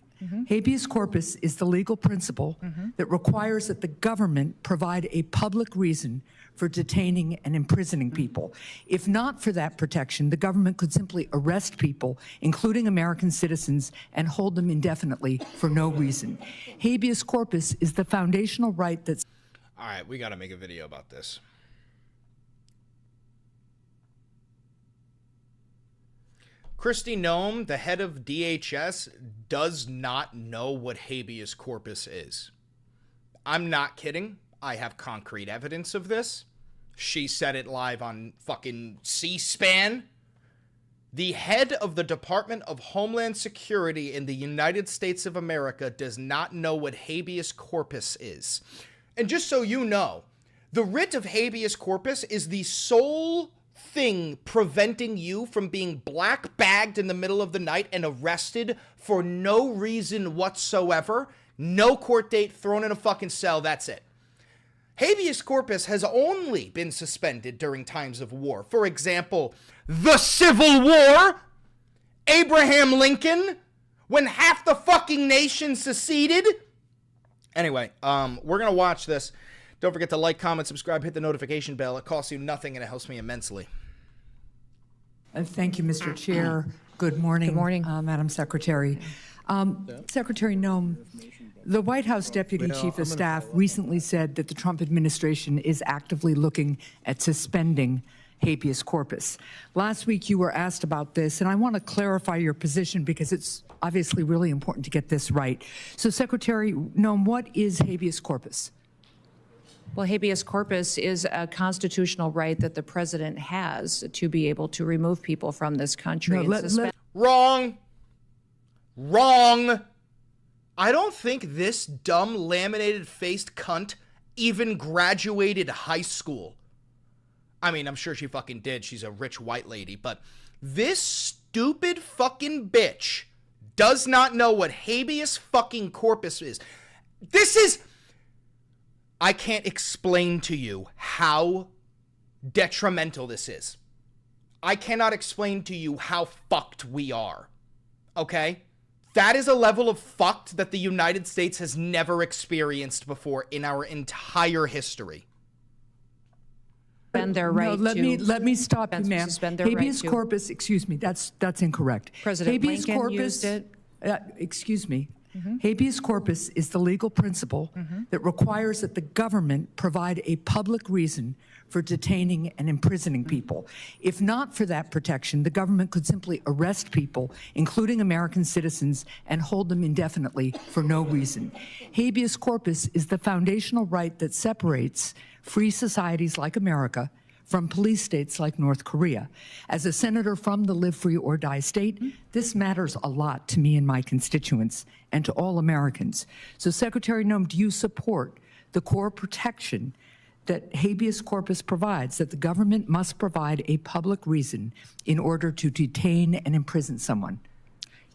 Habeas corpus is the legal principle that requires that the government provide a public reason for detaining and imprisoning people. If not for that protection, the government could simply arrest people, including American citizens, and hold them indefinitely for no reason. Habeas corpus is the foundational right that's...
All right, we got to make a video about this. Kristi Noem, the head of DHS, does not know what habeas corpus is. I'm not kidding. I have concrete evidence of this. She said it live on fucking C-SPAN. The head of the Department of Homeland Security in the United States of America does not know what habeas corpus is. And just so you know, the writ of habeas corpus is the sole thing preventing you from being black-bagged in the middle of the night and arrested for no reason whatsoever. No court date, thrown in a fucking cell, that's it. Habeas corpus has only been suspended during times of war. For example, the Civil War, Abraham Lincoln, when half the fucking nation seceded. Anyway, we're going to watch this. Don't forget to like, comment, subscribe, hit the notification bell. It costs you nothing and it helps me immensely.
Thank you, Mr. Chair. Good morning.
Good morning.
Madam Secretary. Secretary Noem, the White House Deputy Chief of Staff recently said that the Trump administration is actively looking at suspending habeas corpus. Last week you were asked about this, and I want to clarify your position because it's obviously really important to get this right. So, Secretary Noem, what is habeas corpus?
Well, habeas corpus is a constitutional right that the president has to be able to remove people from this country.
Wrong. Wrong. I don't think this dumb laminated-faced cunt even graduated high school. I mean, I'm sure she fucking did. She's a rich white lady. But this stupid fucking bitch does not know what habeas fucking corpus is. This is... I can't explain to you how detrimental this is. I cannot explain to you how fucked we are. Okay? That is a level of fucked that the United States has never experienced before in our entire history.
Suspend their right
let me stop you, ma'am. Habeas corpus, excuse me, that's incorrect.
President Lincoln used it.
Excuse me. Habeas corpus is the legal principle that requires that the government provide a public reason for detaining and imprisoning people. If not for that protection, the government could simply arrest people, including American citizens, and hold them indefinitely for no reason. Habeas corpus is the foundational right that separates free societies like America from police states like North Korea. As a senator from the Live Free or Die state, this matters a lot to me and my constituents and to all Americans. So, Secretary Noem, do you support the core protection that habeas corpus provides, that the government must provide a public reason in order to detain and imprison someone?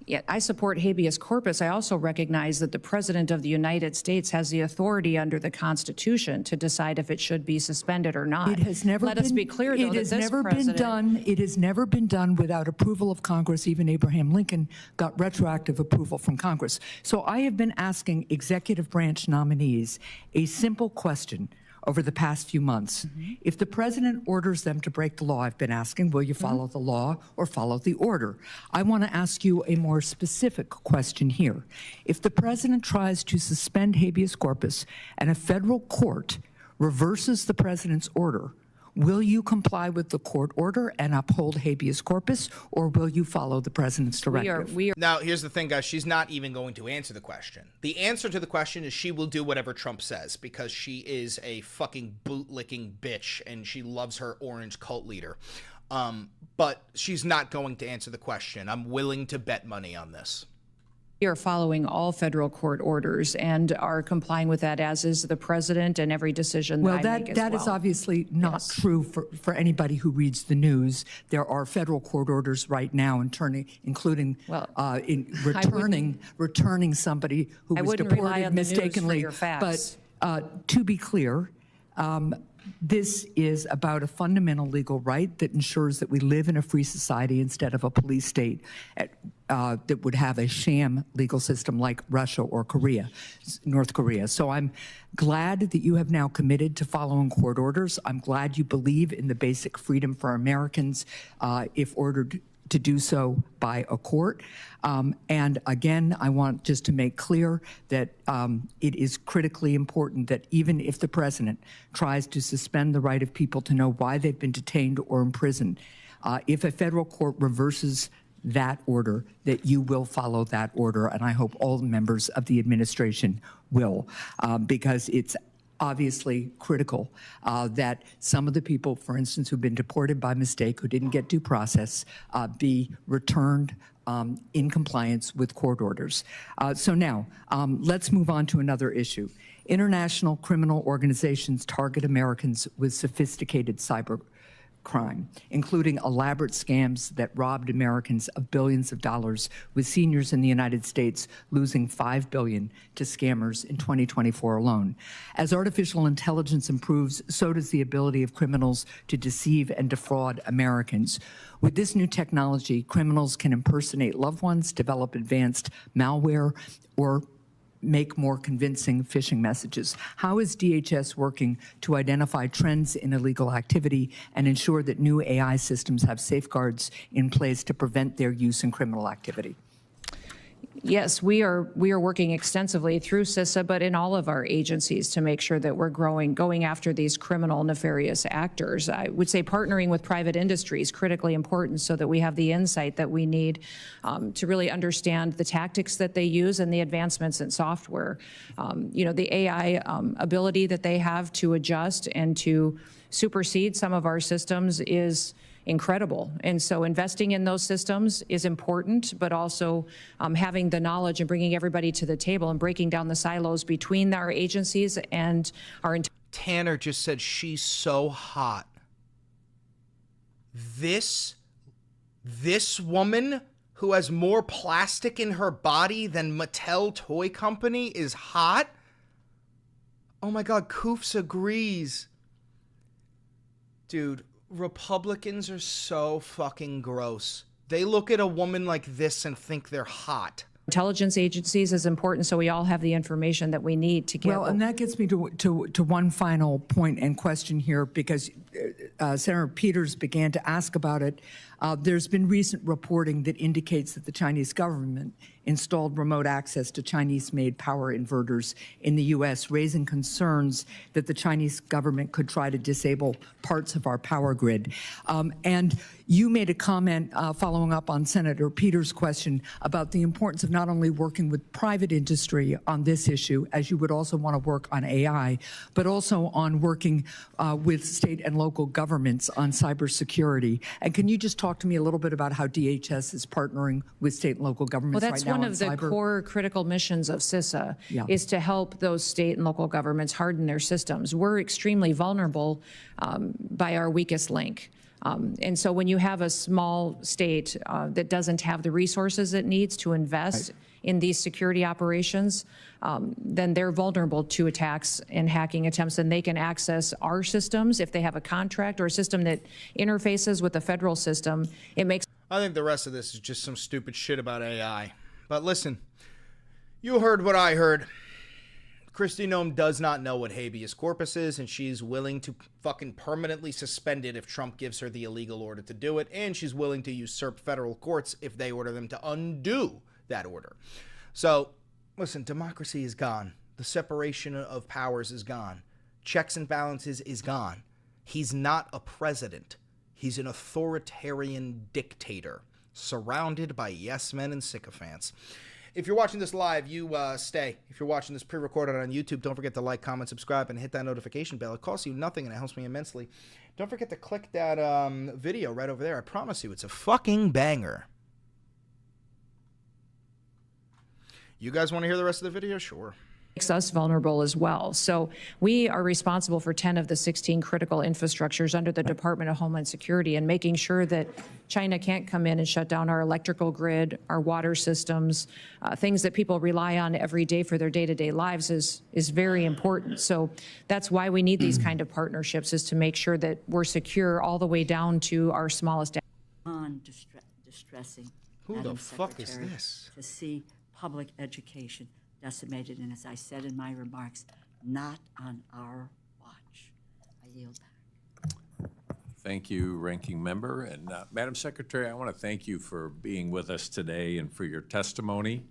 Yeah, I support habeas corpus. I also recognize that the President of the United States has the authority under the Constitution to decide if it should be suspended or not.
It has never
Let us be clear, though,
it has never been done. It has never been done without approval of Congress. Even Abraham Lincoln got retroactive approval from Congress. So I have been asking executive branch nominees a simple question over the past few months. If the president orders them to break the law, I've been asking, will you follow the law or follow the order? I want to ask you a more specific question here. If the president tries to suspend habeas corpus and a federal court reverses the president's order, Will you comply with the court order and uphold habeas corpus, or will you follow the president's directive?
Now, here's the thing, guys. She's not even going to answer the question. The answer to the question is she will do whatever Trump says because she is a fucking bootlicking bitch and she loves her orange cult leader. But she's not going to answer the question. I'm willing to bet money on this.
We are following all federal court orders and are complying with that, as is the president, and every decision that I make as well.
That is obviously not true for anybody who reads the news. There are federal court orders right now, including returning somebody who was deported mistakenly. But to be clear, this is about a fundamental legal right that ensures that we live in a free society instead of a police state that would have a sham legal system like Russia or North Korea. So I'm glad that you have now committed to following court orders. I'm glad you believe in the basic freedom for Americans if ordered to do so by a court. And again, I want just to make clear that it is critically important that even if the president tries to suspend the right of people to know why they've been detained or imprisoned, if a federal court reverses that order, that you will follow that order. And I hope all members of the administration will, because it's obviously critical that some of the people, for instance, who've been deported by mistake, who didn't get due process, be returned in compliance with court orders. So now, let's move on to another issue. International criminal organizations target Americans with sophisticated cyber crime, including elaborate scams that robbed Americans of billions of dollars, with seniors in the United States losing $5 billion to scammers in 2024 alone. As artificial intelligence improves, so does the ability of criminals to deceive and defraud Americans. With this new technology, criminals can impersonate loved ones, develop advanced malware, or make more convincing phishing messages. How is DHS working to identify trends in illegal activity and ensure that new AI systems have safeguards in place to prevent their use in criminal activity?
Yes, we are working extensively through CISA, but in all of our agencies to make sure that we're going after these criminal, nefarious actors. I would say partnering with private industry is critically important so that we have the insight that we need to really understand the tactics that they use and the advancements in software. The AI ability that they have to adjust and to supersede some of our systems is incredible. And so investing in those systems is important, but also having the knowledge and bringing everybody to the table and breaking down the silos between our agencies and our...
Tanner just said she's so hot. This woman who has more plastic in her body than Mattel Toy Company is hot? Oh my God, Koofs agrees. Dude, Republicans are so fucking gross. They look at a woman like this and think they're hot.
Intelligence agencies is important, so we all have the information that we need to get.
Well, and that gets me to one final point and question here, because Senator Peters began to ask about it. There's been recent reporting that indicates that the Chinese government installed remote access to Chinese-made power inverters in the U.S., raising concerns that the Chinese government could try to disable parts of our power grid. And you made a comment following up on Senator Peters' question about the importance of not only working with private industry on this issue, as you would also want to work on AI, but also on working with state and local governments on cybersecurity. And can you just talk to me a little bit about how DHS is partnering with state and local governments right now on cyber?
Well, that's one of the core critical missions of CISA, is to help those state and local governments harden their systems. We're extremely vulnerable by our weakest link. And so when you have a small state that doesn't have the resources it needs to invest in these security operations, then they're vulnerable to attacks and hacking attempts, and they can access our systems if they have a contract or a system that interfaces with the federal system.
I think the rest of this is just some stupid shit about AI. But listen, you heard what I heard. Kristi Noem does not know what habeas corpus is, and she's willing to fucking permanently suspend it if Trump gives her the illegal order to do it, and she's willing to usurp federal courts if they order them to undo that order. So, listen, democracy is gone. The separation of powers is gone. Checks and balances is gone. He's not a president. He's an authoritarian dictator surrounded by yes men and sycophants. If you're watching this live, you stay. If you're watching this pre-recorded on YouTube, don't forget to like, comment, subscribe, and hit that notification bell. It costs you nothing, and it helps me immensely. Don't forget to click that video right over there. I promise you, it's a fucking banger. You guys want to hear the rest of the video? Sure.
Makes us vulnerable as well. So we are responsible for 10 of the 16 critical infrastructures under the Department of Homeland Security, and making sure that China can't come in and shut down our electrical grid, our water systems, things that people rely on every day for their day-to-day lives is very important. So that's why we need these kind of partnerships, is to make sure that we're secure all the way down to our smallest.
Distressing.
Who
Madam
the fuck is
Secretary,
this?
To see public education decimated, and as I said in my remarks, not on our watch. I yield back.
Thank you, Ranking Member. And Madam Secretary, I want to thank you for being with us today and for your testimony.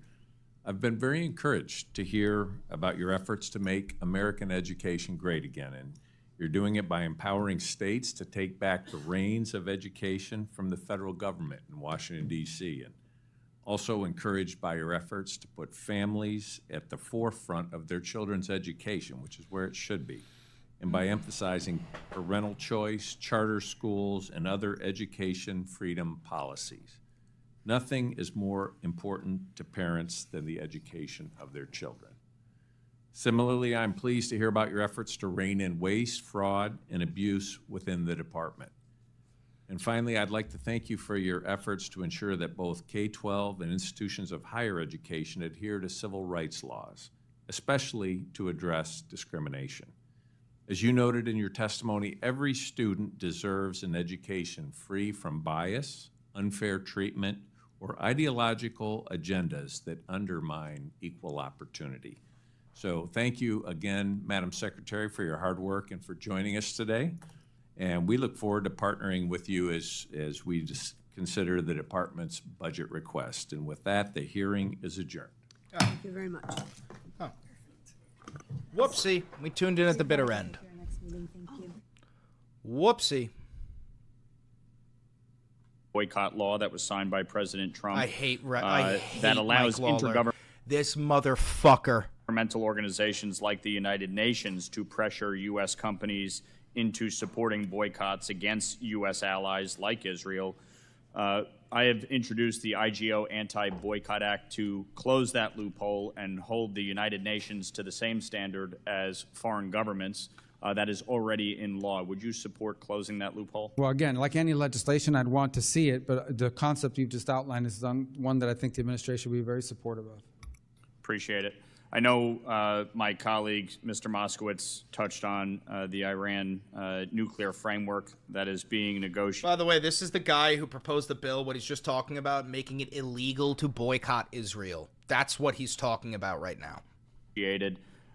I've been very encouraged to hear about your efforts to make American education great again. And you're doing it by empowering states to take back the reins of education from the federal government in Washington, D.C. And also encouraged by your efforts to put families at the forefront of their children's education, which is where it should be, and by emphasizing parental choice, charter schools, and other education freedom policies. Nothing is more important to parents than the education of their children. Similarly, I'm pleased to hear about your efforts to rein in waste, fraud, and abuse within the department. And finally, I'd like to thank you for your efforts to ensure that both K-12 and institutions of higher education adhere to civil rights laws, especially to address discrimination. As you noted in your testimony, every student deserves an education free from bias, unfair treatment, or ideological agendas that undermine equal opportunity. So thank you again, Madam Secretary, for your hard work and for joining us today. And we look forward to partnering with you as we just consider the department's budget request. And with that, the hearing is adjourned.
Thank you very much.
Oh. Whoopsie. We tuned in at the bitter end. Whoopsie.
Boycott law that was signed by President Trump.
I hate
that allows
this motherfucker.
Governmental organizations like the United Nations to pressure U.S. companies into supporting boycotts against U.S. allies like Israel. I have introduced the IGO Anti-Boycott Act to close that loophole and hold the United Nations to the same standard as foreign governments. That is already in law. Would you support closing that loophole?
Well, again, like any legislation, I'd want to see it, but the concept you've just outlined is one that I think the administration will be very supportive of.
Appreciate it. I know my colleague, Mr. Moskowitz, touched on the Iran nuclear framework that is being negotiated.
By the way, this is the guy who proposed the bill, what he's just talking about, making it illegal to boycott Israel. That's what he's talking about right now.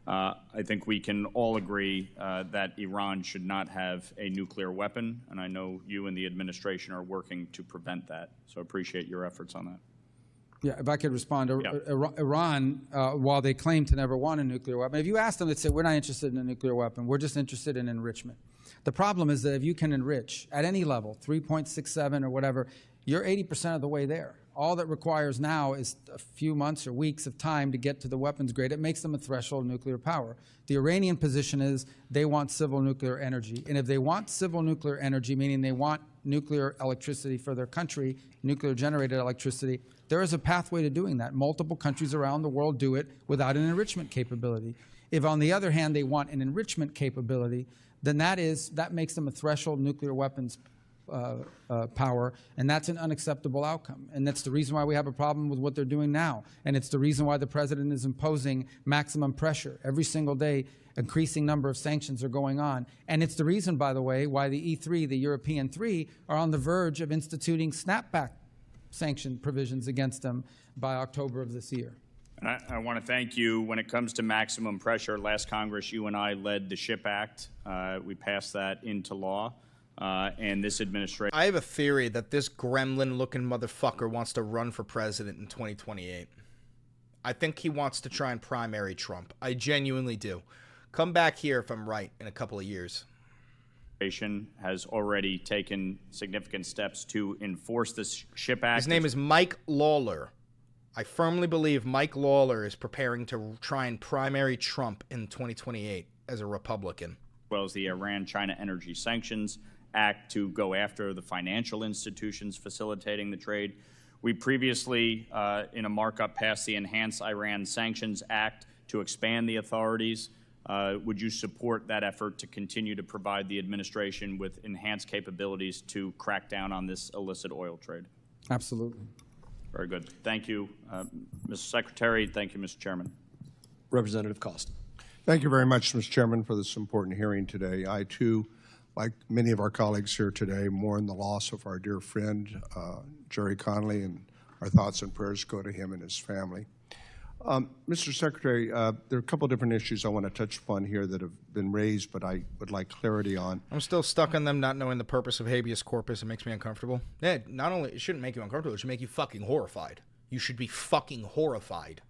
I think we can all agree that Iran should not have a nuclear weapon, and I know you and the administration are working to prevent that. So I appreciate your efforts on that.
Yeah, if I could respond.
Yeah.
Iran, while they claim to never want a nuclear weapon, if you ask them, they'd say, we're not interested in a nuclear weapon. We're just interested in enrichment. The problem is that if you can enrich at any level, 3.67 or whatever, you're 80% of the way there. All that requires now is a few months or weeks of time to get to the weapons grade. It makes them a threshold nuclear power. The Iranian position is they want civil nuclear energy. And if they want civil nuclear energy, meaning they want nuclear electricity for their country, nuclear generated electricity, there is a pathway to doing that. Multiple countries around the world do it without an enrichment capability. If, on the other hand, they want an enrichment capability, then that makes them a threshold nuclear weapons power, and that's an unacceptable outcome. And that's the reason why we have a problem with what they're doing now. And it's the reason why the president is imposing maximum pressure. Every single day, increasing number of sanctions are going on. And it's the reason, by the way, why the E3, the European three, are on the verge of instituting snapback sanction provisions against them by October of this year.
And I want to thank you. When it comes to maximum pressure, last Congress, you and I led the SHIP Act. We passed that into law. And this administration.
I have a theory that this gremlin-looking motherfucker wants to run for president in 2028. I think he wants to try and primary Trump. I genuinely do. Come back here if I'm right in a couple of years.
has already taken significant steps to enforce this SHIP Act.
His name is Mike Lawler. I firmly believe Mike Lawler is preparing to try and primary Trump in 2028 as a Republican.
As well as the Iran-China Energy Sanctions Act to go after the financial institutions facilitating the trade. We previously, in a markup, passed the Enhanced Iran Sanctions Act to expand the authorities. Would you support that effort to continue to provide the administration with enhanced capabilities to crack down on this illicit oil trade?
Absolutely.
Very good. Thank you, Mr. Secretary. Thank you, Mr. Chairman.
Representative Costa.
Thank you very much, Mr. Chairman, for this important hearing today. I, too, like many of our colleagues here today, mourn the loss of our dear friend, Jerry Connolly, and our thoughts and prayers go to him and his family. Mr. Secretary, there are a couple different issues I want to touch upon here that have been raised, but I would like clarity on.
I'm still stuck on them not knowing the purpose of habeas corpus. It makes me uncomfortable. Yeah, not only it shouldn't make you uncomfortable, it should make you fucking horrified. You should be fucking horrified.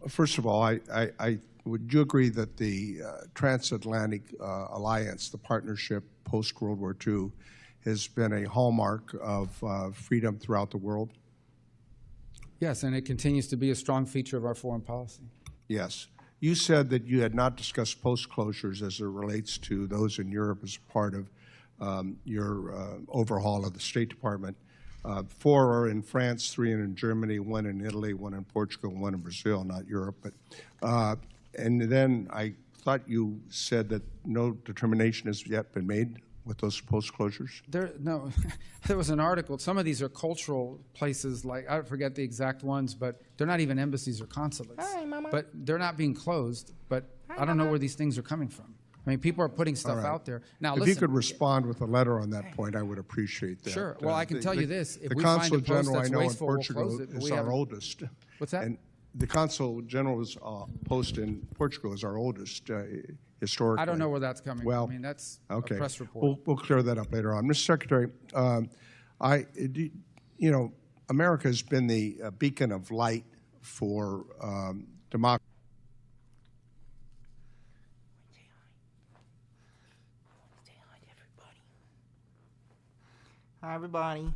First of all, would you agree that the transatlantic alliance, the partnership post-World War II, has been a hallmark of freedom throughout the world?
Yes, and it continues to be a strong feature of our foreign policy.
Yes. You said that you had not discussed post-closures as it relates to those in Europe as part of your overhaul of the State Department. 4 are in France, 3 in Germany, 1 in Italy, 1 in Portugal, 1 in Brazil, not Europe. But and then I thought you said that no determination has yet been made with those post-closures?
No, there was an article. Some of these are cultural places, like I forget the exact ones, but they're not even embassies or consulates.
Hi, Mama.
But they're not being closed. But I don't know where these things are coming from. I mean, people are putting stuff out there. Now,
if
listen,
you could respond with a letter on that point, I would appreciate that.
Sure. Well, I can tell you this: if
the
we find a
Consul
post
General
that's
I know in
wasteful, we'll
Portugal
close it.
is our oldest.
What's that?
And the Consul General's post in Portugal is our oldest historically.
I don't know where that's coming
well,
from. I mean, that's
okay.
a press report.
We'll clear that up later on. Mr. Secretary, America has been the beacon of light for democracy.
Hi, everybody.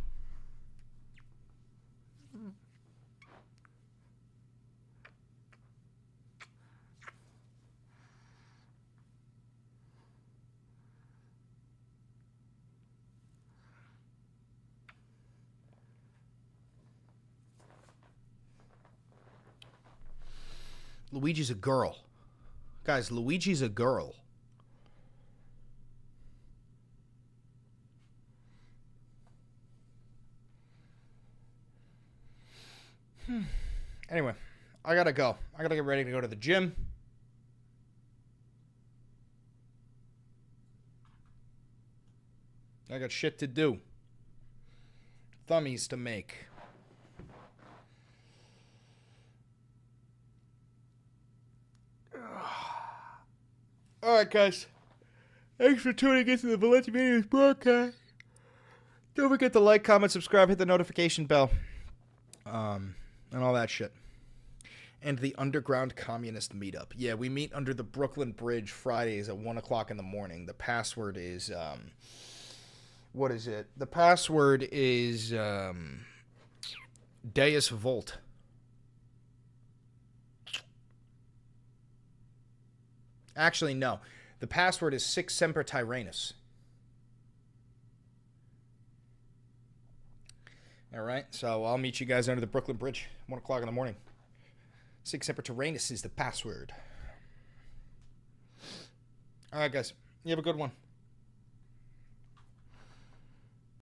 Luigi's a girl. Guys, Luigi's a girl. Anyway, I gotta go. I gotta get ready to go to the gym. I got shit to do. Thummies to make. Alright, guys. Thanks for tuning into the Valenti Media's broadcast. Don't forget to like, comment, subscribe, hit the notification bell. And all that shit. And the Underground Communist Meetup. Yeah, we meet under the Brooklyn Bridge Fridays at 1 o'clock in the morning. The password is, what is it? The password is, Deus Volt. Actually, no. The password is Sic Semper Tyrannis. All right, so I'll meet you guys under the Brooklyn Bridge, 1 o'clock in the morning. Sic Semper Tyrannis is the password. All right, guys. You have a good one.